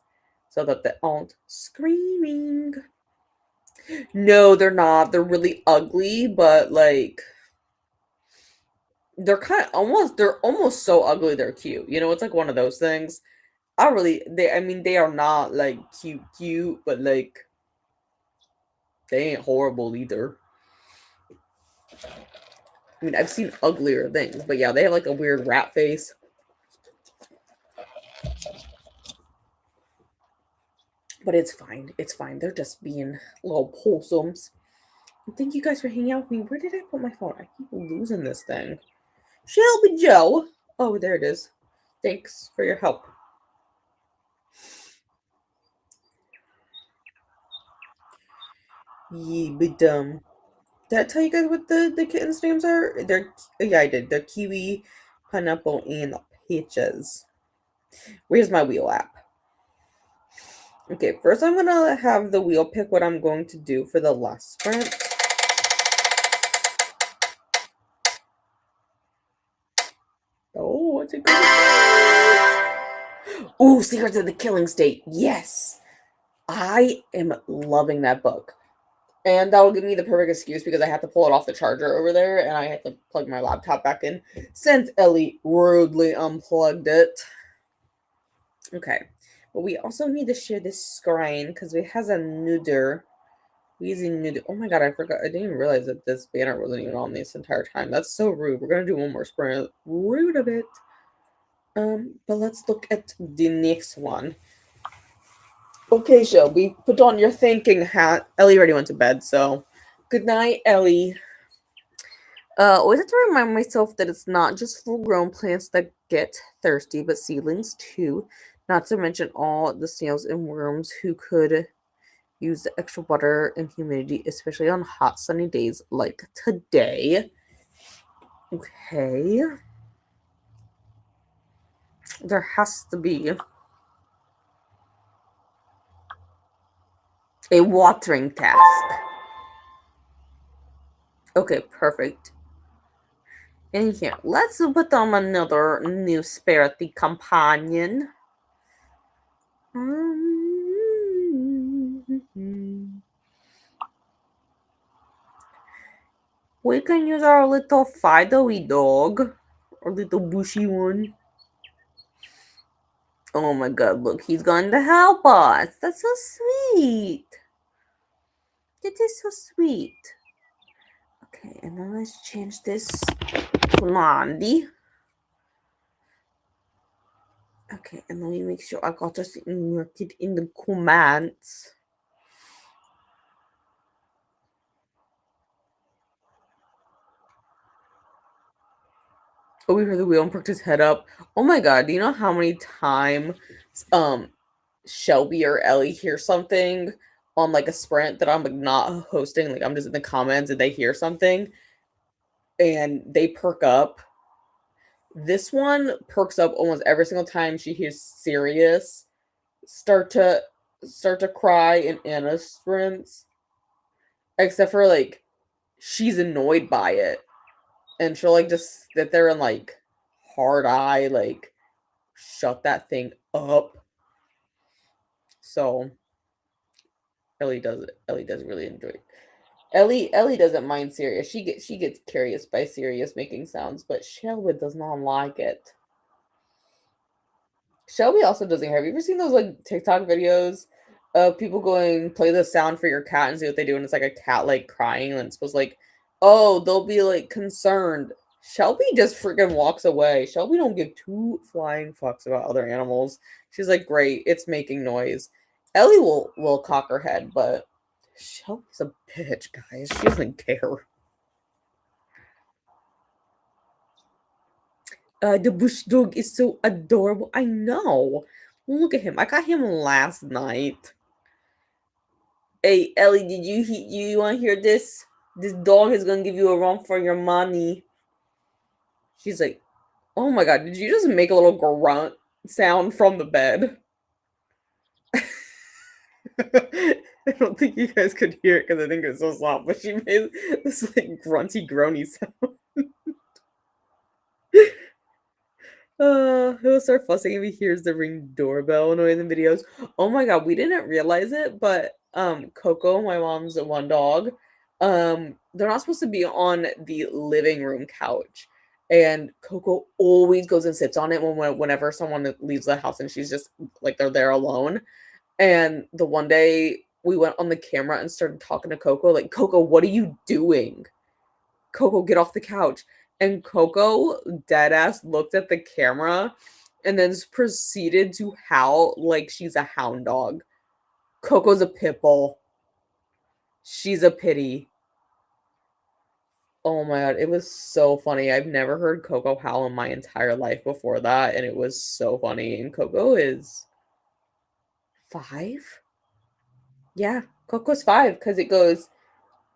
S1: so that they aren't screaming. No, they're not. They're really ugly, but like they're almost so ugly they're cute. It's like one of those things. I mean they are not like cute, but like they ain't horrible either. I mean, I've seen uglier things, but yeah, they have like a weird rat face. But it's fine. It's fine. They're just being little wholesomes. Thank you guys for hanging out with me. Where did I put my phone? I keep losing this thing. Shelby Joe. Oh, there it is. Thanks for your help. Yeah, but did I tell you guys what the kittens' names are? Yeah, I did. They're Kiwi, Pineapple, and Peaches. Where's my wheel app? Okay, first I'm gonna have the wheel pick what I'm going to do for the last sprint. Oh, what's it going to Ooh, Secrets of the Killing State. Yes. I am loving that book. And that will give me the perfect excuse because I have to pull it off the charger over there and I have to plug my laptop back in since Ellie rudely unplugged it. Okay. But we also need to share this screen because it has a nuder. Wheezy nuder. Oh my god, I forgot. I didn't even realize that this banner wasn't even on this entire time. That's so rude. We're gonna do one more sprint. Rude of it. But let's look at the next one. Okay, Shelby, put on your thinking hat. Ellie already went to bed, so good night, Ellie. Always have to remind myself that it's not just full-grown plants that get thirsty, but seedlings too. Not to mention all the snails and worms who could use the extra water and humidity, especially on hot sunny days like today. Okay. There has to be a watering task. Okay, perfect. And here, let's put on another new spirity companion. We can use our little Fido-y dog. Our little bushy one. Oh my god, look, he's going to help us. That's so sweet. That is so sweet. Okay, and then let's change this to Blondie. Okay, and let me make sure I got this inverted in the comments. Oh, we heard the wheel and perked his head up. Oh my god, do you know how many times Shelby or Ellie hear something on like a sprint that I'm like not hosting, like I'm just in the comments and they hear something and they perk up? This one perks up almost every single time she hears Sirius start to cry in Anna sprints. Except for like she's annoyed by it. And she'll like just sit there and like hard eye, like shut that thing up. So Ellie does really enjoy it. Ellie doesn't mind Sirius. She gets curious by Sirius making sounds, but Shelby does not like it. Shelby also doesn't. Have you ever seen those like TikTok videos of people going play the sound for your cat and see what they do? And it's like a cat like crying and it's supposed to, like, oh, they'll be like concerned. Shelby just freaking walks away. Shelby don't give two flying fucks about other animals. She's like, great, it's making noise. Ellie will cock her head, but Shelby's a bitch, guys. She doesn't care. The bush dog is so adorable. I know. Look at him. I got him last night. Hey, Ellie, did you want to hear this? This dog is gonna give you a run for your money. She's like, oh my god, did you just make a little grunt sound from the bed? I don't think you guys could hear it because I think it was so soft, but she made this like grunty groany sound. He'll start fussing if he hears the Ring doorbell noise in videos. Oh my god, we didn't realize it, but Coco, my mom's one dog, they're not supposed to be on the living room couch. And Coco always goes and sits on it whenever someone leaves the house and she's just like they're there alone. And the one day we went on the camera and started talking to Coco, like, Coco, what are you doing? Coco, get off the couch. And Coco, dead ass, looked at the camera and then proceeded to howl like she's a hound dog. Coco's a pit bull. She's a pity. Oh my god, it was so funny. I've never heard Coco howl in my entire life before that, and it was so funny. And Coco is 5? Yeah, Coco's 5 because it goes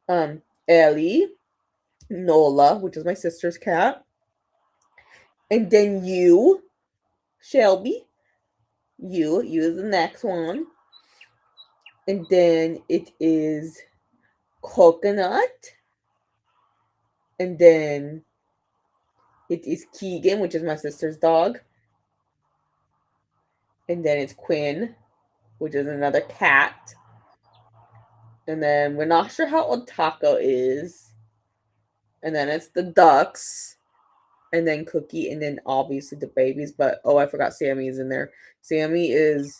S1: Ellie, Nola, which is my sister's cat, and then you, Shelby, you is the next one, and then it is Coconut, and then it is Keegan, which is my sister's dog, and then it's Quinn, which is another cat, and then we're not sure how old Taco is, and then it's the ducks, and then Cookie, and then obviously the babies. But oh, I forgot Sammy is in there. Sammy is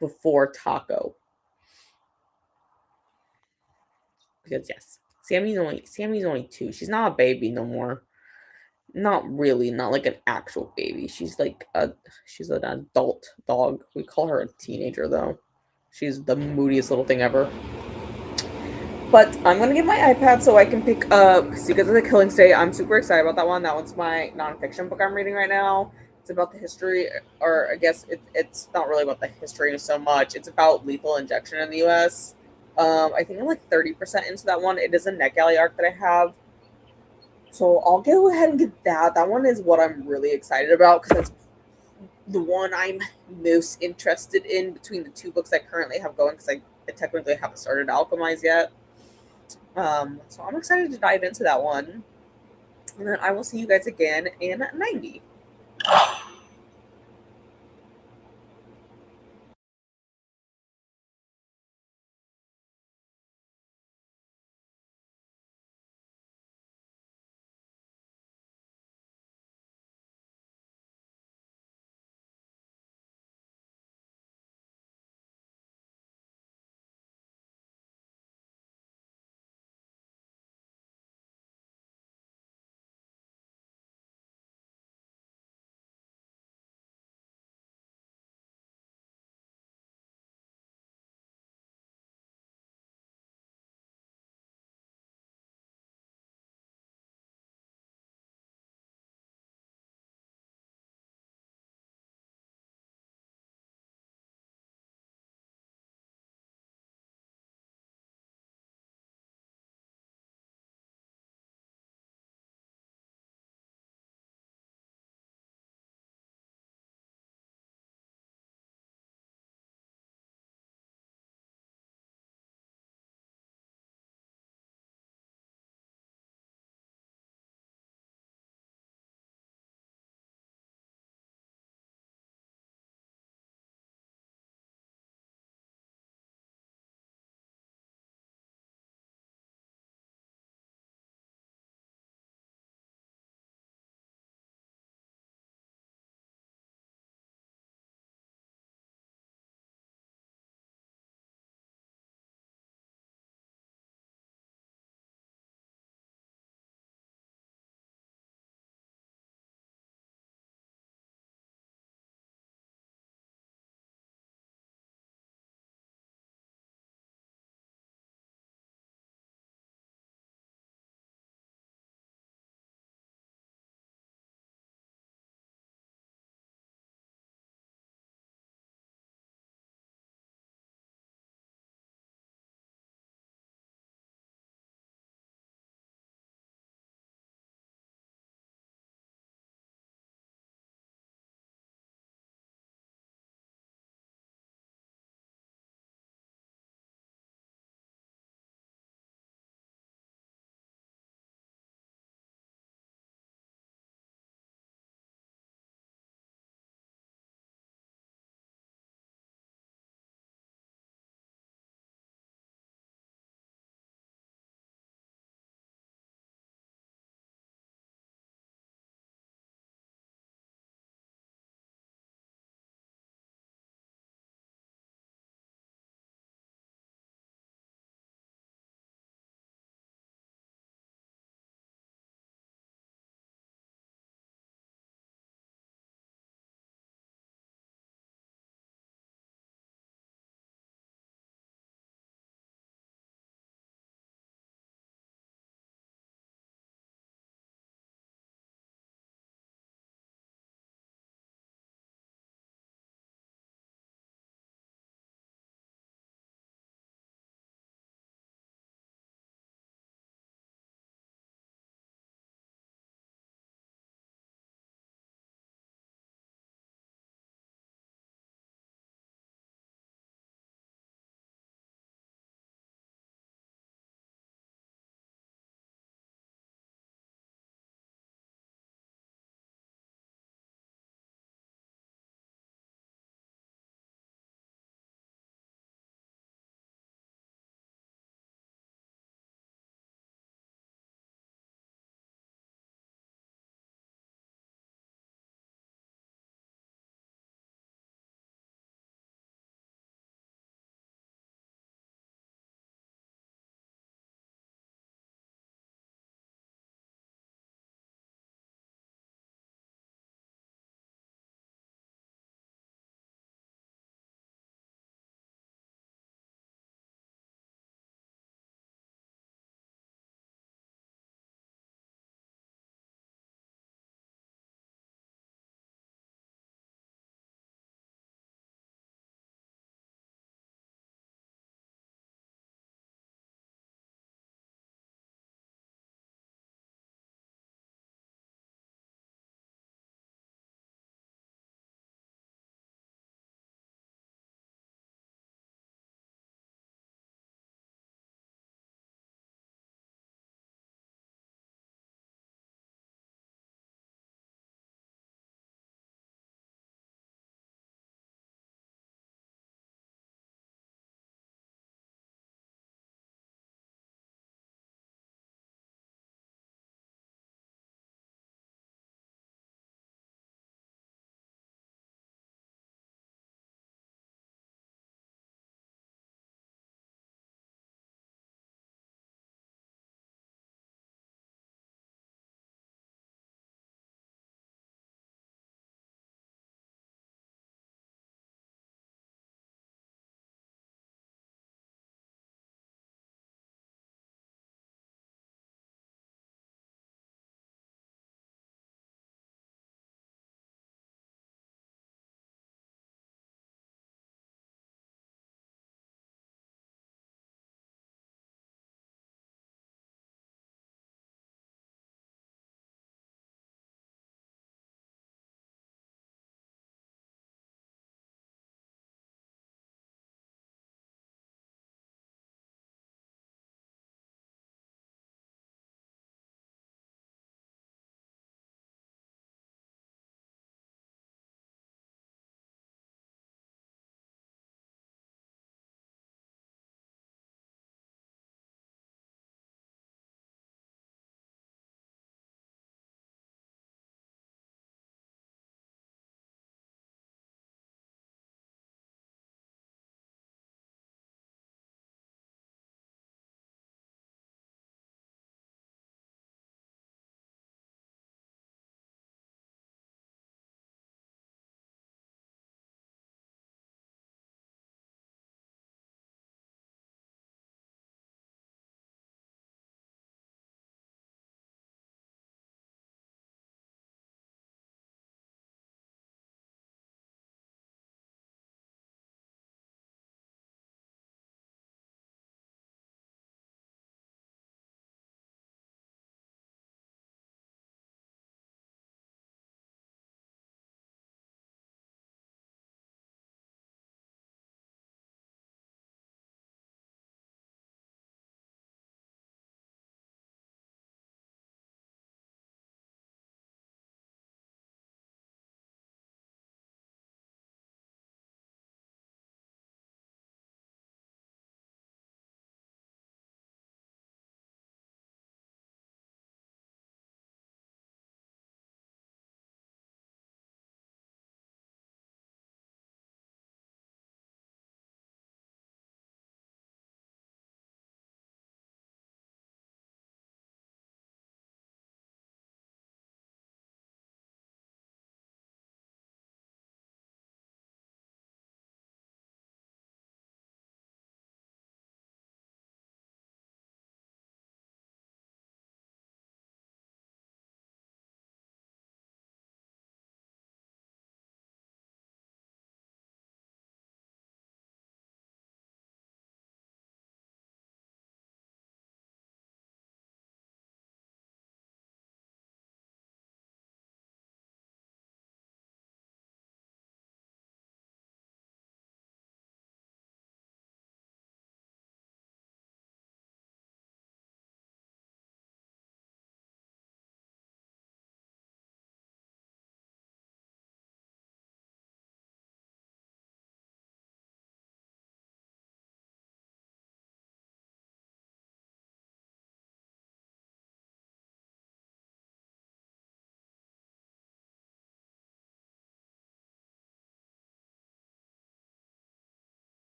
S1: before Taco. Because yes, Sammy's only 2. She's not a baby no more. Not really, not like an actual baby. She's like she's an adult dog. We call her a teenager though. She's the moodiest little thing ever. But I'm gonna get my iPad so I can pick up Secrets of the Killing State. I'm super excited about that one. That one's my nonfiction book I'm reading right now. It's about the history, or I guess it's not really about the history so much. It's about lethal injection in the U.S. I think I'm like 30% into that one. It is a NetGalley arc that I have, so I'll go ahead and get that. That one is what I'm really excited about because that's the one I'm most interested in between the two books I currently have going because I technically haven't started Alchemize yet. So I'm excited to dive into that one. And then I will see you guys again in 90.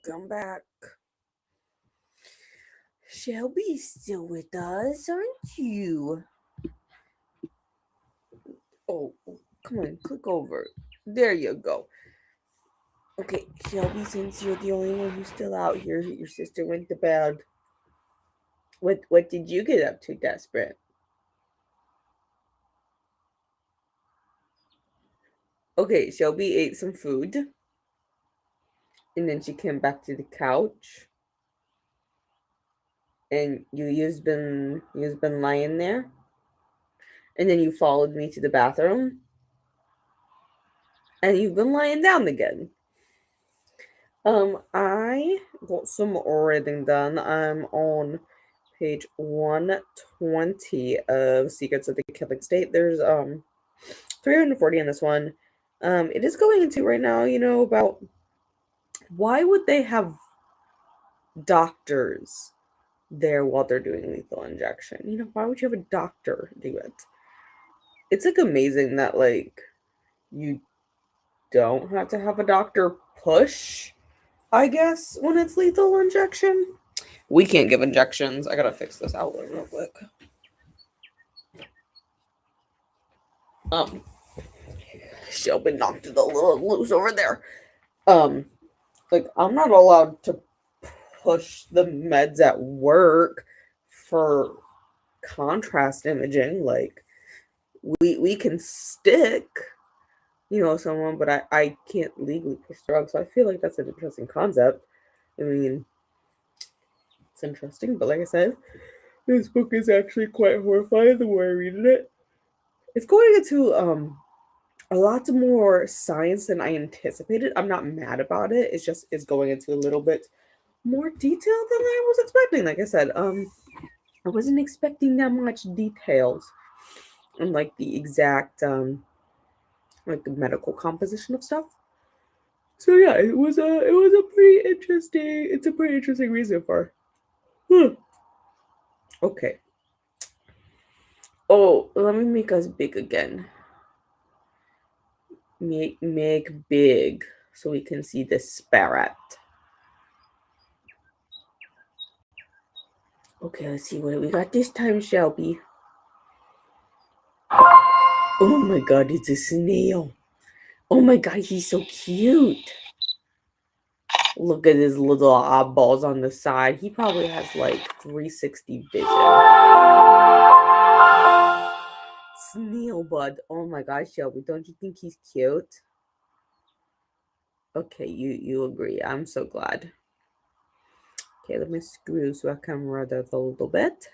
S1: welcome back. Shelby's still with us, aren't you? Oh, come on, click over. There you go. Okay, Shelby, since you're the only one who's still out here, your sister went to bed. What did you get up to, Desperate? Okay, Shelby ate some food, and then she came back to the couch, and you've been lying there, and then you followed me to the bathroom, and you've been lying down again. I got some reading done. I'm on page 120 of Secrets of the Killing State. There's 340 in this one. It is going into right now, about why would they have doctors there while they're doing lethal injection? Why would you have a doctor do it? It's like amazing that you don't have to have a doctor push, I guess, when it's lethal injection. We can't give injections. I gotta fix this outlet real quick. Shelby knocked it a little loose over there. I'm not allowed to push the meds at work for contrast imaging. We can stick, someone, but I can't legally push drugs. So I feel like that's an interesting concept. I mean, it's interesting, but like I said, this book is actually quite horrifying the more I read it. It's going into a lot more science than I anticipated. I'm not mad about it. It's going into a little bit more detail than I was expecting. Like I said, I wasn't expecting that much details on the exact the medical composition of stuff. So yeah, it was a pretty interesting. It's a pretty interesting reason for. Okay. Oh, let me make us big again. Make big so we can see the spirit. Okay, let's see what we got this time, Shelby. Oh my god, it's a snail. Oh my god, he's so cute. Look at his little eyeballs on the side. He probably has 360 vision. Snail bud. Oh my gosh, Shelby, don't you think he's cute? Okay, you agree. I'm so glad. Okay, let me screw so I can rub that a little bit.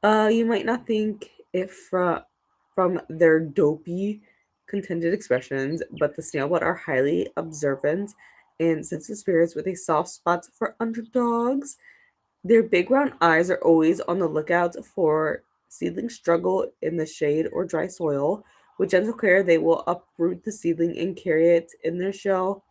S1: You might not think if from their dopey, contented expressions, but the snailbutt are highly observant and sensitive spirits with a soft spot for underdogs. Their big round eyes are always on the lookout for seedlings struggle in the shade or dry soil. With gentle care, they will uproot the seedling and carry it in their shell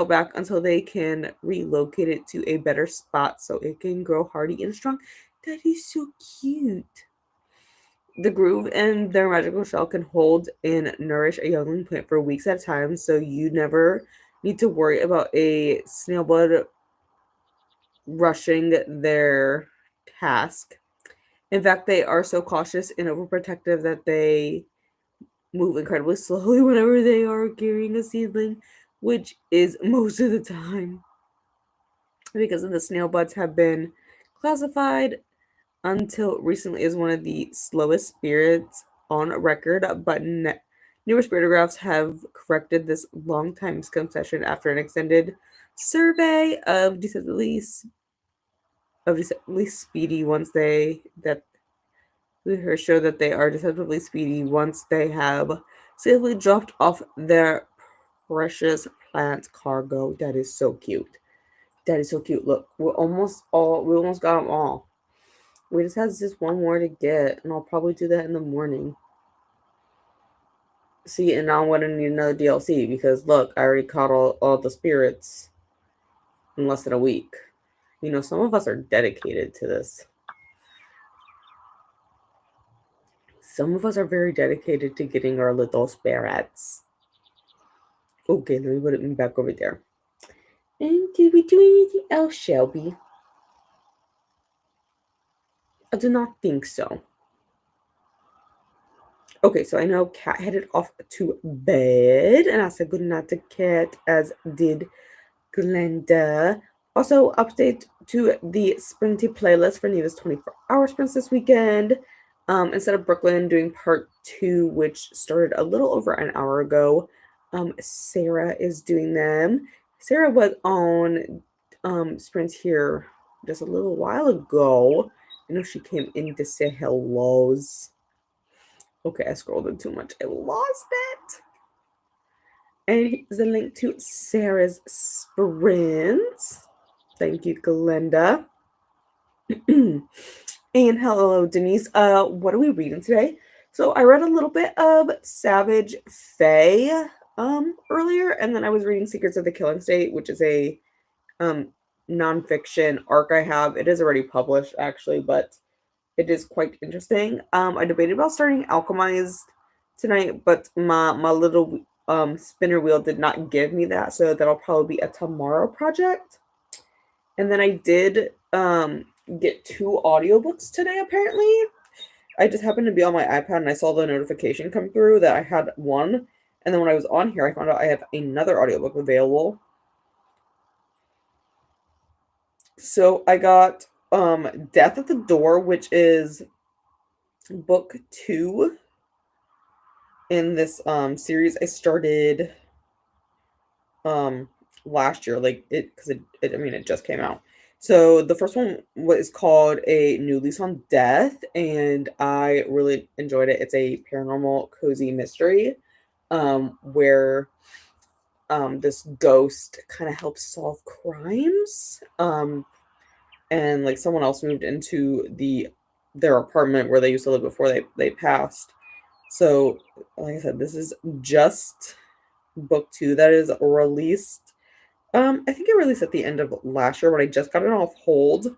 S1: back until they can relocate it to a better spot so it can grow hardy and strong. That is so cute. The groove in their magical shell can hold and nourish a youngling plant for weeks at a time, so you never need to worry about a snailbud rushing their task. In fact, they are so cautious and overprotective that they move incredibly slowly whenever they are carrying a seedling, which is most of the time. Because the snail buds have been classified until recently as one of the slowest spirits on record, but newer spiritographs have corrected this long-time misconception after an extended survey of deceptively speedy once they that show that they are deceptively speedy once they have safely dropped off their precious plant cargo. That is so cute. That is so cute. Look, we almost got them all. We just have just one more to get, and I'll probably do that in the morning. See, and now I'm gonna need another DLC because look, I already caught all the spirits in less than a week. Some of us are dedicated to this. Some of us are very dedicated to getting our little spirits. Okay, let me put it back over there. And did we do anything else, Shelby? I do not think so. Okay, so I know Cat headed off to bed, and I said good night to Cat, as did Glenda. Also, update to the Sprinty playlist for Neva's 24-hour sprints this weekend. Instead of Brooklyn doing part two, which started a little over an hour ago, Sarah is doing them. Sarah was on sprints here just a little while ago. I know she came in to say hellos. Okay, I scrolled in too much. I lost it. And here's a link to Sarah's sprints. Thank you, Glenda. And hello, Denise. What are we reading today? So I read a little bit of Savage Faye earlier, and then I was reading Secrets of the Killing State, which is a um nonfiction arc I have. It is already published actually, but it is quite interesting. I debated about starting Alchemized tonight, but my little spinner wheel did not give me that, so that'll probably be a tomorrow project. And then I did get two audiobooks today apparently. I just happened to be on my iPad and I saw the notification come through that I had one, and then when I was on here I found out I have another audiobook available. So I got Death at the Door, which is book 2 in this series I started last year, like it, because it I mean it just came out. So the first one was called A New Lease on Death, and I really enjoyed it. It's a paranormal cozy mystery where this ghost kind of helps solve crimes, and like someone else moved into their apartment where they used to live before they passed. So like I said, this is just book 2 that is released. I think it released at the end of last year, but I just got it off hold.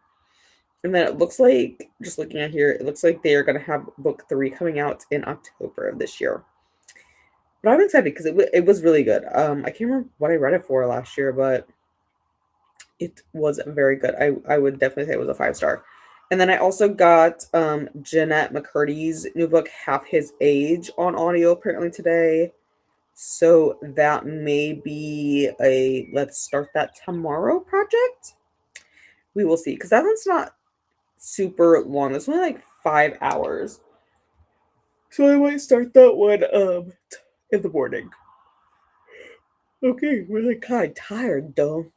S1: And then it looks like, just looking at here, it looks like they are going to have book 3 coming out in October of this year. But I'm excited because it was really good. I can't remember what I read it for last year, but it was very good. I would definitely say it was a 5-star. And then I also got Jeanette McCurdy's new book, Half His Age, on audio apparently today. So that may be a let's start that tomorrow project. We will see, because that one's not super long. It's only like 5 hours. So I might start that one in the morning. Okay, we're like kind of tired though.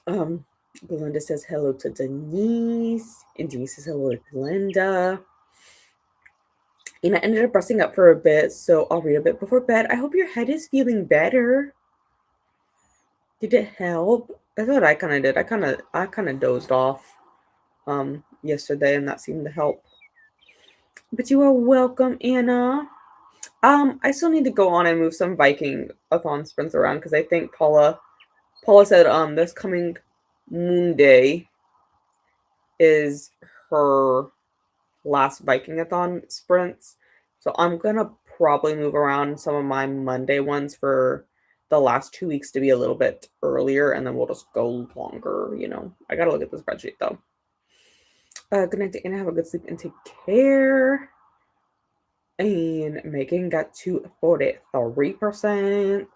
S1: Glenda says hello to Denise, and Denise says hello to Glenda. And I ended up resting up for a bit, so I'll read a bit before bed. I hope your head is feeling better. Did it help? I thought I kind of did. I kind of dozed off yesterday, and that seemed to help. But you are welcome, Anna. I still need to go on and move some Viking-a-thon sprints around because I think Paula said this coming Monday is her last Viking-a-thon sprints. So I'm gonna probably move around some of my Monday ones for the last 2 weeks to be a little bit earlier, and then we'll just go longer, you know. I gotta look at the spreadsheet though. Good night to Anna, have a good sleep and take care. And Megan got to 43%.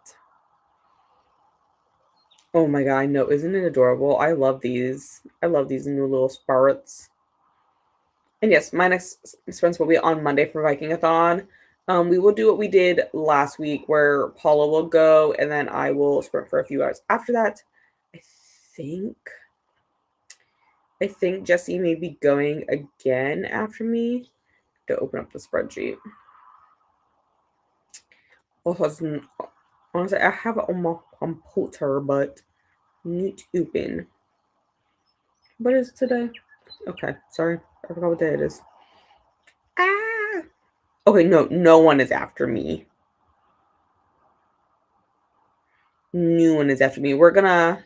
S1: Oh my god, I know, isn't it adorable? I love these. I love these new little spurts. And yes, my next sprints will be on Monday for Viking-a-thon. We will do what we did last week where Paula will go and then I will sprint for a few hours after that. I think Jesse may be going again after me. To open up the spreadsheet. Honestly, I have it on my computer, but need to open. What is today? Okay, sorry. I forgot what day it is. Ah! Okay, no one is after me. No one is after me. We're gonna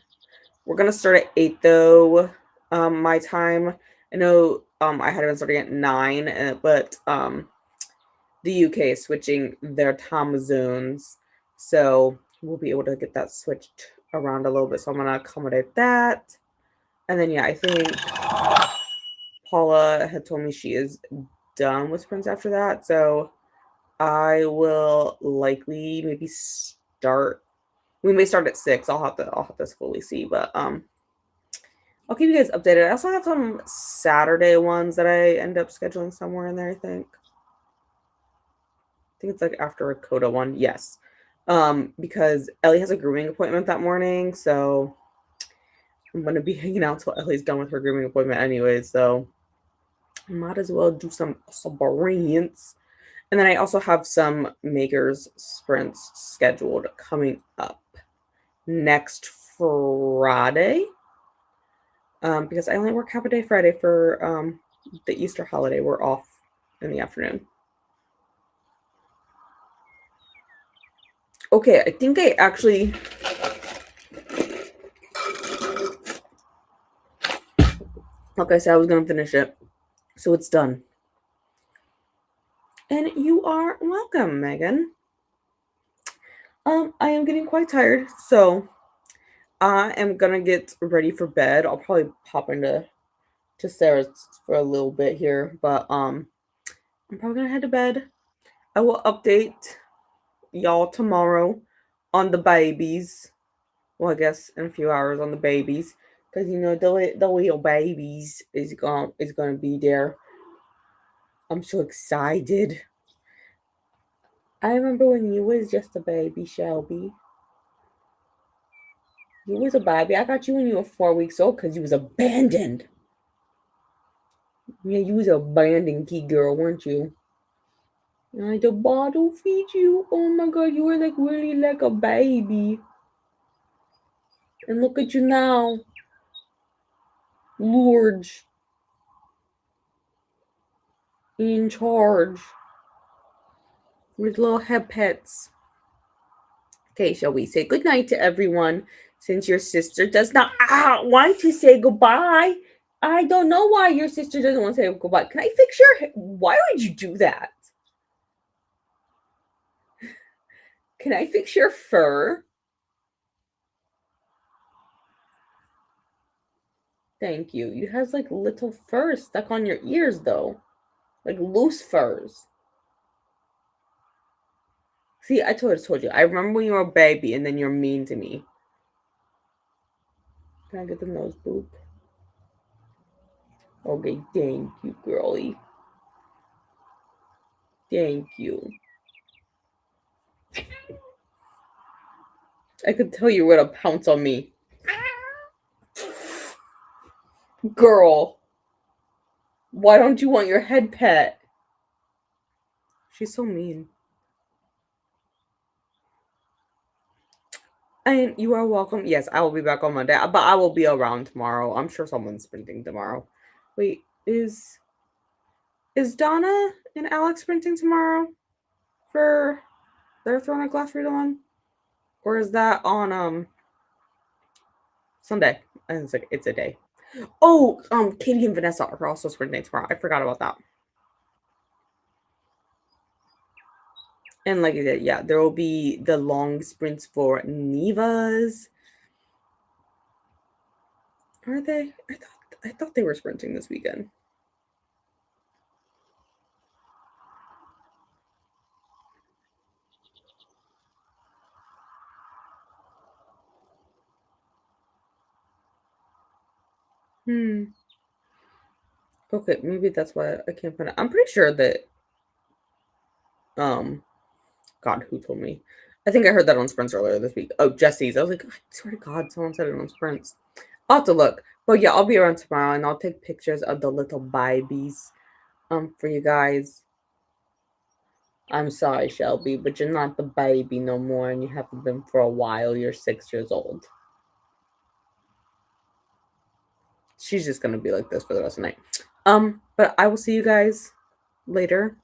S1: start at 8 though. My time. I know I had been starting at 9, but the UK is switching their time zones, so we'll be able to get that switched around a little bit, so I'm gonna accommodate that. And then yeah, I think Paula had told me she is done with sprints after that, so I will likely maybe start. We may start at 6. I'll have to fully see, but I'll keep you guys updated. I also have some Saturday ones that I end up scheduling somewhere in there, I think. I think it's like after a Coda one. Yes. Because Ellie has a grooming appointment that morning, so I'm gonna be hanging out till Ellie's done with her grooming appointment anyway, so I might as well do some sprints. And then I also have some makers sprints scheduled coming up next Friday. Because I only work half a day Friday for the Easter holiday. We're off in the afternoon. Okay, I think I actually like I said, I was gonna finish it. So it's done. And you are welcome, Megan. I am getting quite tired, so I am gonna get ready for bed. I'll probably pop into Sarah's for a little bit here, but I'm probably gonna head to bed. I will update y'all tomorrow on the babies. Well, I guess in a few hours on the babies, because you know the little babies is gonna be there. I'm so excited. I remember when you was just a baby, Shelby. You was a baby. I got you when you were 4 weeks old because you was abandoned. Yeah, you was a abandoned key girl, weren't you? And I had to bottle feed you. Oh my god, you were like really like a baby. And look at you now. Lords. In charge. With little head pets. Okay, shall we say goodnight to everyone since your sister does not want to say goodbye? I don't know why your sister doesn't want to say goodbye. Can I fix your why would you do that? Can I fix your fur? Thank you. You has like little fur stuck on your ears though. Like loose furs. See, I told you. I remember when you were a baby and then you're mean to me. Can I get the nose boop? Okay, thank you, girlie. Thank you. I could tell you were gonna pounce on me. Girl, why don't you want your head pet? She's so mean. And you are welcome. Yes, I will be back on Monday, but I will be around tomorrow. I'm sure someone's sprinting tomorrow. Wait, is Donna and Alex sprinting tomorrow for their Throne of Glass read along? Or is that on Sunday? I think it's a day. Oh, Katie and Vanessa are also sprinting tomorrow. I forgot about that. And like I said, yeah, there will be the long sprints for Nevas. Are they? I thought they were sprinting this weekend. Okay, maybe that's why I can't find it. I'm pretty sure that God, who told me? I think I heard that on sprints earlier this week. Oh, Jesse's. I was like, I swear to God, someone said it on sprints. I'll have to look. But yeah, I'll be around tomorrow and I'll take pictures of the little babies for you guys. I'm sorry, Shelby, but you're not the baby no more and you haven't been for a while. You're 6 years old. She's just gonna be like this for the rest of the night. But I will see you guys later,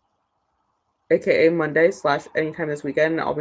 S1: aka Monday / anytime this weekend. I'll be